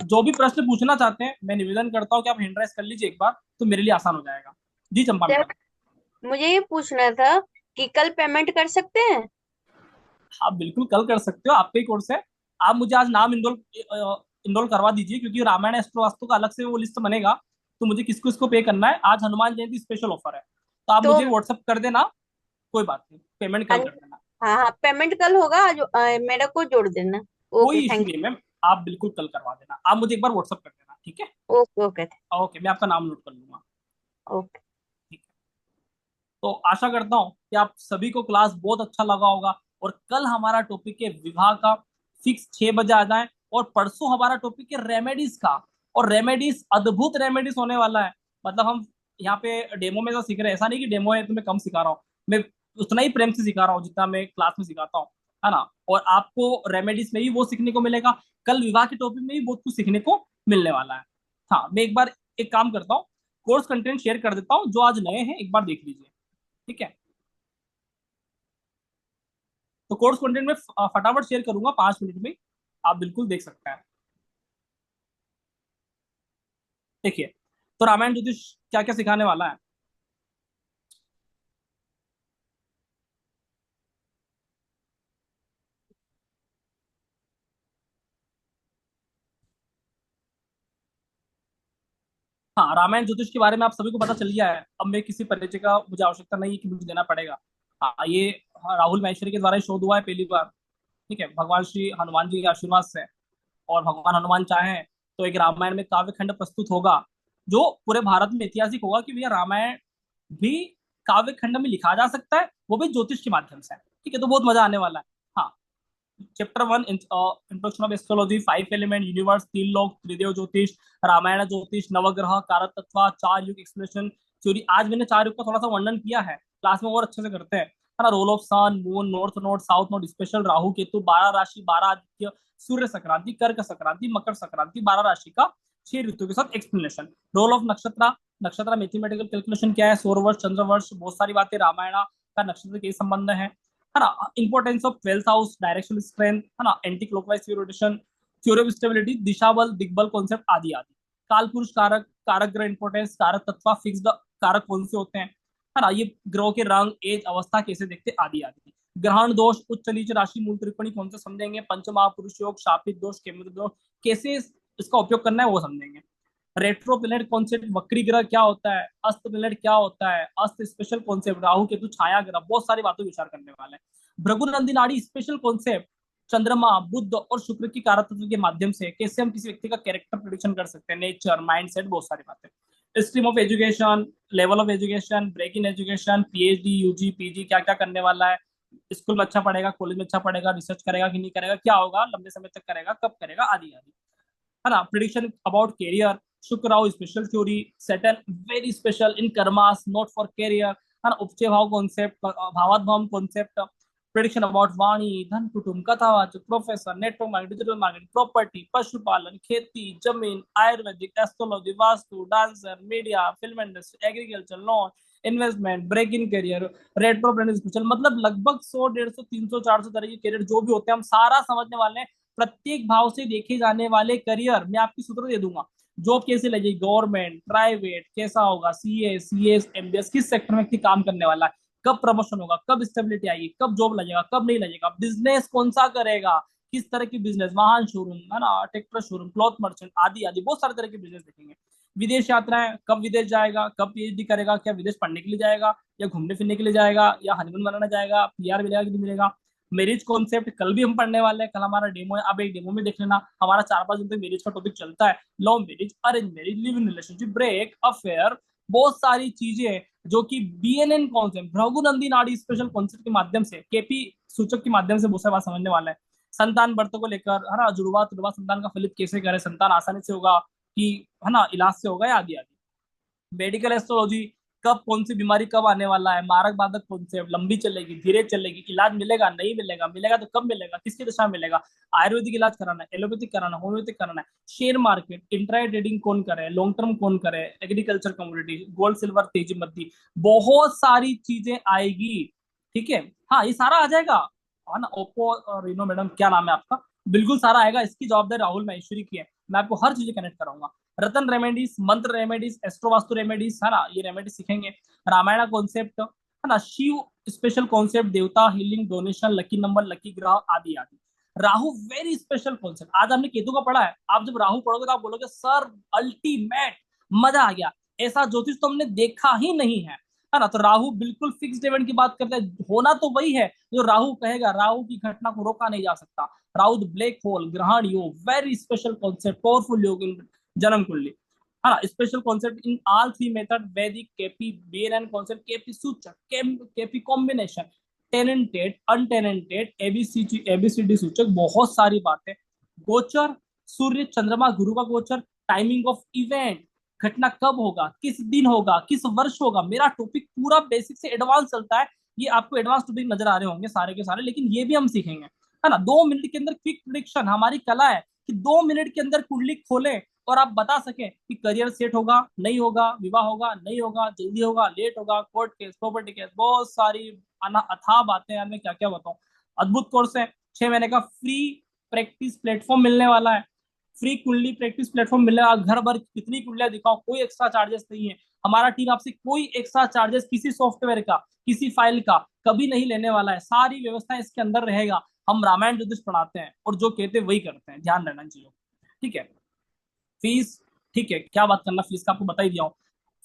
जो भी प्रश्न पूछना चाहते हैं, मैं निवेदन करता हूँ कि आप हैंड राइज कर लीजिए एक बार, तो मेरे लिए आसान हो जाएगा। जी चंपा सर मैडम। मुझे ये पूछना था कि कल पेमेंट कर सकते हैं? आप बिल्कुल कल कर सकते हो, आपका ही कोर्स है। आप मुझे आज नाम इनरोल इनरोल करवा दीजिए, क्योंकि रामायण एस्ट्रो वास्तु का अलग से वो लिस्ट बनेगा। तो मुझे किसको इसको पे करना है। आज हनुमान जयंती स्पेशल ऑफर है, तो आप तो मुझे व्हाट्सअप कर देना। कोई बात नहीं, पेमेंट हाँ कल कर देना। हाँ हाँ, पेमेंट कल होगा, जो मेरे को जोड़ देना। ओके कोई इशू थैंक नहीं है मैम, आप बिल्कुल कल करवा देना, आप मुझे एक बार व्हाट्सअप कर देना। ठीक है। यू। ओके ओके ओके, मैं आपका नाम नोट कर लूंगा। ओके। ठीक है। तो आशा करता हूँ कि आप सभी को क्लास बहुत अच्छा लगा होगा। और कल हमारा टॉपिक है विवाह का, फिक्स 6 बजे आ जाए। और परसों हमारा टॉपिक है रेमेडीज का। और रेमेडीज, अद्भुत रेमेडीज होने वाला है। मतलब हम यहाँ पे डेमो में तो सीख रहे हैं, ऐसा नहीं कि डेमो है तो मैं कम सिखा रहा हूँ। मैं उतना ही प्रेम से सिखा रहा हूँ जितना मैं क्लास में सिखाता हूँ, है ना। और आपको रेमेडीज में भी वो सीखने को मिलेगा, कल विवाह के टॉपिक में भी बहुत कुछ सीखने को मिलने वाला है। हाँ, मैं एक बार एक काम करता हूँ, कोर्स कंटेंट शेयर कर देता हूँ, जो आज नए हैं एक बार देख लीजिए। ठीक है। तो कोर्स कंटेंट में फटाफट शेयर करूंगा 5 मिनट में, आप बिल्कुल देख सकते हैं। देखिए, तो रामायण ज्योतिष क्या क्या सिखाने वाला है। हाँ, रामायण ज्योतिष के बारे में आप सभी को पता चल गया है। अब मैं किसी परिचय का मुझे आवश्यकता नहीं है कि मुझे देना पड़ेगा। हाँ, ये राहुल माहेश्वरी के द्वारा ही शोध हुआ है पहली बार। ठीक है, भगवान श्री हनुमान जी के आशीर्वाद से। और भगवान हनुमान चाहें तो एक रामायण में काव्य खंड प्रस्तुत होगा, जो पूरे भारत में ऐतिहासिक होगा कि भैया रामायण भी काव्य खंड में लिखा जा सकता है, वो भी ज्योतिष के माध्यम से। ठीक है, तो बहुत मजा आने वाला है। हाँ, chapter 1 introduction of astrology, 5 element universe, 3 लोक, त्रिदेव ज्योतिष, रामायण ज्योतिष, नवग्रह, कारक तत्व, 4 युग एक्सप्लेनेशन थ्योरी। आज मैंने 4 युग का थोड़ा सा वर्णन किया है, क्लास में और अच्छे से करते हैं। है ना, role of sun, moon, north node, south node, special Rahu Ketu, 12 राशि, 12 आदित्य, सूर्य संक्रांति, कर्क संक्रांति, मकर संक्रांति, 12 राशि का 6 ऋतु के साथ एक्सप्लेनेशन। रोल ऑफ नक्षत्र, नक्षत्र मैथमेटिकल कैलकुलेशन क्या है, सौरवर्ष, चंद्रवर्ष, बहुत सारी बातें, रामायण का नक्षत्र के संबंध है ना, importance of 12th house, directional strength, है ना, anti clockwise rotation, theory of stability, दिशा बल, दिग्बल कॉन्सेप्ट आदि आदि। काल पुरुष कारक, कारक ग्रह इंपोर्टेंस, कारक तत्व, फिक्स्ड कारक कौन से होते हैं, है ना, ये ग्रहों के रंग, एज, अवस्था कैसे देखते आदि आदि। ग्रहण दोष, उच्च नीच राशि, मूल त्रिकोणी कौन से समझेंगे, पंच महापुरुष योग, शापित दोष, केंद्र दोष, कैसे इसका उपयोग करना है वो समझेंगे। रेट्रो प्लेनेट कॉन्सेप्ट, वक्री ग्रह क्या होता है, अस्त प्लेनेट क्या होता है, अस्त स्पेशल कॉन्सेप्ट, राहु केतु छाया ग्रह, बहुत सारी बातों विचार करने वाले हैं। भृगुनंदी नाड़ी स्पेशल कॉन्सेप्ट, चंद्रमा, बुध और शुक्र की कारकत्व के माध्यम से कैसे हम किसी व्यक्ति का कैरेक्टर प्रेडिक्शन कर सकते हैं, नेचर, माइंडसेट, बहुत सारी बातें। Stream of education, level of education, break in education, PhD, UG, PG क्या क्या करने वाला है, स्कूल में अच्छा पढ़ेगा, कॉलेज में अच्छा पढ़ेगा, रिसर्च करेगा कि नहीं करेगा, क्या होगा, लंबे समय तक करेगा, कब करेगा, आदि आदि, है ना। Prediction about career, Shukra Rahu special theory, Saturn very special in karmas, not for career, है ना। उपचय भाव कॉन्सेप्ट, भावात्म कॉन्सेप्ट, प्रिडिक्शन अबाउट वाणी, धन, कुटुंब, कथावाचक, professor, network marketing, digital marketing, property, पशुपालन, खेती, जमीन, आयुर्वेदिक, एस्ट्रोलॉजी, वास्तु, dancer, media, film industry, agriculture, loan, investment, break in career, retro planning special, मतलब लगभग 100, 150, 300, 400 तरह के करियर जो भी होते हैं हम सारा समझने वाले हैं। प्रत्येक भाव से देखे जाने वाले करियर मैं आपकी सूत्र दे दूंगा, जॉब कैसे लगेगी, गवर्नमेंट, प्राइवेट, कैसा होगा, सीए, सीएस, एमबीएस, किस सेक्टर में काम करने वाला है, कब प्रमोशन होगा, कब स्टेबिलिटी आएगी, कब जॉब लगेगा, कब नहीं लगेगा, बिजनेस कौन सा करेगा, किस तरह की बिजनेस, वाहन शोरूम, है ना, ट्रैक्टर शोरूम, क्लॉथ मर्चेंट, आदि आदि, बहुत सारे तरह के बिजनेस देखेंगे। विदेश यात्राएं, कब विदेश जाएगा, कब पीएचडी करेगा, क्या विदेश पढ़ने के लिए जाएगा या घूमने फिरने के लिए जाएगा या हनीमून मनाने जाएगा, पीआर मिलेगा कि नहीं मिलेगा। मैरिज कॉन्सेप्ट कल भी हम पढ़ने वाले हैं, कल हमारा डेमो है, अब एक डेमो में देख लेना, हमारा 4-5 दिन तक मैरिज का टॉपिक चलता है, love marriage, arrange marriage, live in relationship, break, affair, बहुत सारी चीजें जो कि बीएनएन कॉन्सेप्ट, भृगुनंदी नाड़ी स्पेशल कॉन्सेप्ट के माध्यम से, केपी सूचक के माध्यम से बहुत सारी बात समझने वाला है। संतान बढ़त को लेकर, है ना, जुड़वा तुड़वा संतान का फलित कैसे करे, संतान आसानी से होगा कि, है ना, इलाज से होगा, आदि आदि। मेडिकल एस्ट्रोलॉजी, कब कौन सी बीमारी कब आने वाला है, मारक बाधक कॉन्सेप्ट, लंबी चलेगी, धीरे चलेगी, इलाज मिलेगा नहीं मिलेगा, मिलेगा तो कब मिलेगा, किसकी दशा में मिलेगा, आयुर्वेदिक इलाज कराना है, एलोपैथिक कराना, होम्योपैथिक कराना है, शेयर मार्केट, इंट्रा ट्रेडिंग कौन करे, लॉन्ग टर्म कौन करे, एग्रीकल्चर कमोडिटी, गोल्ड सिल्वर, तेजी मद्दी, बहुत सारी चीजें आएगी, ठीक है। हाँ, ये सारा आ जाएगा, है ना। ओप्पो और रीनो मैडम, क्या नाम है आपका, बिल्कुल सारा आएगा, इसकी जवाबदारी राहुल महेश्वरी की है, मैं आपको हर चीज कनेक्ट कराऊंगा। रतन रेमेडीज, मंत्र रेमेडीज, एस्ट्रोवास्तु रेमेडीज, है ना, ये रेमेडीज सीखेंगे। रामायण कॉन्सेप्ट, है ना, शिव स्पेशल कॉन्सेप्ट, देवता, healing, donation, lucky number, lucky ग्रह, आदि आदि। राहु वेरी स्पेशल कॉन्सेप्ट, आज हमने केतु का पढ़ा है, आप जब राहु पढ़ोगे तो आप बोलोगे सर अल्टीमेट, मजा आ गया, ऐसा ज्योतिष तो हमने देखा ही नहीं है ना। तो राहु बिल्कुल फिक्स्ड इवेंट की बात करते हैं, होना तो वही है जो राहु कहेगा, राहु की घटना को रोका नहीं जा सकता। राहु ब्लैक होल, ग्रहण योग, वेरी स्पेशल कॉन्सेप्ट, पावरफुल योग इन जन्म कुंडली, है ना। Special concept in all 3 method, वैदिक, केपी, बीएनएन कॉन्सेप्ट, केपी सूचक, केपी कॉम्बिनेशन, टेनेंटेड, अनटेनेंटेड, एबीसीडी सूचक, बहुत सारी बातें। गोचर, सूर्य, चंद्रमा, गुरु का गोचर, टाइमिंग ऑफ इवेंट, घटना कब होगा, किस दिन होगा, किस वर्ष होगा, मेरा टॉपिक पूरा बेसिक से एडवांस चलता है, ये आपको एडवांस टॉपिक नजर आ रहे होंगे सारे के सारे, लेकिन ये भी हम सीखेंगे, है ना। 2 मिनट के अंदर क्विक प्रेडिक्शन, हमारी कला है कि 2 मिनट के अंदर कुंडली खोले और आप बता सके कि करियर सेट होगा नहीं होगा, विवाह होगा नहीं होगा, जल्दी होगा लेट होगा, कोर्ट केस, प्रॉपर्टी केस, बहुत सारी अथाह बातें यार, मैं क्या क्या बताऊं। अद्भुत कोर्स है, 6 महीने का फ्री प्रैक्टिस प्लेटफॉर्म मिलने वाला है, फ्री कुंडली प्रैक्टिस प्लेटफॉर्म मिलने वाला, घर भर कितनी कुंडलियां दिखाओ, कोई एक्स्ट्रा चार्जेस नहीं है, हमारा टीम आपसे कोई एक्स्ट्रा चार्जेस किसी सॉफ्टवेयर का, किसी फाइल का कभी नहीं लेने वाला है, सारी व्यवस्था इसके अंदर रहेगा। हम रामायण ज्योतिष पढ़ाते हैं और जो कहते हैं वही करते हैं, ध्यान रहना चाहिए, ठीक है। फीस, ठीक है, क्या बात करना, फीस का आपको बता ही दिया हूँ।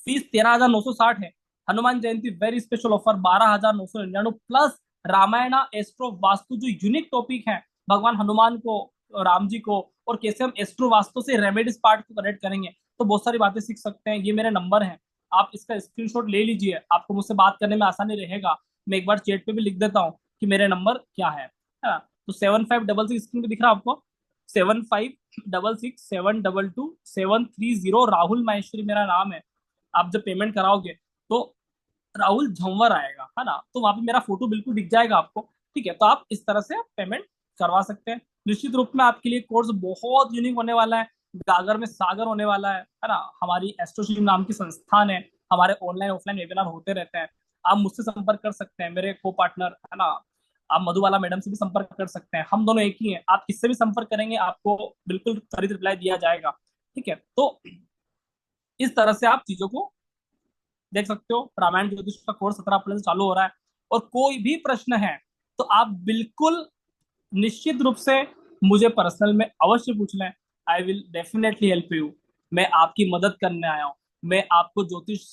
फीस 13,960 है। Hanuman Jayanti very special offer 12,999 plus Ramayan, astro, vastu, जो यूनिक टॉपिक है, भगवान हनुमान को, राम जी को, और कैसे हम एस्ट्रो वास्तु से रेमेडीज पार्ट को कनेक्ट करेंगे, तो बहुत सारी बातें सीख सकते हैं। ये मेरे नंबर है, आप इसका स्क्रीनशॉट ले लीजिए, आपको मुझसे बात करने में आसानी रहेगा। मैं एक बार चैट पे भी लिख देता हूँ कि मेरे नंबर क्या है ना। तो 7566 स्क्रीन पे दिख रहा है आपको, 7566722730, राहुल माहेश्वरी मेरा नाम है। आप जब पेमेंट कराओगे तो राहुल झंवर आएगा, है ना, तो वहां पे मेरा फोटो बिल्कुल दिख जाएगा आपको। ठीक है, तो आप इस तरह से पेमेंट करवा सकते हैं। निश्चित रूप में आपके लिए कोर्स बहुत यूनिक होने वाला है, गागर में सागर होने वाला है ना। हमारी एस्ट्रोशीम नाम की संस्थान है, हमारे ऑनलाइन ऑफलाइन वेबिनार होते रहते हैं। आप मुझसे संपर्क कर सकते हैं, मेरे को पार्टनर है ना, आप मधुबाला मैडम से भी संपर्क कर सकते हैं, हम दोनों एक ही हैं। आप किससे भी संपर्क करेंगे आपको बिल्कुल त्वरित रिप्लाई दिया जाएगा। ठीक है, तो इस तरह से आप चीजों को देख सकते हो। रामायण ज्योतिष का कोर्स 17 अप्रैल से चालू हो रहा है, और कोई भी प्रश्न है तो आप बिल्कुल निश्चित रूप से मुझे पर्सनल में अवश्य पूछ लें। I will definitely help you. मैं आपकी मदद करने आया हूँ, मैं आपको ज्योतिष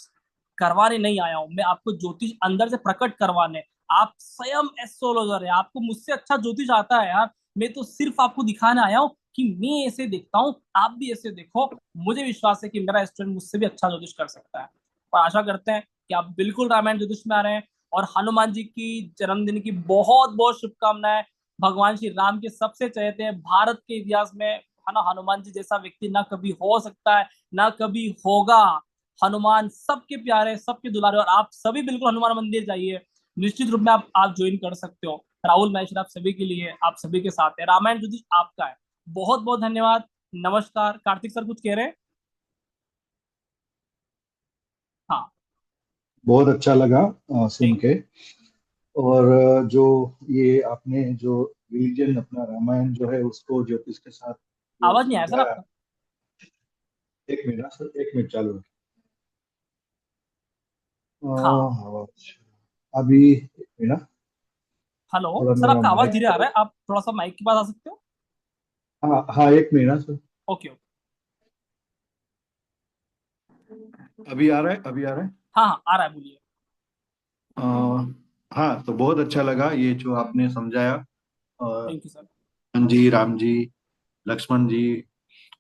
करवाने नहीं आया हूँ, मैं आपको ज्योतिष अंदर से प्रकट करवाने। आप स्वयं एस्ट्रोलॉजर है, आपको मुझसे अच्छा ज्योतिष आता है यार। मैं तो सिर्फ आपको दिखाने आया हूँ कि मैं ऐसे देखता हूँ, आप भी ऐसे देखो। मुझे विश्वास है कि मेरा स्टूडेंट मुझसे भी अच्छा ज्योतिष कर सकता है। और आशा करते हैं कि आप बिल्कुल रामायण ज्योतिष में आ रहे हैं। और हनुमान जी की जन्मदिन की बहुत बहुत शुभकामनाएं। भगवान श्री राम के सबसे चहेते हैं भारत के इतिहास में, है ना। हनुमान जी जैसा व्यक्ति ना कभी हो सकता है, ना कभी होगा। हनुमान सबके प्यारे, सबके दुलारे, और आप सभी बिल्कुल हनुमान मंदिर जाइए। निश्चित रूप में आप ज्वाइन कर सकते हो। राहुल महेश्वर आप सभी के लिए, आप सभी के साथ है। रामायण ज्योतिष आपका है। बहुत बहुत धन्यवाद। नमस्कार। कार्तिक सर कुछ कह रहे हैं? हाँ, बहुत अच्छा लगा सुन थैंक के। और जो ये आपने जो रिलीजन अपना रामायण जो है उसको ज्योतिष के साथ जो आवाज नहीं आया सर समझाया। आपका। एक मिनट सर, एक मिनट चालू रखें। हाँ, आवाज अभी एक मिनट, हेलो थोड़ा सर, मेरा आपका आवाज धीरे आ माइक। रहा है, आप थोड़ा सा माइक के पास आ सकते हो? हाँ हाँ, एक मिनट सर। Okay okay. अभी आ रहा है, अभी आ रहा है। हाँ हाँ, आ रहा है, बोलिए। अ, हाँ, तो बहुत अच्छा लगा ये जो आपने समझाया। Thank you sir. Hanuman ji, Ram ji, Lakshman ji,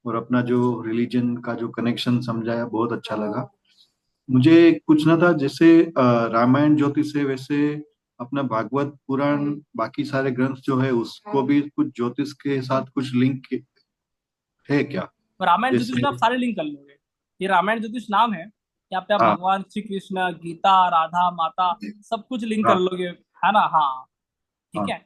और अपना जो रिलीजन का जो कनेक्शन समझाया, बहुत अच्छा लगा। मुझे पूछना था, जैसे रामायण ज्योतिष है, वैसे अपना भागवत पुराण बाकी सारे ग्रंथ जो है उसको भी कुछ ज्योतिष के साथ कुछ लिंक है क्या? रामायण ज्योतिष जैसे में आप सारे लिंक कर लोगे। ये रामायण ज्योतिष नाम है, यहाँ पे आप हाँ भगवान श्री कृष्ण, गीता, राधा माता सब कुछ लिंक कर हाँ लोगे, है ना। हाँ, ठीक हाँ, है।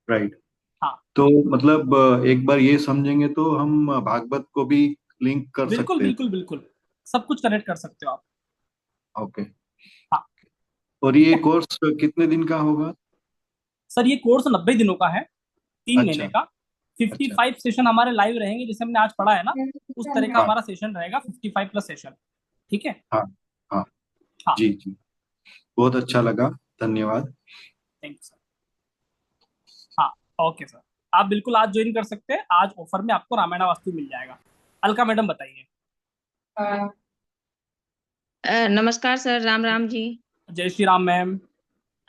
राइट। हाँ, तो मतलब एक बार ये समझेंगे तो हम भागवत को भी लिंक कर बिल्कुल सकते हैं। बिल्कुल बिल्कुल, सब कुछ कनेक्ट कर सकते हो आप। ओके। हाँ, और ठीक ये है कोर्स कितने दिन का होगा? सर। ये कोर्स 90 दिनों का है, 3 महीने अच्छा का। अच्छा 55 सेशन हमारे लाइव रहेंगे, जैसे हमने आज पढ़ा है ना, उस तरह का हाँ हमारा सेशन रहेगा, 55 प्लस सेशन। ठीक है। हाँ हाँ, हाँ, जी जी, बहुत अच्छा लगा, धन्यवाद। Thank you sir. हाँ, ओके सर। आप बिल्कुल आज ज्वाइन कर सकते हैं, आज ऑफर में आपको रामायण वास्तु मिल जाएगा। अलका मैडम बताइए। नमस्कार सर, राम राम जी। जय श्री राम मैम।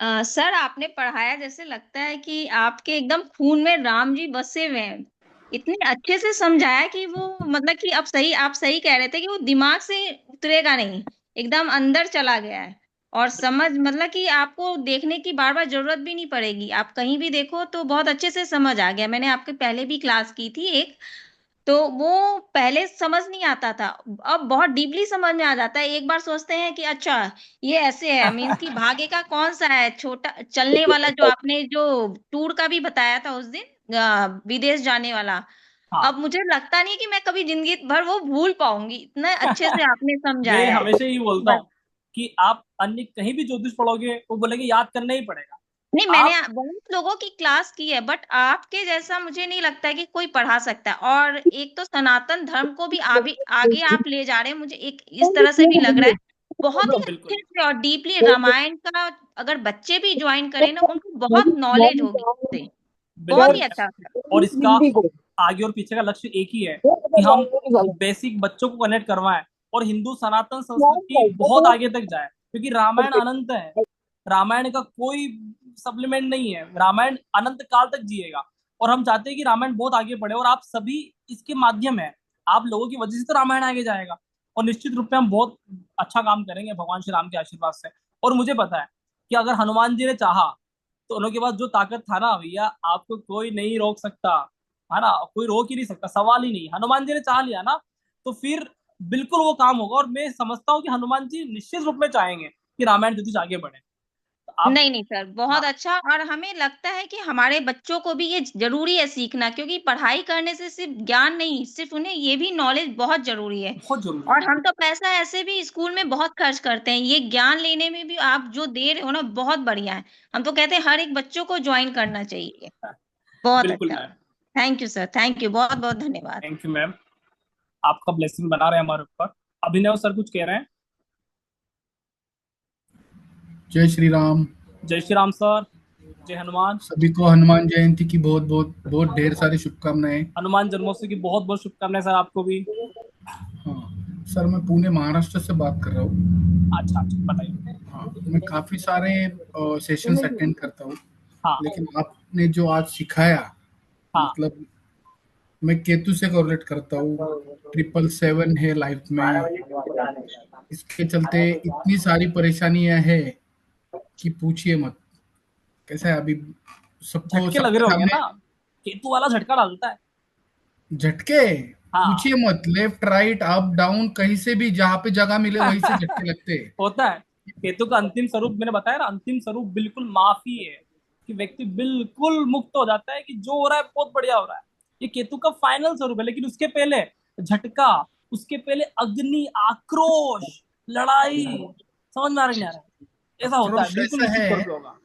सर आपने पढ़ाया जैसे लगता है कि आपके एकदम खून में राम जी बसे हुए हैं। इतने अच्छे से समझाया कि वो मतलब कि अब सही, आप सही कह रहे थे कि वो दिमाग से उतरेगा नहीं, एकदम अंदर चला गया है। और समझ मतलब कि आपको देखने की बार बार जरूरत भी नहीं पड़ेगी, आप कहीं भी देखो तो बहुत अच्छे से समझ आ गया। मैंने आपके पहले भी क्लास की थी एक, तो वो पहले समझ नहीं आता था, अब बहुत डीपली समझ में आ जाता है। एक बार सोचते हैं कि अच्छा ये ऐसे है, मीन्स कि भाग्य का कौन सा है छोटा चलने वाला, जो आपने जो टूर का भी बताया था उस दिन, विदेश जाने वाला। हाँ, अब मुझे लगता नहीं कि मैं कभी जिंदगी भर वो भूल पाऊंगी, इतने अच्छे से आपने मैं समझाया है। हमेशा यही बोलता बस हूँ कि आप अन्य कहीं भी ज्योतिष पढ़ोगे वो बोलेंगे याद करना ही पड़ेगा। नहीं, मैंने आप बहुत लोगों की क्लास की है, बट आपके जैसा मुझे नहीं लगता है कि कोई पढ़ा सकता है। और एक तो सनातन धर्म को भी आगे आगे आप ले जा रहे हैं, मुझे एक इस तरह से भी लग रहा है। बहुत ही अच्छे बिल्कुल से और डीपली रामायण का अगर बच्चे भी ज्वाइन करें ना, उनको बहुत नॉलेज होगी इससे। बहुत बिल्कुल। ही अच्छा सर। और इसका आगे और पीछे का लक्ष्य एक ही है कि हम बेसिक बच्चों को कनेक्ट करवाएं और हिंदू सनातन संस्कृति बहुत आगे तक जाए, क्योंकि रामायण अनंत है। रामायण का कोई सप्लीमेंट नहीं है, रामायण अनंत काल तक जिएगा। और हम चाहते हैं कि रामायण बहुत आगे बढ़े, और आप सभी इसके माध्यम है। आप लोगों की वजह से तो रामायण आगे जाएगा, और निश्चित रूप में हम बहुत अच्छा काम करेंगे भगवान श्री राम के आशीर्वाद से। और मुझे पता है कि अगर हनुमान जी ने चाहा तो उनके पास जो ताकत था ना भैया, आपको कोई नहीं रोक सकता, है ना। कोई रोक ही नहीं सकता, सवाल ही नहीं। हनुमान जी ने चाह लिया ना तो फिर बिल्कुल वो काम होगा। और मैं समझता हूँ कि हनुमान जी निश्चित रूप में चाहेंगे कि रामायण ज्योतिष आगे बढ़े। तो आप नहीं, नहीं सर, बहुत हाँ, अच्छा। और हमें लगता है कि हमारे बच्चों को भी ये ज़रूरी है सीखना, क्योंकि पढ़ाई करने से सिर्फ़ ज्ञान नहीं, सिर्फ़ उन्हें ये भी नॉलेज बहुत ज़रूरी है। बहुत ज़रूरी और है। हम तो पैसा ऐसे भी स्कूल में बहुत खर्च करते हैं, ये ज्ञान लेने में भी आप जो दे रहे हो ना, बहुत बढ़िया है। हम तो कहते हैं हर एक बच्चों को जॉइन करना चाहिए। बहुत बिल्कुल अच्छा। Ma'am, thank you sir, thank you, बहुत-बहुत धन्यवाद। Thank you ma'am. आपका ब्लेसिंग बना रहे हमारे ऊपर। अभिनव सर कुछ कह रहे हैं? जय श्री राम। जय श्री राम सर, जय हनुमान। सभी को हनुमान जयंती की बहुत बहुत बहुत ढेर सारी शुभकामनाएं। हनुमान जन्मोत्सव की बहुत बहुत शुभकामनाएं सर आपको भी। हाँ सर, मैं पुणे महाराष्ट्र से बात कर रहा हूँ। अच्छा अच्छा, बताइए। हाँ, मैं काफी सारे सेशंस अटेंड करता हूँ, हाँ लेकिन आपने जो आज सिखाया, हाँ मतलब मैं केतु से कोरिलेट करता हूँ। 777 है लाइफ में, इसके चलते इतनी सारी परेशानियां हैं कि पूछिए मत। कैसा है अभी, सबको झटके लग सबके रहे होंगे सामने ना, केतु वाला झटका डालता है। झटके। हाँ पूछिए मत, लेफ्ट राइट अप डाउन कहीं से भी जहां पे जगह मिले वहीं से झटके लगते हैं। होता है। केतु का अंतिम स्वरूप मैंने बताया ना, अंतिम स्वरूप बिल्कुल माफी है, कि व्यक्ति बिल्कुल मुक्त हो जाता है कि जो हो रहा है बहुत बढ़िया हो रहा है। ये केतु का फाइनल स्वरूप है, लेकिन उसके पहले झटका, उसके पहले अग्नि, आक्रोश, लड़ाई। समझ में आ रहा है, नहीं आ रहा है? ऐसा होता है, आक्रोश बिल्कुल ऐसा निश्चित है, तौर पे होगा।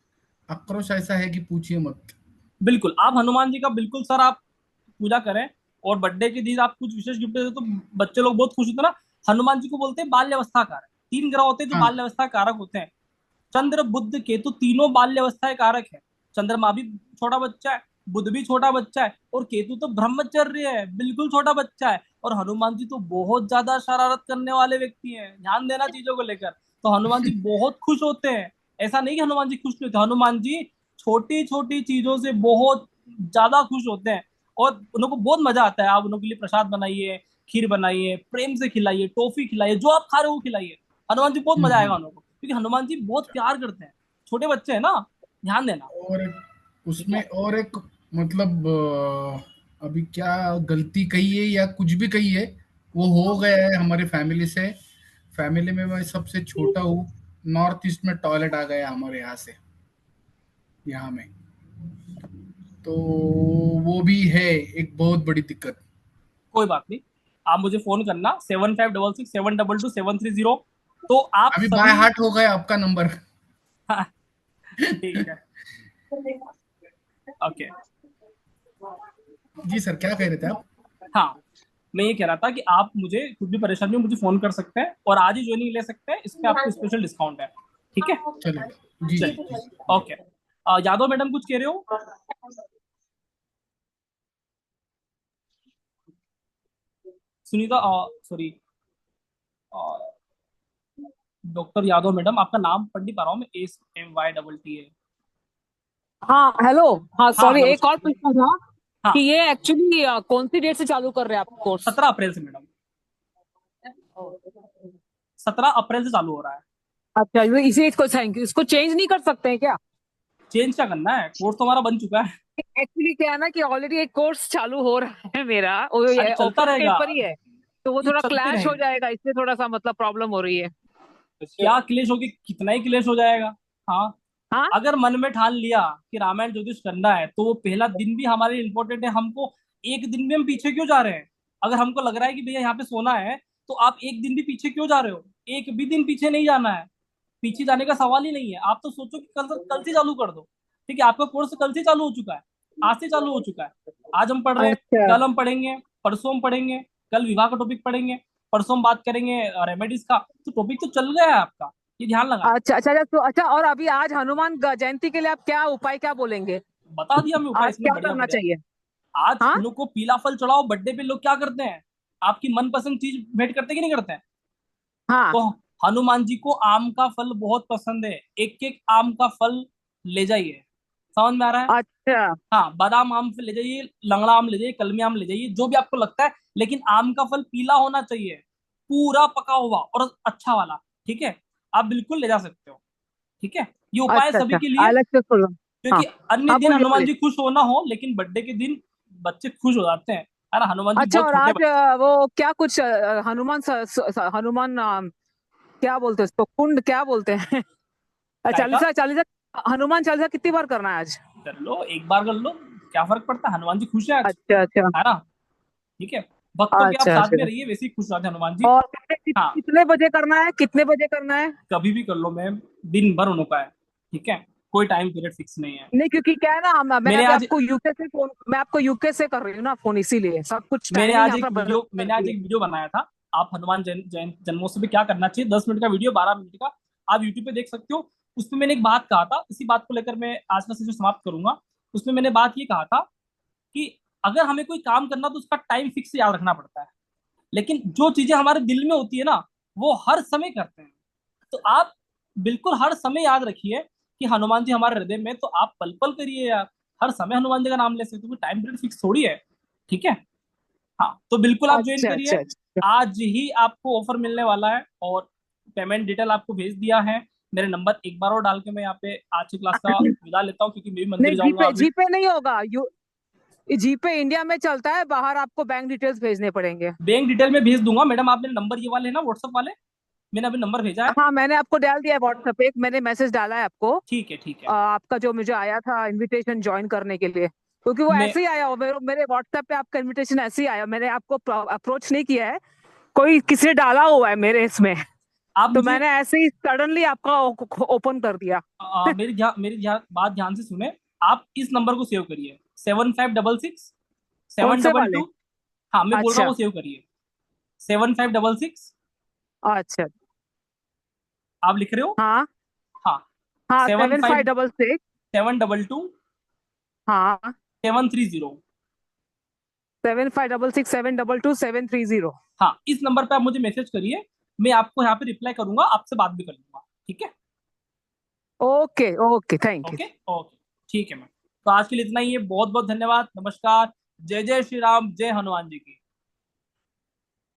आक्रोश ऐसा है कि पूछिए मत। बिल्कुल, आप हनुमान जी का बिल्कुल सर आप पूजा करें, और बर्थडे के दिन आप कुछ विशेष गिफ्ट दे तो बच्चे लोग बहुत खुश होते हैं ना। हनुमान जी को बोलते हैं बाल्यावस्था कारक। 3 ग्रह होते हैं जो हाँ बाल्यावस्था कारक होते हैं। चंद्र, बुध, केतु तीनों बाल्यावस्था कारक है। चंद्रमा भी छोटा बच्चा है, बुध भी छोटा बच्चा है, और केतु तो ब्रह्मचर्य है, बिल्कुल छोटा बच्चा है। और हनुमान जी तो बहुत ज्यादा शरारत करने वाले व्यक्ति हैं, ध्यान देना चीजों को लेकर। तो हनुमान जी बहुत खुश होते हैं। ऐसा नहीं कि हनुमान जी खुश नहीं होते, हनुमान जी छोटी छोटी चीजों से बहुत ज्यादा खुश होते हैं। और उनको बहुत मजा आता है। आप उनके लिए प्रसाद बनाइए, खीर बनाइए, प्रेम से खिलाइए, टॉफी खिलाइए, जो आप खा रहे हो वो खिलाइए। हनुमान जी बहुत मजा आएगा उनको, क्योंकि हनुमान जी बहुत प्यार करते हैं। छोटे बच्चे हैं ना, ध्यान देना। और उसमें और एक मतलब अभी क्या गलती कही है या कुछ भी कही है, वो हो गया है हमारे फैमिली से। फैमिली में मैं सबसे छोटा हूँ। नॉर्थ ईस्ट में टॉयलेट आ गया हमारे यहाँ से, यहाँ में। तो वो भी है एक बहुत बड़ी दिक्कत। कोई बात नहीं, आप मुझे फोन करना 7566722730। तो आप अभी बाय सभी हार्ट हो गया आपका नंबर। ठीक है, ओके। जी सर, क्या कह रहे थे आप? हाँ, मैं ये कह रहा था कि आप मुझे कुछ भी परेशानी हो मुझे फोन कर सकते हैं, और आज ही ज्वाइनिंग ले सकते हैं, इस पे आपको स्पेशल डिस्काउंट है। ठीक है, चलेगा जी जी चलिए, जी। ओके। यादव मैडम कुछ कह रहे हो? Sunita, sorry, doctor Yadav madam, आपका नाम पढ़ नहीं पा रहा हूँ मैं, SMYTTA। हाँ हेलो। हाँ हाँ सॉरी, एक और नमस्कार। पूछना था हाँ, कि ये एक्चुअली कौन सी डेट से चालू कर रहे हैं आप कोर्स? 17 अप्रैल से मैडम, 17 अप्रैल से चालू हो रहा है। अच्छा, ये इसी इसको थैंक यू। इसको चेंज नहीं कर सकते हैं क्या? चेंज क्या करना है, कोर्स तो हमारा बन चुका है। एक्चुअली क्या है ना कि ऑलरेडी एक कोर्स चालू हो रहा है मेरा, वो अरे ये चलता ओपन रहेगा, पेपर ही है, तो वो ये थोड़ा चलते क्लैश हो रहेगा। जाएगा, इससे थोड़ा सा मतलब प्रॉब्लम हो रही है। क्या क्लेश होगी, कितना ही क्लेश हो जाएगा। हाँ, हाँ अगर मन में ठान लिया कि रामायण ज्योतिष करना है, तो वो पहला दिन भी हमारे लिए इंपॉर्टेंट है। हमको एक दिन भी हम पीछे क्यों जा रहे हैं? अगर हमको लग रहा है कि भैया यहाँ पे सोना है, तो आप एक दिन भी पीछे क्यों जा रहे हो? एक भी दिन पीछे नहीं जाना है, पीछे जाने का सवाल ही नहीं है। आप तो सोचो कि कल से चालू कर दो। ठीक है, आपका कोर्स कल से चालू हो चुका है, आज से चालू हो चुका है। आज हम पढ़ रहे हैं, अच्छा कल हम पढ़ेंगे, परसों हम पढ़ेंगे, कल विवाह का टॉपिक पढ़ेंगे, परसों हम बात करेंगे रेमेडीज का। तो टॉपिक तो चल गया है आपका, ये ध्यान लगाए। अच्छा अच्छा अच्छा, तो अच्छा, और अभी आज हनुमान जयंती के लिए आप क्या उपाय क्या बोलेंगे? बता दिया मैं उपाय आज इसमें, क्या बढ़िया करना बढ़िया। चाहिए? आज हाँ उनको पीला फल चढ़ाओ। बर्थडे पे लोग क्या करते हैं, आपकी मनपसंद चीज भेंट करते कि नहीं करते हैं? हाँ। तो हनुमान जी को आम का फल बहुत पसंद है, एक एक आम का फल ले जाइए। समझ में आ रहा है? अच्छा हाँ, बादाम आम ले जाइए, लंगड़ा आम ले जाइए, कलमी आम ले जाइए, जो भी आपको लगता है, लेकिन आम का फल पीला होना चाहिए, पूरा पका हुआ और अच्छा वाला। ठीक है, आप बिल्कुल ले जा सकते हो। ठीक है, ये उपाय अच्छा सभी अच्छा, के लिए, अलग से खोलो। क्योंकि हाँ अन्य हाँ, दिन बोलिए हनुमान बोलिए। जी खुश होना हो, लेकिन बर्थडे के दिन बच्चे खुश हो जाते हैं, है ना। हनुमान जी अच्छा, बहुत और छोटे आज बच्चे हैं। वो क्या कुछ हनुमान क्या बोलते हैं उसको, कुंड क्या बोलते हैं? चालीसा, चालीसा हनुमान चालीसा कितनी बार करना है आज? कर लो, एक बार कर लो, क्या फर्क पड़ता है, हनुमान जी खुश है आज, अच्छा अच्छा है ना? ठीक है, भक्तों के आप अच्छा साथ में अच्छा। रहिए, वैसे ही खुश रहते हैं हनुमान जी। और हाँ, कितने बजे करना है, कितने बजे करना है? कभी भी कर लो मैम, दिन भर होने का है, ठीक है, कोई टाइम पीरियड फिक्स नहीं है। नहीं, क्योंकि क्या है ना, मैं मैंने अभी आज आपको यूके से फोन, मैं आपको यूके से कर रही हूँ ना फोन, इसीलिए सब कुछ मैंने टाइमिंग आज यहाँ एक पर वीडियो मैंने आज बदलती एक है। वीडियो बनाया था, आप हनुमान जन्मोत्सव पे क्या करना चाहिए, 10 मिनट का वीडियो, 12 मिनट का, आप यूट्यूब पे देख सकते हो। उसमें मैंने एक बात कहा था, इसी बात को लेकर मैं आज का सेशन समाप्त करूंगा। उसमें मैंने बात ये कहा था कि अगर हमें कोई काम करना तो उसका टाइम फिक्स याद रखना पड़ता है, लेकिन जो चीजें हमारे दिल में होती है ना, वो हर समय करते हैं। तो आप बिल्कुल हर समय याद रखिए कि हनुमान जी हमारे हृदय में, तो आप पल पल करिए यार, हर समय हनुमान जी का नाम ले सकते हो, कोई टाइम पीरियड फिक्स थोड़ी है, ठीक है? हाँ, तो बिल्कुल आप ज्वाइन अच्छा करिए, अच्छा अच्छा। आज ही आपको ऑफर मिलने वाला है, और पेमेंट डिटेल आपको भेज दिया है। मेरे नंबर एक बार और डाल के मैं यहाँ पे आज की क्लास का विदा लेता हूँ, क्योंकि मैं भी मंदिर नहीं, जाऊंगा जीपे अभी। जीपे नहीं होगा, जीपे इंडिया में चलता है, बाहर आपको बैंक डिटेल्स भेजने पड़ेंगे। बैंक डिटेल में भेज दूंगा मैडम, आप मेरे नंबर ये वाले है ना व्हाट्सएप वाले, मैंने अभी नंबर भेजा है। हाँ, मैंने आपको डाल दिया है व्हाट्सएप पे, एक मैंने मैसेज डाला है आपको। ठीक है, ठीक है। आपका जो मुझे आया था इनविटेशन ज्वाइन करने के लिए, क्योंकि वो मैं ऐसे ही आया, मेरे व्हाट्सएप पे आपका इनविटेशन ऐसे ही आया, मैंने आपको अप्रोच नहीं किया है, कोई किसी ने डाला हुआ है मेरे इसमें, आप तो मुझे मैंने ऐसे ही सडनली आपका ओपन कर दिया। बात ध्यान से सुने, आप इस नंबर को सेव करिए, 7566 कौन सेवन से डबल वाले? टू हाँ, मैं बोल रहा हूँ, अच्छा वो सेव करिए, 7566, अच्छा। आप लिख रहे हो? हाँ हाँ, हाँ, सेवन 7566। फाइव 722 हाँ, 730। 7566 722 730। हाँ, इस नंबर पे आप मुझे मैसेज करिए, मैं आपको यहाँ पे रिप्लाई करूंगा, आपसे बात भी कर लूंगा, ठीक है? Okay okay, thank you. Okay okay, ठीक है मैम। तो आज के लिए इतना ही है, बहुत बहुत धन्यवाद, नमस्कार, जय जय श्री राम, जय हनुमान जी की।